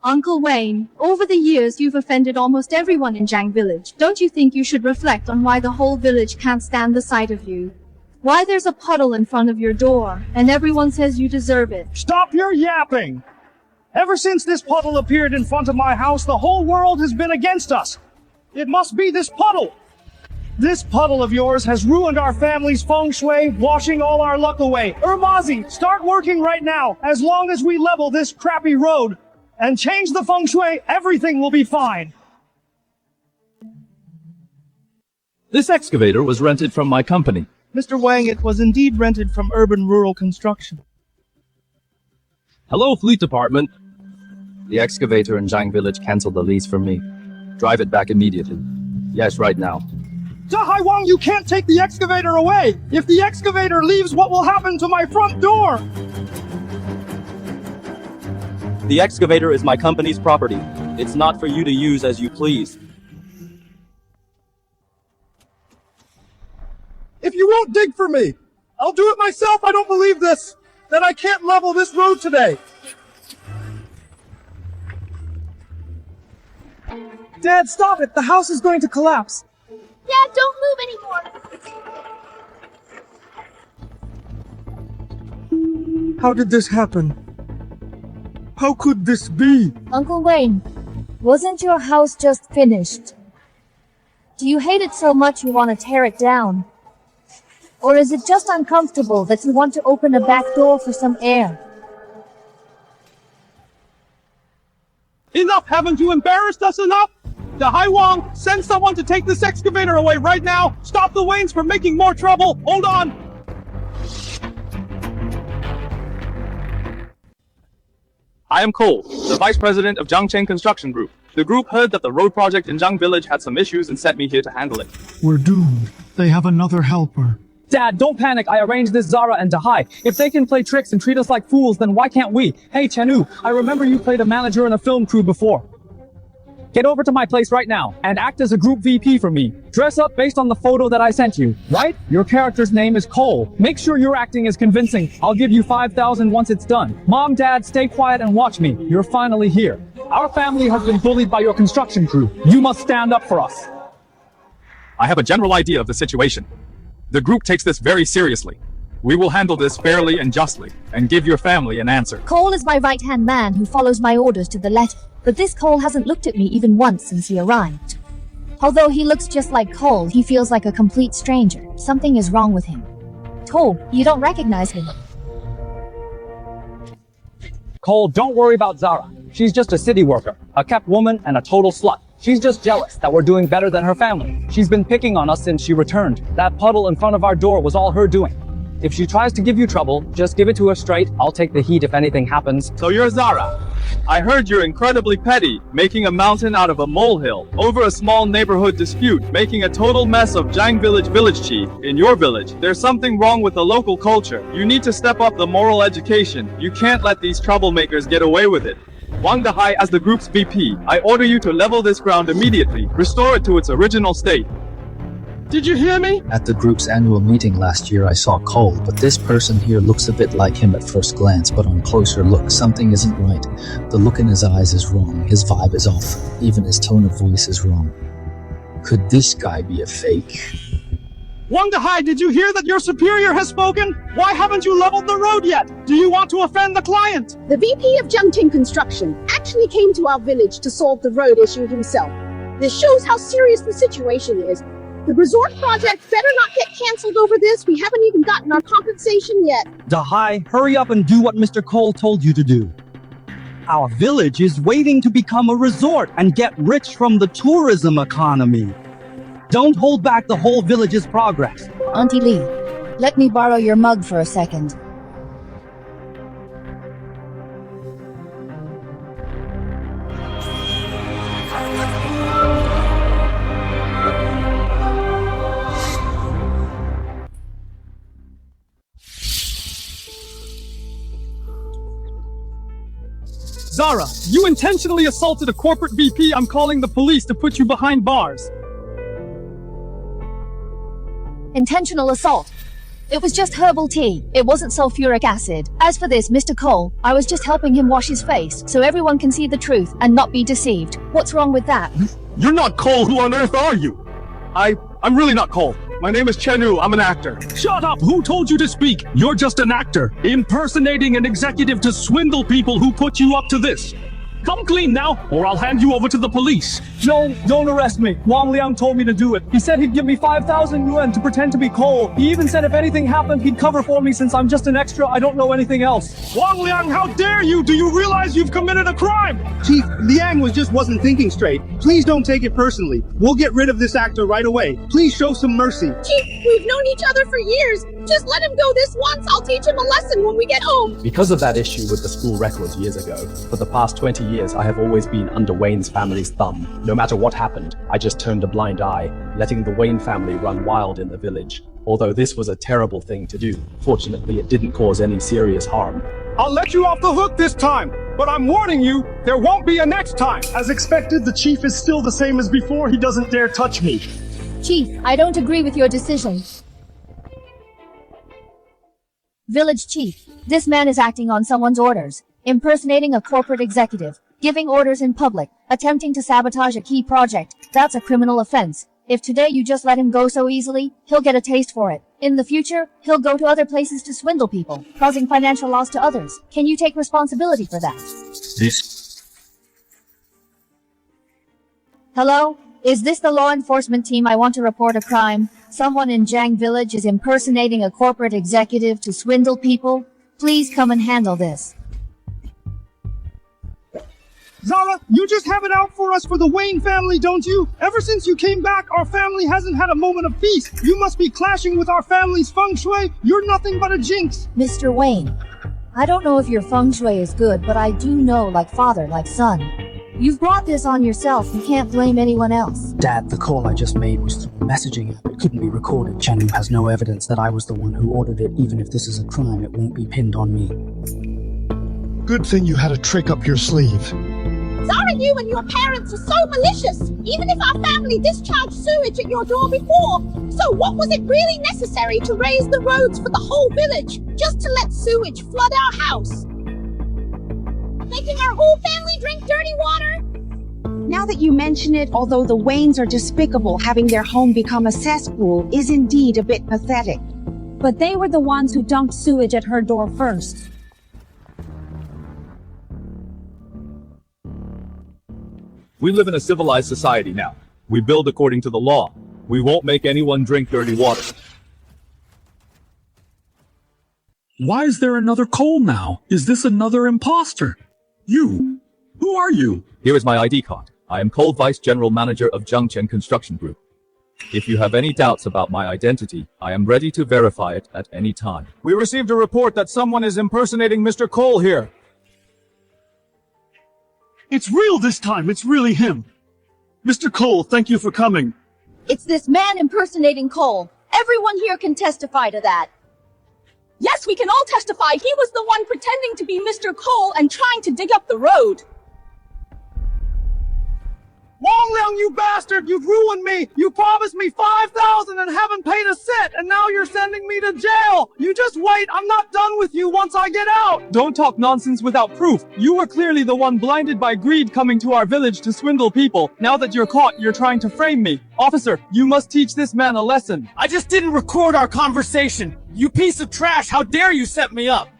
Uncle Wayne, over the years you've offended almost everyone in Zhang Village. Don't you think you should reflect on why the whole village can't stand the sight of you? Why there's a puddle in front of your door, and everyone says you deserve it? Stop your yapping! Ever since this puddle appeared in front of my house, the whole world has been against us. It must be this puddle. This puddle of yours has ruined our family's feng shui, washing all our luck away. Urmazi, start working right now. As long as we level this crappy road and change the feng shui, everything will be fine. This excavator was rented from my company. Mr. Wang, it was indeed rented from Urban Rural Construction. Hello, Fleet Department. The excavator in Zhang Village canceled the lease for me. Drive it back immediately. Yes, right now. Dahai Wang, you can't take the excavator away! If the excavator leaves, what will happen to my front door? The excavator is my company's property. It's not for you to use as you please. If you won't dig for me, I'll do it myself. I don't believe this. That I can't level this road today. Dad, stop it. The house is going to collapse. Dad, don't move anymore. How did this happen? How could this be? Uncle Wayne, wasn't your house just finished? Do you hate it so much you want to tear it down? Or is it just uncomfortable that you want to open a back door for some air? Enough! Haven't you embarrassed us enough? Dahai Wang, send someone to take this excavator away right now! Stop the Waynes from making more trouble! Hold on! I am Cole, the Vice President of Zhangcheng Construction Group. The group heard that the road project in Zhang Village had some issues and sent me here to handle it. We're doomed. They have another helper. Dad, don't panic. I arranged this Zara and Dahai. If they can play tricks and treat us like fools, then why can't we? Hey, Chenu, I remember you played a manager in a film crew before. Get over to my place right now and act as a group VP for me. Dress up based on the photo that I sent you, right? Your character's name is Cole. Make sure your acting is convincing. I'll give you 5,000 once it's done. Mom, Dad, stay quiet and watch me. You're finally here. Our family has been bullied by your construction crew. You must stand up for us. I have a general idea of the situation. The group takes this very seriously. We will handle this fairly and justly, and give your family an answer. Cole is my right-hand man who follows my orders to the letter. But this Cole hasn't looked at me even once since he arrived. Although he looks just like Cole, he feels like a complete stranger. Something is wrong with him. Cole, you don't recognize me. Cole, don't worry about Zara. She's just a city worker, a kept woman, and a total slut. She's just jealous that we're doing better than her family. She's been picking on us since she returned. That puddle in front of our door was all her doing. If she tries to give you trouble, just give it to her straight. I'll take the heat if anything happens. So you're Zara. I heard you're incredibly petty, making a mountain out of a molehill, over a small neighborhood dispute, making a total mess of Zhang village chief. In your village, there's something wrong with the local culture. You need to step up the moral education. You can't let these troublemakers get away with it. Wang Dahai, as the group's VP, I order you to level this ground immediately. Restore it to its original state. Did you hear me? At the group's annual meeting last year, I saw Cole, but this person here looks a bit like him at first glance, but on closer look, something isn't right. The look in his eyes is wrong, his vibe is off, even his tone of voice is wrong. Could this guy be a fake? Wang Dahai, did you hear that your superior has spoken? Why haven't you leveled the road yet? Do you want to offend the client? The VP of Zhangcheng Construction actually came to our village to solve the road issue himself. This shows how serious the situation is. The resort project better not get canceled over this. We haven't even gotten our compensation yet. Dahai, hurry up and do what Mr. Cole told you to do. Our village is waiting to become a resort and get rich from the tourism economy. Don't hold back the whole village's progress. Auntie Lee, let me borrow your mug for a second. Zara, you intentionally assaulted a corporate VP. I'm calling the police to put you behind bars. Intentional assault. It was just herbal tea. It wasn't sulfuric acid. As for this, Mr. Cole, I was just helping him wash his face so everyone can see the truth and not be deceived. What's wrong with that? You're not Cole. Who on earth are you? I'm really not Cole. My name is Chenu. I'm an actor. Shut up! Who told you to speak? You're just an actor, impersonating an executive to swindle people who put you up to this. Come clean now, or I'll hand you over to the police. No, don't arrest me. Wang Liang told me to do it. He said he'd give me 5,000 yuan to pretend to be Cole. He even said if anything happened, he'd cover for me since I'm just an extra. I don't know anything else. Wang Liang, how dare you? Do you realize you've committed a crime? Chief, Liang wasn't thinking straight. Please don't take it personally. We'll get rid of this actor right away. Please show some mercy. Chief, we've known each other for years. Just let him go this once. I'll teach him a lesson when we get home. Because of that issue with the school records years ago, for the past 20 years I have always been under Wayne's family's thumb. No matter what happened, I just turned a blind eye, letting the Wayne family run wild in the village. Although this was a terrible thing to do, fortunately it didn't cause any serious harm. I'll let you off the hook this time, but I'm warning you, there won't be a next time. As expected, the chief is still the same as before. He doesn't dare touch me. Chief, I don't agree with your decision. Village Chief, this man is acting on someone's orders, impersonating a corporate executive, giving orders in public, attempting to sabotage a key project. That's a criminal offense. If today you just let him go so easily, he'll get a taste for it. In the future, he'll go to other places to swindle people, causing financial loss to others. Can you take responsibility for that? Hello? Is this the law enforcement team? I want to report a crime. Someone in Zhang Village is impersonating a corporate executive to swindle people. Please come and handle this. Zara, you just have it out for us for the Wayne family, don't you? Ever since you came back, our family hasn't had a moment of peace. You must be clashing with our family's feng shui. You're nothing but a jinx. Mr. Wayne, I don't know if your feng shui is good, but I do know like father, like son. You've brought this on yourself. You can't blame anyone else. Dad, the call I just made was through a messaging app. It couldn't be recorded. Chenu has no evidence that I was the one who ordered it. Even if this is a crime, it won't be pinned on me. Good thing you had a trick up your sleeve. Zara, you and your parents are so malicious, even if our family discharged sewage at your door before. So what was it really necessary to raise the roads for the whole village, just to let sewage flood our house? Making our whole family drink dirty water? Now that you mention it, although the Waynes are despicable, having their home become a cesspool is indeed a bit pathetic. But they were the ones who dumped sewage at her door first. We live in a civilized society now. We build according to the law. We won't make anyone drink dirty water. Why is there another Cole now? Is this another imposter? You? Who are you? Here is my ID card. I am Cole, Vice General Manager of Zhangchen Construction Group. If you have any doubts about my identity, I am ready to verify it at any time. We received a report that someone is impersonating Mr. Cole here. It's real this time. It's really him. Mr. Cole, thank you for coming. It's this man impersonating Cole. Everyone here can testify to that. Yes, we can all testify. He was the one pretending to be Mr. Cole and trying to dig up the road. Wang Liang, you bastard! You've ruined me! You promised me 5,000 and haven't paid a cent, and now you're sending me to jail! You just wait, I'm not done with you once I get out! Don't talk nonsense without proof. You were clearly the one blinded by greed coming to our village to swindle people. Now that you're caught, you're trying to frame me. Officer, you must teach this man a lesson. I just didn't record our conversation! You piece of trash, how dare you set me up!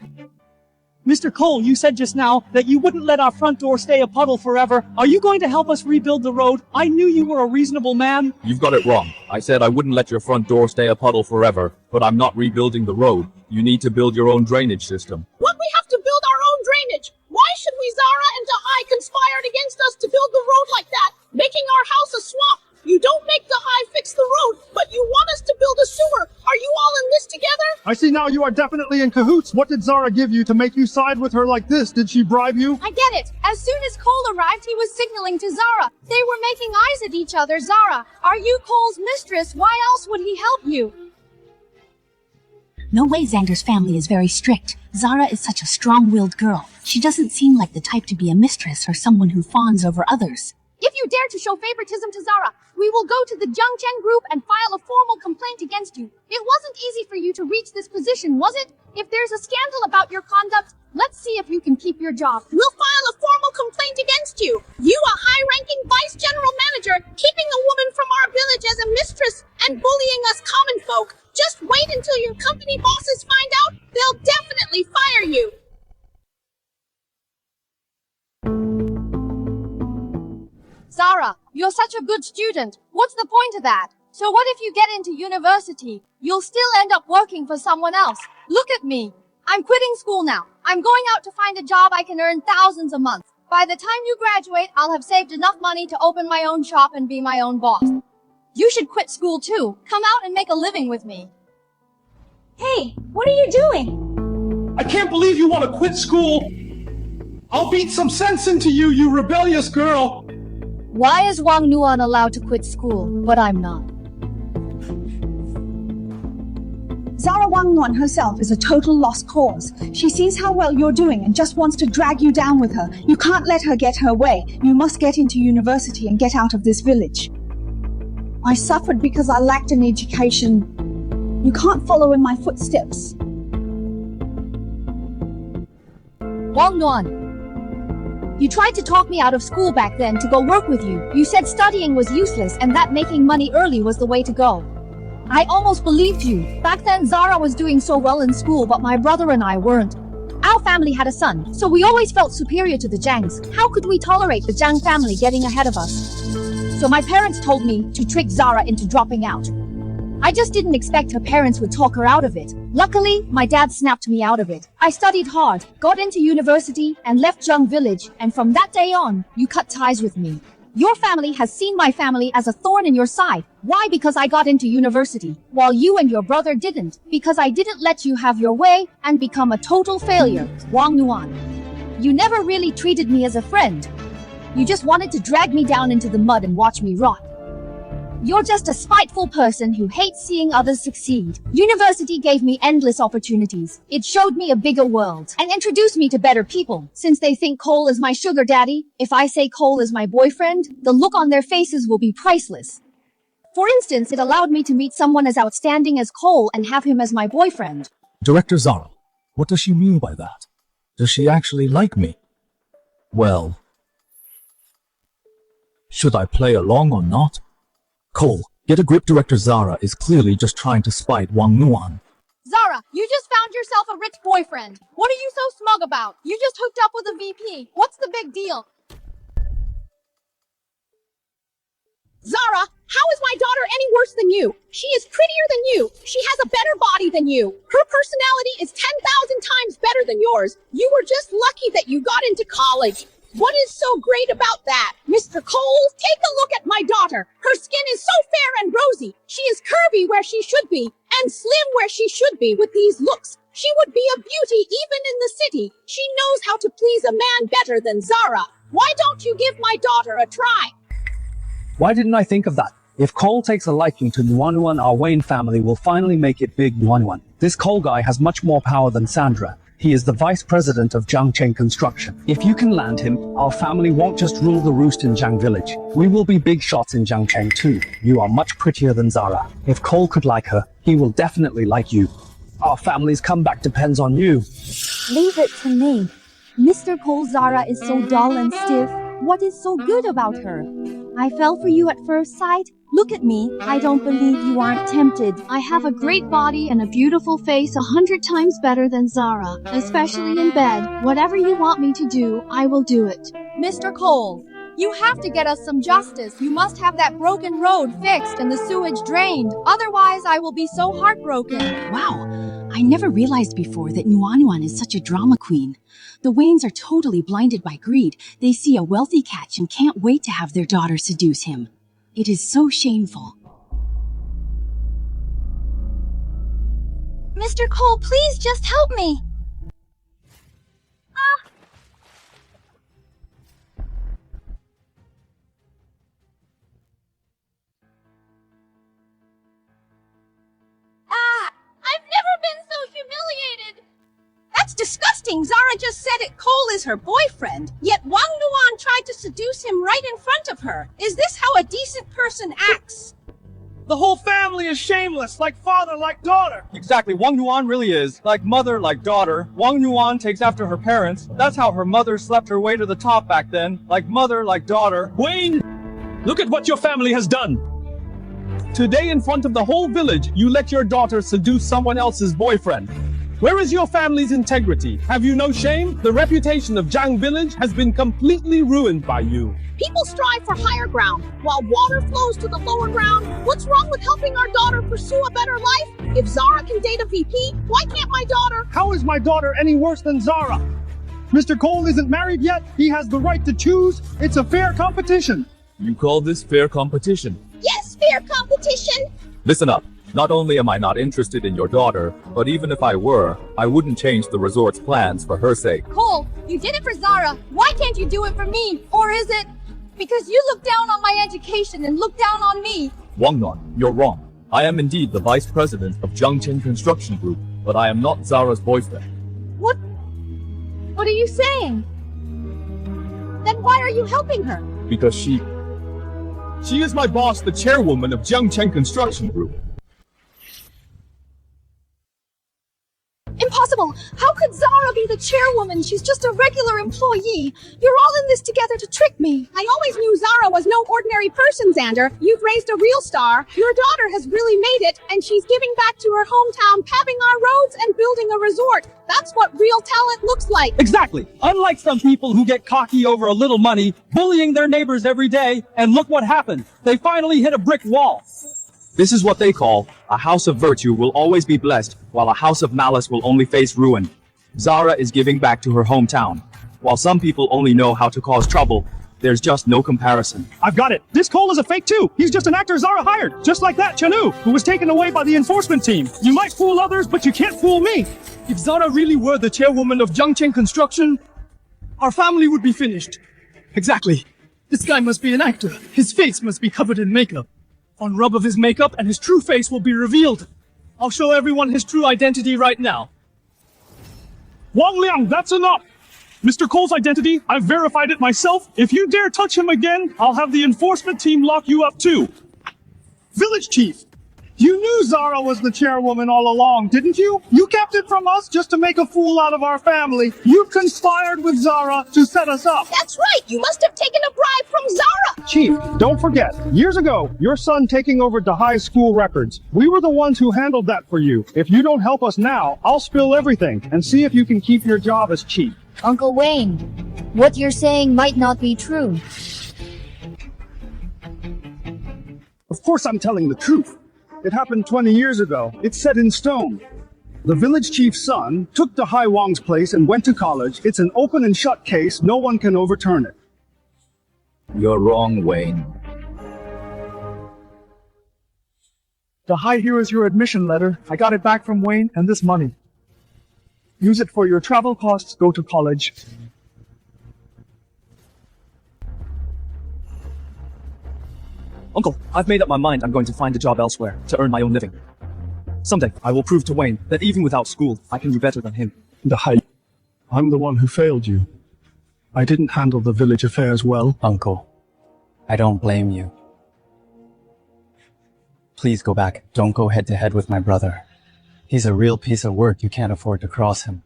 Mr. Cole, you said just now that you wouldn't let our front door stay a puddle forever. Are you going to help us rebuild the road? I knew you were a reasonable man. You've got it wrong. I said I wouldn't let your front door stay a puddle forever, but I'm not rebuilding the road. You need to build your own drainage system. What, we have to build our own drainage? Why should we, Zara and Dahai conspired against us to build the road like that, making our house a swamp? You don't make Dahai fix the road, but you want us to build a sewer. Are you all in this together? I see now you are definitely in cahoots. What did Zara give you to make you side with her like this? Did she bribe you? I get it. As soon as Cole arrived, he was signaling to Zara. They were making eyes at each other. Zara, are you Cole's mistress? Why else would he help you? No way, Xander's family is very strict. Zara is such a strong-willed girl. She doesn't seem like the type to be a mistress or someone who fawns over others. If you dare to show favoritism to Zara, we will go to the Zhengchen group and file a formal complaint against you. It wasn't easy for you to reach this position, was it? If there's a scandal about your conduct, let's see if you can keep your job. We'll file a formal complaint against you. You, a high-ranking vice general manager, keeping a woman from our village as a mistress and bullying us common folk. Just wait until your company bosses find out. They'll definitely fire you. Zara, you're such a good student. What's the point of that? So what if you get into university? You'll still end up working for someone else. Look at me. I'm quitting school now. I'm going out to find a job I can earn thousands a month. By the time you graduate, I'll have saved enough money to open my own shop and be my own boss. You should quit school too. Come out and make a living with me. Hey, what are you doing? I can't believe you want to quit school. I'll beat some sense into you, you rebellious girl. Why is Wang Nuan allowed to quit school, but I'm not? Zara Wang Nuan herself is a total lost cause. She sees how well you're doing and just wants to drag you down with her. You can't let her get her way. You must get into university and get out of this village. I suffered because I lacked an education. You can't follow in my footsteps. Wang Nuan, you tried to talk me out of school back then to go work with you. You said studying was useless and that making money early was the way to go. I almost believed you. Back then, Zara was doing so well in school, but my brother and I weren't. Our family had a son, so we always felt superior to the Zhangs. How could we tolerate the Zhang family getting ahead of us? So my parents told me to trick Zara into dropping out. I just didn't expect her parents would talk her out of it. Luckily, my dad snapped me out of it. I studied hard, got into university, and left Zheng village, and from that day on, you cut ties with me. Your family has seen my family as a thorn in your side. Why? Because I got into university, while you and your brother didn't. Because I didn't let you have your way and become a total failure. Wang Nuan, you never really treated me as a friend. You just wanted to drag me down into the mud and watch me rot. You're just a spiteful person who hates seeing others succeed. University gave me endless opportunities. It showed me a bigger world and introduced me to better people. Since they think Cole is my sugar daddy, if I say Cole is my boyfriend, the look on their faces will be priceless. For instance, it allowed me to meet someone as outstanding as Cole and have him as my boyfriend. Director Zara, what does she mean by that? Does she actually like me? Well, should I play along or not? Cole, get a grip. Director Zara is clearly just trying to spite Wang Nuan. Zara, you just found yourself a rich boyfriend. What are you so smug about? You just hooked up with a VP. What's the big deal? Zara, how is my daughter any worse than you? She is prettier than you. She has a better body than you. Her personality is 10,000 times better than yours. You were just lucky that you got into college. What is so great about that? Mr. Cole, take a look at my daughter. Her skin is so fair and rosy. She is curvy where she should be, and slim where she should be. With these looks, she would be a beauty even in the city. She knows how to please a man better than Zara. Why don't you give my daughter a try? Why didn't I think of that? If Cole takes a liking to Nuanuan, our Wayne family will finally make it big. Nuanuan. This Cole guy has much more power than Sandra. He is the vice president of Zhangchen Construction. If you can land him, our family won't just rule the roost in Zhang village. We will be big shots in Zhangchen too. You are much prettier than Zara. If Cole could like her, he will definitely like you. Our family's comeback depends on you. Leave it to me. Mr. causedZara is so dull and stiff. What is so good about her? I fell for you at first sight. Look at me. I don't believe you aren't tempted. I have a great body and a beautiful face 100 times better than Zara, especially in bed. Whatever you want me to do, I will do it. Mr. Cole, you have to get us some justice. You must have that broken road fixed and the sewage drained. Otherwise, I will be so heartbroken. Wow, I never realized before that Nuanuan is such a drama queen. The Waynes are totally blinded by greed. They see a wealthy catch and can't wait to have their daughter seduce him. It is so shameful. Mr. Cole, please just help me. I've never been so humiliated. That's disgusting. Zara just said it. Cole is her boyfriend. Yet Wang Nuan tried to seduce him right in front of her. Is this how a decent person acts? The whole family is shameless, like father, like daughter. Exactly, Wang Yuan really is. Like mother, like daughter. Wang Yuan takes after her parents. That's how her mother slept her way to the top back then. Like mother, like daughter. Wayne, look at what your family has done. Today in front of the whole village, you let your daughter seduce someone else's boyfriend. Where is your family's integrity? Have you no shame? The reputation of Zhang village has been completely ruined by you. People strive for higher ground, while water flows to the lower ground. What's wrong with helping our daughter pursue a better life? If Zara can date a VP, why can't my daughter? How is my daughter any worse than Zara? Mr. Cole isn't married yet. He has the right to choose. It's a fair competition. You call this fair competition? Yes, fair competition. Listen up. Not only am I not interested in your daughter, but even if I were, I wouldn't change the resort's plans for her sake. Cole, you did it for Zara. Why can't you do it for me? Or is it because you look down on my education and look down on me? Wang Nan, you're wrong. I am indeed the vice president of Zhangchen Construction Group, but I am not Zara's boyfriend. What are you saying? Then why are you helping her? Because she is my boss, the chairwoman of Zhangchen Construction Group. Impossible! How could Zara be the chairwoman? She's just a regular employee. You're all in this together to trick me. I always knew Zara was no ordinary person, Xander. You've raised a real star. Your daughter has really made it, and she's giving back to her hometown, paving our roads and building a resort. That's what real talent looks like. Exactly. Unlike some people who get cocky over a little money, bullying their neighbors every day, and look what happened. They finally hit a brick wall. This is what they call a house of virtue will always be blessed, while a house of malice will only face ruin. Zara is giving back to her hometown. While some people only know how to cause trouble, there's just no comparison. I've got it. This Cole is a fake too. He's just an actor Zara hired, just like that Chanu, who was taken away by the enforcement team. You might fool others, but you can't fool me. If Zara really were the chairwoman of Zhangchen Construction, our family would be finished. Exactly. This guy must be an actor. His face must be covered in makeup. On rub of his makeup and his true face will be revealed. I'll show everyone his true identity right now. Wang Liang, that's enough! Mr. Cole's identity, I've verified it myself. If you dare touch him again, I'll have the enforcement team lock you up too. Village Chief, you knew Zara was the chairwoman all along, didn't you? You kept it from us just to make a fool out of our family. You conspired with Zara to set us up. That's right. You must have taken a bribe from Zara. Chief, don't forget, years ago, your son taking over Dahai's school records. We were the ones who handled that for you. If you don't help us now, I'll spill everything and see if you can keep your job as chief. Uncle Wayne, what you're saying might not be true. Of course I'm telling the truth. It happened 20 years ago. It's set in stone. The village chief's son took Dahai Wang's place and went to college. It's an open and shut case. No one can overturn it. You're wrong, Wayne. Dahai, here is your admission letter. I got it back from Wayne and this money. Use it for your travel costs. Go to college. Uncle, I've made up my mind I'm going to find a job elsewhere to earn my own living. Someday, I will prove to Wayne that even without school, I can do better than him. Dahai, I'm the one who failed you. I didn't handle the village affairs well. Uncle, I don't blame you. Please go back. Don't go head to head with my brother. He's a real piece of work. You can't afford to cross him.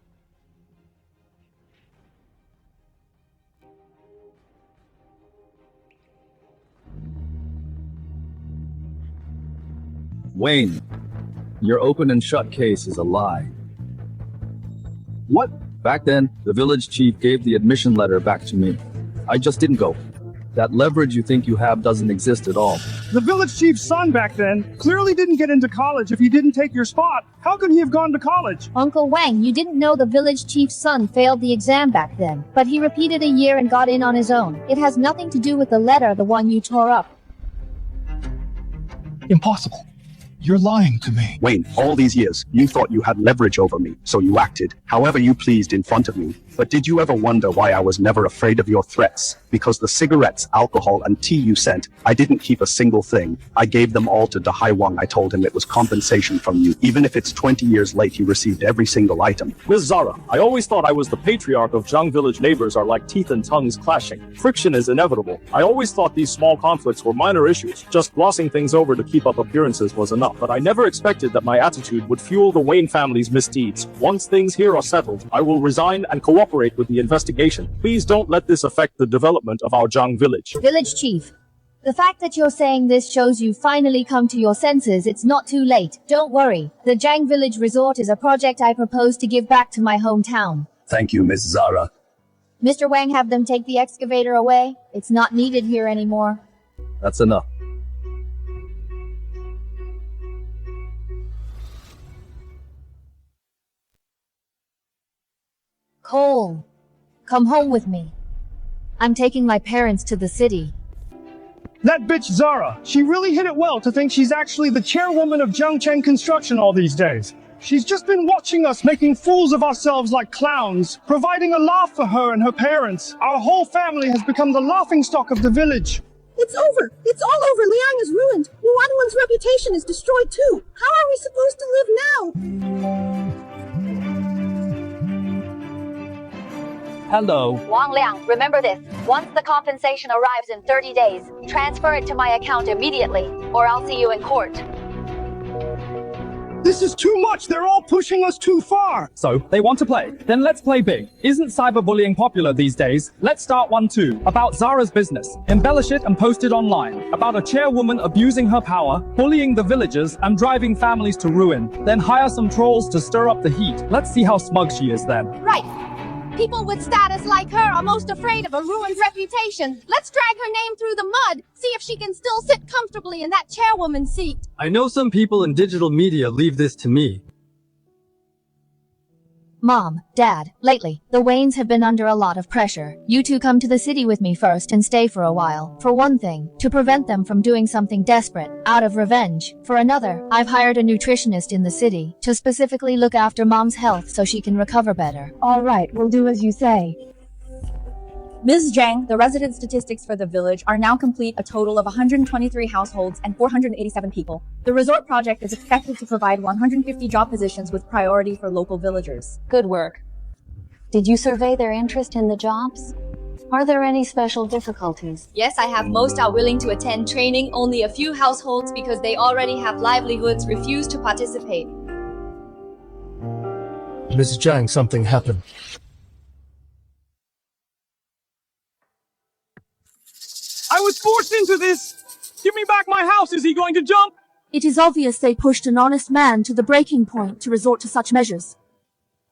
Wayne, your open and shut case is a lie. What? Back then, the village chief gave the admission letter back to me. I just didn't go. That leverage you think you have doesn't exist at all. The village chief's son back then clearly didn't get into college if he didn't take your spot. How could he have gone to college? Uncle Wang, you didn't know the village chief's son failed the exam back then, but he repeated a year and got in on his own. It has nothing to do with the letter, the one you tore up. Impossible. You're lying to me. Wayne, all these years, you thought you had leverage over me, so you acted however you pleased in front of me. But did you ever wonder why I was never afraid of your threats? Because the cigarettes, alcohol, and tea you sent, I didn't keep a single thing. I gave them all to Wang. I told him it was compensation from you. Even if it's 20 years late, he received every single item. Ms. Zara, I always thought I was the patriarch of Zhang village. Neighbors are like teeth and tongues clashing. Friction is inevitable. I always thought these small conflicts were minor issues. Just glossing things over to keep up appearances was enough. But I never expected that my attitude would fuel the Wayne family's misdeeds. Once things here are settled, I will resign and cooperate with the investigation. Please don't let this affect the development of our Zhang village. Village chief, the fact that you're saying this shows you finally come to your senses. It's not too late. Don't worry. The Zhang Village Resort is a project I propose to give back to my hometown. Thank you, Miss Zara. Mr. Wang, have them take the excavator away. It's not needed here anymore. That's enough. Cole, come home with me. I'm taking my parents to the city. That bitch Zara, she really hit it well to think she's actually the chairwoman of Jiangcheng Construction all these days. She's just been watching us making fools of ourselves like clowns, providing a laugh for her and her parents. Our whole family has become the laughingstock of the village. It's over. It's all over. Liang is ruined. Nuanwan's reputation is destroyed too. How are we supposed to live now? Hello. Wang Liang, remember this. Once the compensation arrives in 30 days, transfer it to my account immediately, or I'll see you in court. This is too much. They're all pushing us too far. So, they want to play. Then let's play big. Isn't cyberbullying popular these days? Let's start one too. About Zara's business. Embellish it and post it online. About a chairwoman abusing her power, bullying the villagers, and driving families to ruin. Then hire some trolls to stir up the heat. Let's see how smug she is then. Right. People with status like her are most afraid of a ruined reputation. Let's drag her name through the mud, see if she can still sit comfortably in that chairwoman seat. I know some people in digital media leave this to me. Mom, Dad, lately, the Waynes have been under a lot of pressure. You two come to the city with me first and stay for a while. For one thing, to prevent them from doing something desperate, out of revenge. For another, I've hired a nutritionist in the city to specifically look after Mom's health so she can recover better. All right, we'll do as you say. Ms. Zhang, the resident statistics for the village are now complete, a total of 123 households and 487 people. The resort project is expected to provide 150 job positions with priority for local villagers. Good work. Did you survey their interest in the jobs? Are there any special difficulties? Yes, I have. Most are willing to attend training. Only a few households, because they already have livelihoods, refuse to participate. Mrs. Zhang, something happened. I was forced into this! Give me back my house! Is he going to jump? It is obvious they pushed an honest man to the breaking point to resort to such measures.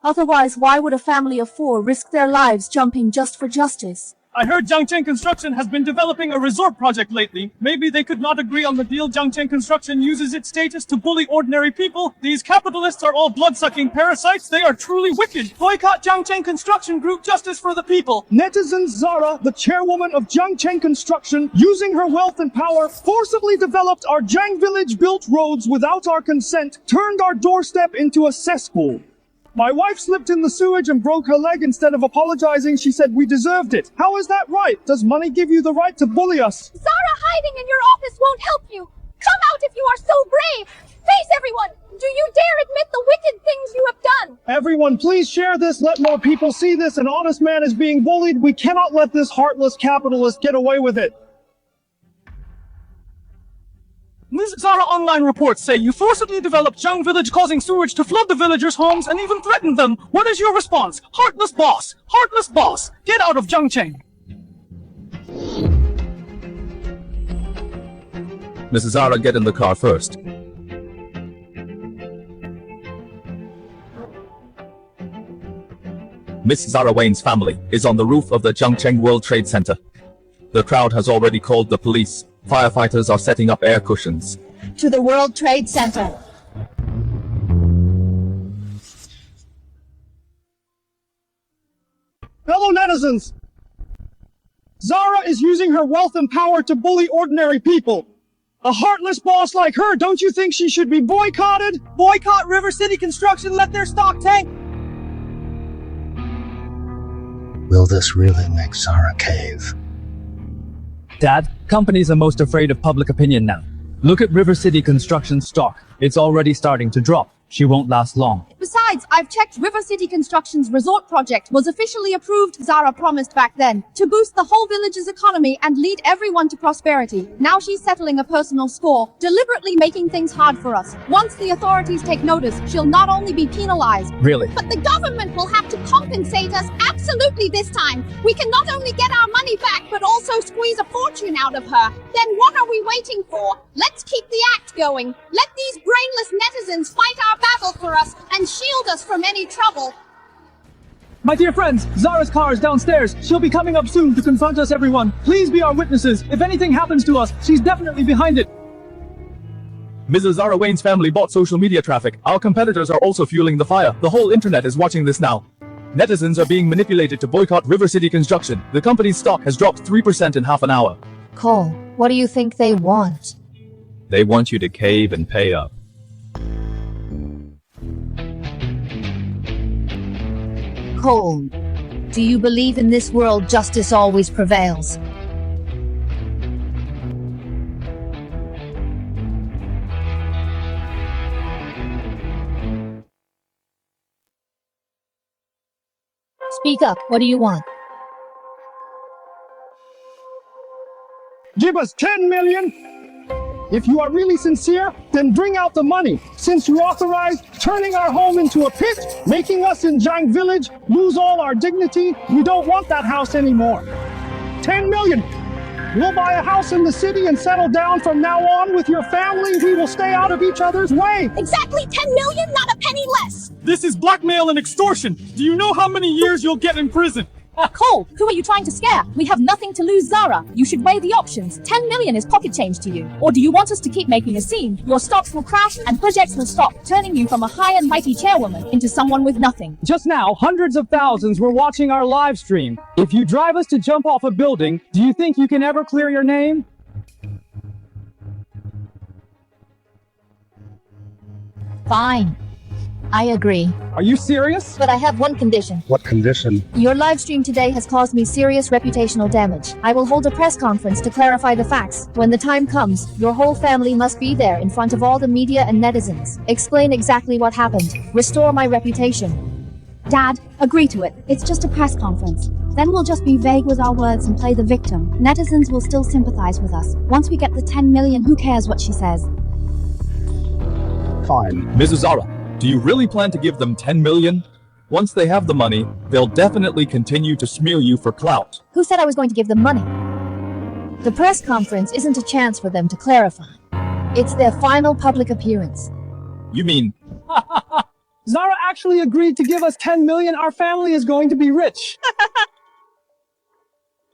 Otherwise, why would a family of 4 risk their lives jumping just for justice? I heard Jiangcheng Construction has been developing a resort project lately. Maybe they could not agree on the deal. Jiangcheng Construction uses its status to bully ordinary people. These capitalists are all blood-sucking parasites. They are truly wicked. Boycott Jiangcheng Construction Group. Justice for the people. Netizens Zara, the chairwoman of Jiangcheng Construction, using her wealth and power, forcibly developed our Zhang village, built roads without our consent, turned our doorstep into a cesspool. My wife slipped in the sewage and broke her leg. Instead of apologizing, she said we deserved it. How is that right? Does money give you the right to bully us? Zara, hiding in your office won't help you. Come out if you are so brave. Face everyone. Do you dare admit the wicked things you have done? Everyone, please share this. Let more people see this. An honest man is being bullied. We cannot let this heartless capitalist get away with it. Ms. Zara, online reports say you forcibly developed Zhang village, causing sewage to flood the villagers' homes and even threatened them. What is your response? Heartless boss! Heartless boss! Get out of Jiangcheng! Mrs. Zara, get in the car first. Miss Zara Wayne's family is on the roof of the Zhangcheng World Trade Center. The crowd has already called the police. Firefighters are setting up air cushions. To the World Trade Center. Fellow netizens! Zara is using her wealth and power to bully ordinary people. A heartless boss like her, don't you think she should be boycotted? Boycott River City Construction, let their stock tank! Will this really make Zara cave? Dad, companies are most afraid of public opinion now. Look at River City Construction's stock. It's already starting to drop. She won't last long. Besides, I've checked River City Construction's resort project was officially approved, Zara promised back then, to boost the whole village's economy and lead everyone to prosperity. Now she's settling a personal score, deliberately making things hard for us. Once the authorities take notice, she'll not only be penalized, Really? But the government will have to compensate us absolutely this time. We can not only get our money back, but also squeeze a fortune out of her. Then what are we waiting for? Let's keep the act going. Let these brainless netizens fight our battle for us and shield us from any trouble. My dear friends, Zara's car is downstairs. She'll be coming up soon to confront us, everyone. Please be our witnesses. If anything happens to us, she's definitely behind it. Mrs. Zara Wayne's family bought social media traffic. Our competitors are also fueling the fire. The whole internet is watching this now. Netizens are being manipulated to boycott River City Construction. The company's stock has dropped 3% in half an hour. Cole, what do you think they want? They want you to cave and pay up. Cole, do you believe in this world justice always prevails? Speak up, what do you want? Give us 10 million? If you are really sincere, then bring out the money. Since you authorized turning our home into a pit, making us in Zhang Village lose all our dignity, we don't want that house anymore. 10 million. We'll buy a house in the city and settle down from now on with your family. We will stay out of each other's way. Exactly 10 million, not a penny less. This is blackmail and extortion. Do you know how many years you'll get in prison? Cole, who are you trying to scare? We have nothing to lose, Zara. You should weigh the options. 10 million is pocket change to you. Or do you want us to keep making a scene? Your stocks will crash and projects will stop, turning you from a high and mighty chairwoman into someone with nothing. Just now, hundreds of thousands were watching our live stream. If you drive us to jump off a building, do you think you can ever clear your name? Fine. I agree. Are you serious? But I have one condition. What condition? Your live stream today has caused me serious reputational damage. I will hold a press conference to clarify the facts. When the time comes, your whole family must be there in front of all the media and netizens. Explain exactly what happened. Restore my reputation. Dad, agree to it. It's just a press conference. Then we'll just be vague with our words and play the victim. Netizens will still sympathize with us. Once we get the 10 million, who cares what she says? Fine. Mrs. Zara, do you really plan to give them 10 million? Once they have the money, they'll definitely continue to smear you for clout. Who said I was going to give them money? The press conference isn't a chance for them to clarify. It's their final public appearance. You mean... Zara actually agreed to give us 10 million. Our family is going to be rich.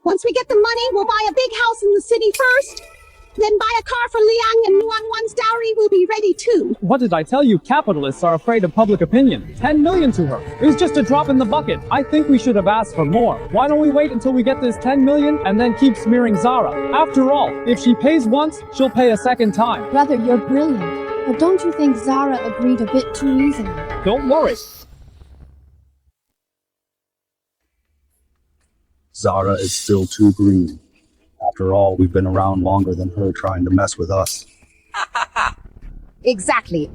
Once we get the money, we'll buy a big house in the city first. Then buy a car for Liang, and Nuan dowry will be ready too. What did I tell you? Capitalists are afraid of public opinion. 10 million to her. It was just a drop in the bucket. I think we should have asked for more. Why don't we wait until we get this 10 million and then keep smearing Zara? After all, if she pays once, she'll pay a second time. Brother, you're brilliant. But don't you think Zara agreed a bit too easily? Don't worry. Zara is still too green. After all, we've been around longer than her trying to mess with us. Exactly.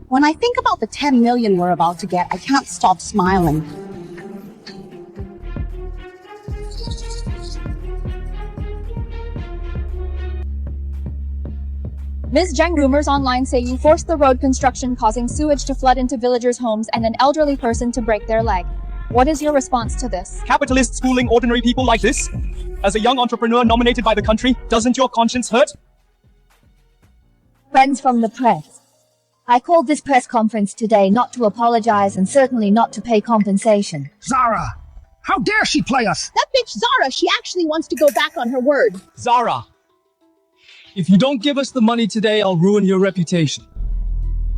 When I think about the 10 million we're about to get, I can't stop smiling. Ms. Zhang, rumors online say you forced the road construction, causing sewage to flood into villagers' homes and an elderly person to break their leg. What is your response to this? Capitalists schooling ordinary people like this? As a young entrepreneur nominated by the country, doesn't your conscience hurt? Friends from the press. I called this press conference today not to apologize and certainly not to pay compensation. Zara, How dare she play us? That bitch Zara, she actually wants to go back on her word. Zara, if you don't give us the money today, I'll ruin your reputation.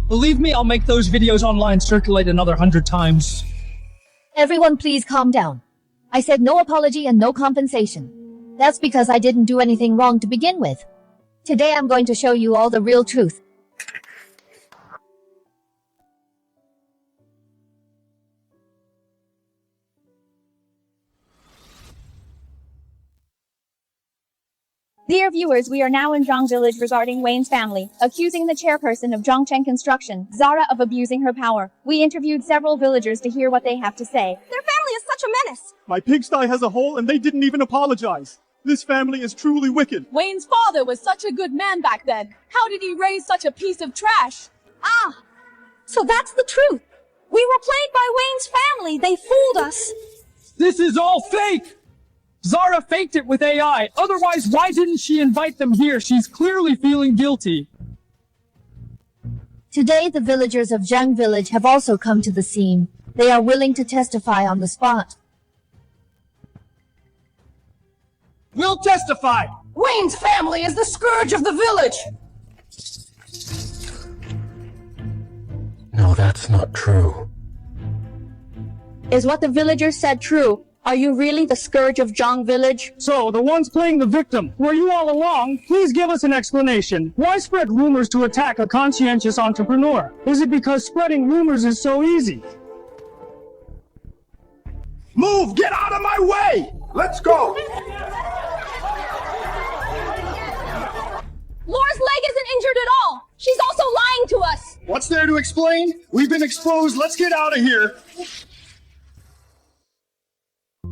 Believe me, I'll make those videos online circulate another 100 times. Everyone please calm down. I said no apology and no compensation. That's because I didn't do anything wrong to begin with. Today I'm going to show you all the real truth. Dear viewers, we are now in Zhang Village regarding Wayne's family, accusing the chairperson of Zhongcheng Construction, Zara, of abusing her power. We interviewed several villagers to hear what they have to say. Their family is such a menace. My pigsty has a hole and they didn't even apologize. This family is truly wicked. Wayne's father was such a good man back then. How did he raise such a piece of trash? Ah, so that's the truth. We were played by Wayne's family. They fooled us. This is all fake! Zara faked it with AI. Otherwise, why didn't she invite them here? She's clearly feeling guilty. Today the villagers of Zhang Village have also come to the scene. They are willing to testify on the spot. We'll testify! Wayne's family is the scourge of the village. No, that's not true. Is what the villagers said true? Are you really the scourge of Zhang Village? So, the ones playing the victim, were you all along? Please give us an explanation. Why spread rumors to attack a conscientious entrepreneur? Is it because spreading rumors is so easy? Move! Get out of my way! Let's go! Laura's leg isn't injured at all. She's also lying to us. What's there to explain? We've been exposed. Let's get out of here.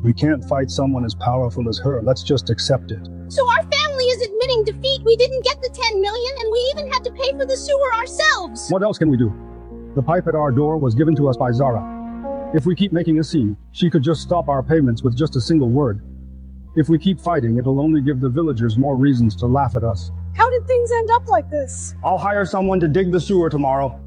We can't fight someone as powerful as her. Let's just accept it. So our family is admitting defeat. We didn't get the 10 million and we even had to pay for the sewer ourselves. What else can we do? The pipe at our door was given to us by Zara. If we keep making a scene, she could just stop our payments with just a single word. If we keep fighting, it'll only give the villagers more reasons to laugh at us. How did things end up like this? I'll hire someone to dig the sewer tomorrow.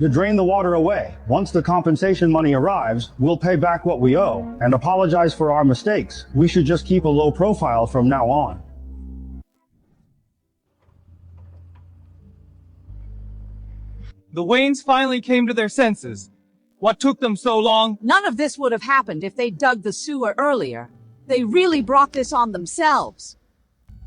To drain the water away. Once the compensation money arrives, we'll pay back what we owe and apologize for our mistakes. We should just keep a low profile from now on. The Waynes finally came to their senses. What took them so long? None of this would have happened if they dug the sewer earlier. They really brought this on themselves.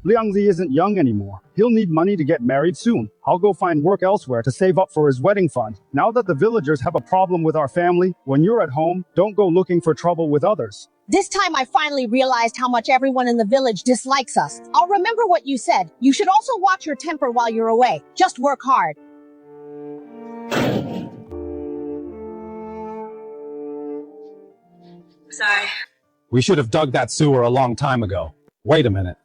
Liangzi isn't young anymore. He'll need money to get married soon. I'll go find work elsewhere to save up for his wedding fund. Now that the villagers have a problem with our family, when you're at home, don't go looking for trouble with others. This time I finally realized how much everyone in the village dislikes us. I'll remember what you said. You should also watch your temper while you're away. Just work hard. Sorry. We should have dug that sewer a long time ago. Wait a minute.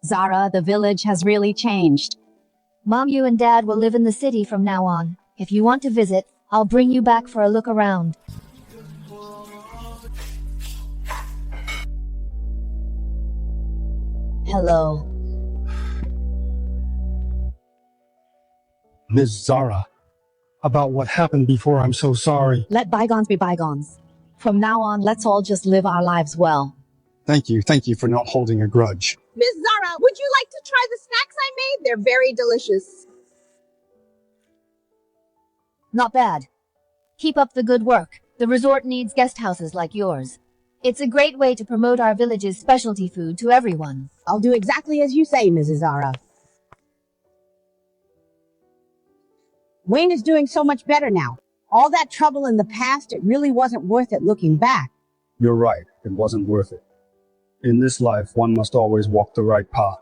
Zara, the village has really changed. Mom, you and Dad will live in the city from now on. If you want to visit, I'll bring you back for a look around. Hello. Ms. Zara, about what happened before, I'm so sorry. Let bygones be bygones. From now on, let's all just live our lives well. Thank you for not holding a grudge. Miss Zara, would you like to try the snacks I made? They're very delicious. Not bad. Keep up the good work. The resort needs guest houses like yours. It's a great way to promote our village's specialty food to everyone. I'll do exactly as you say, Mrs. Zara. Wayne is doing so much better now. All that trouble in the past, it really wasn't worth it looking back. You're right, it wasn't worth it. In this life, one must always walk the right path.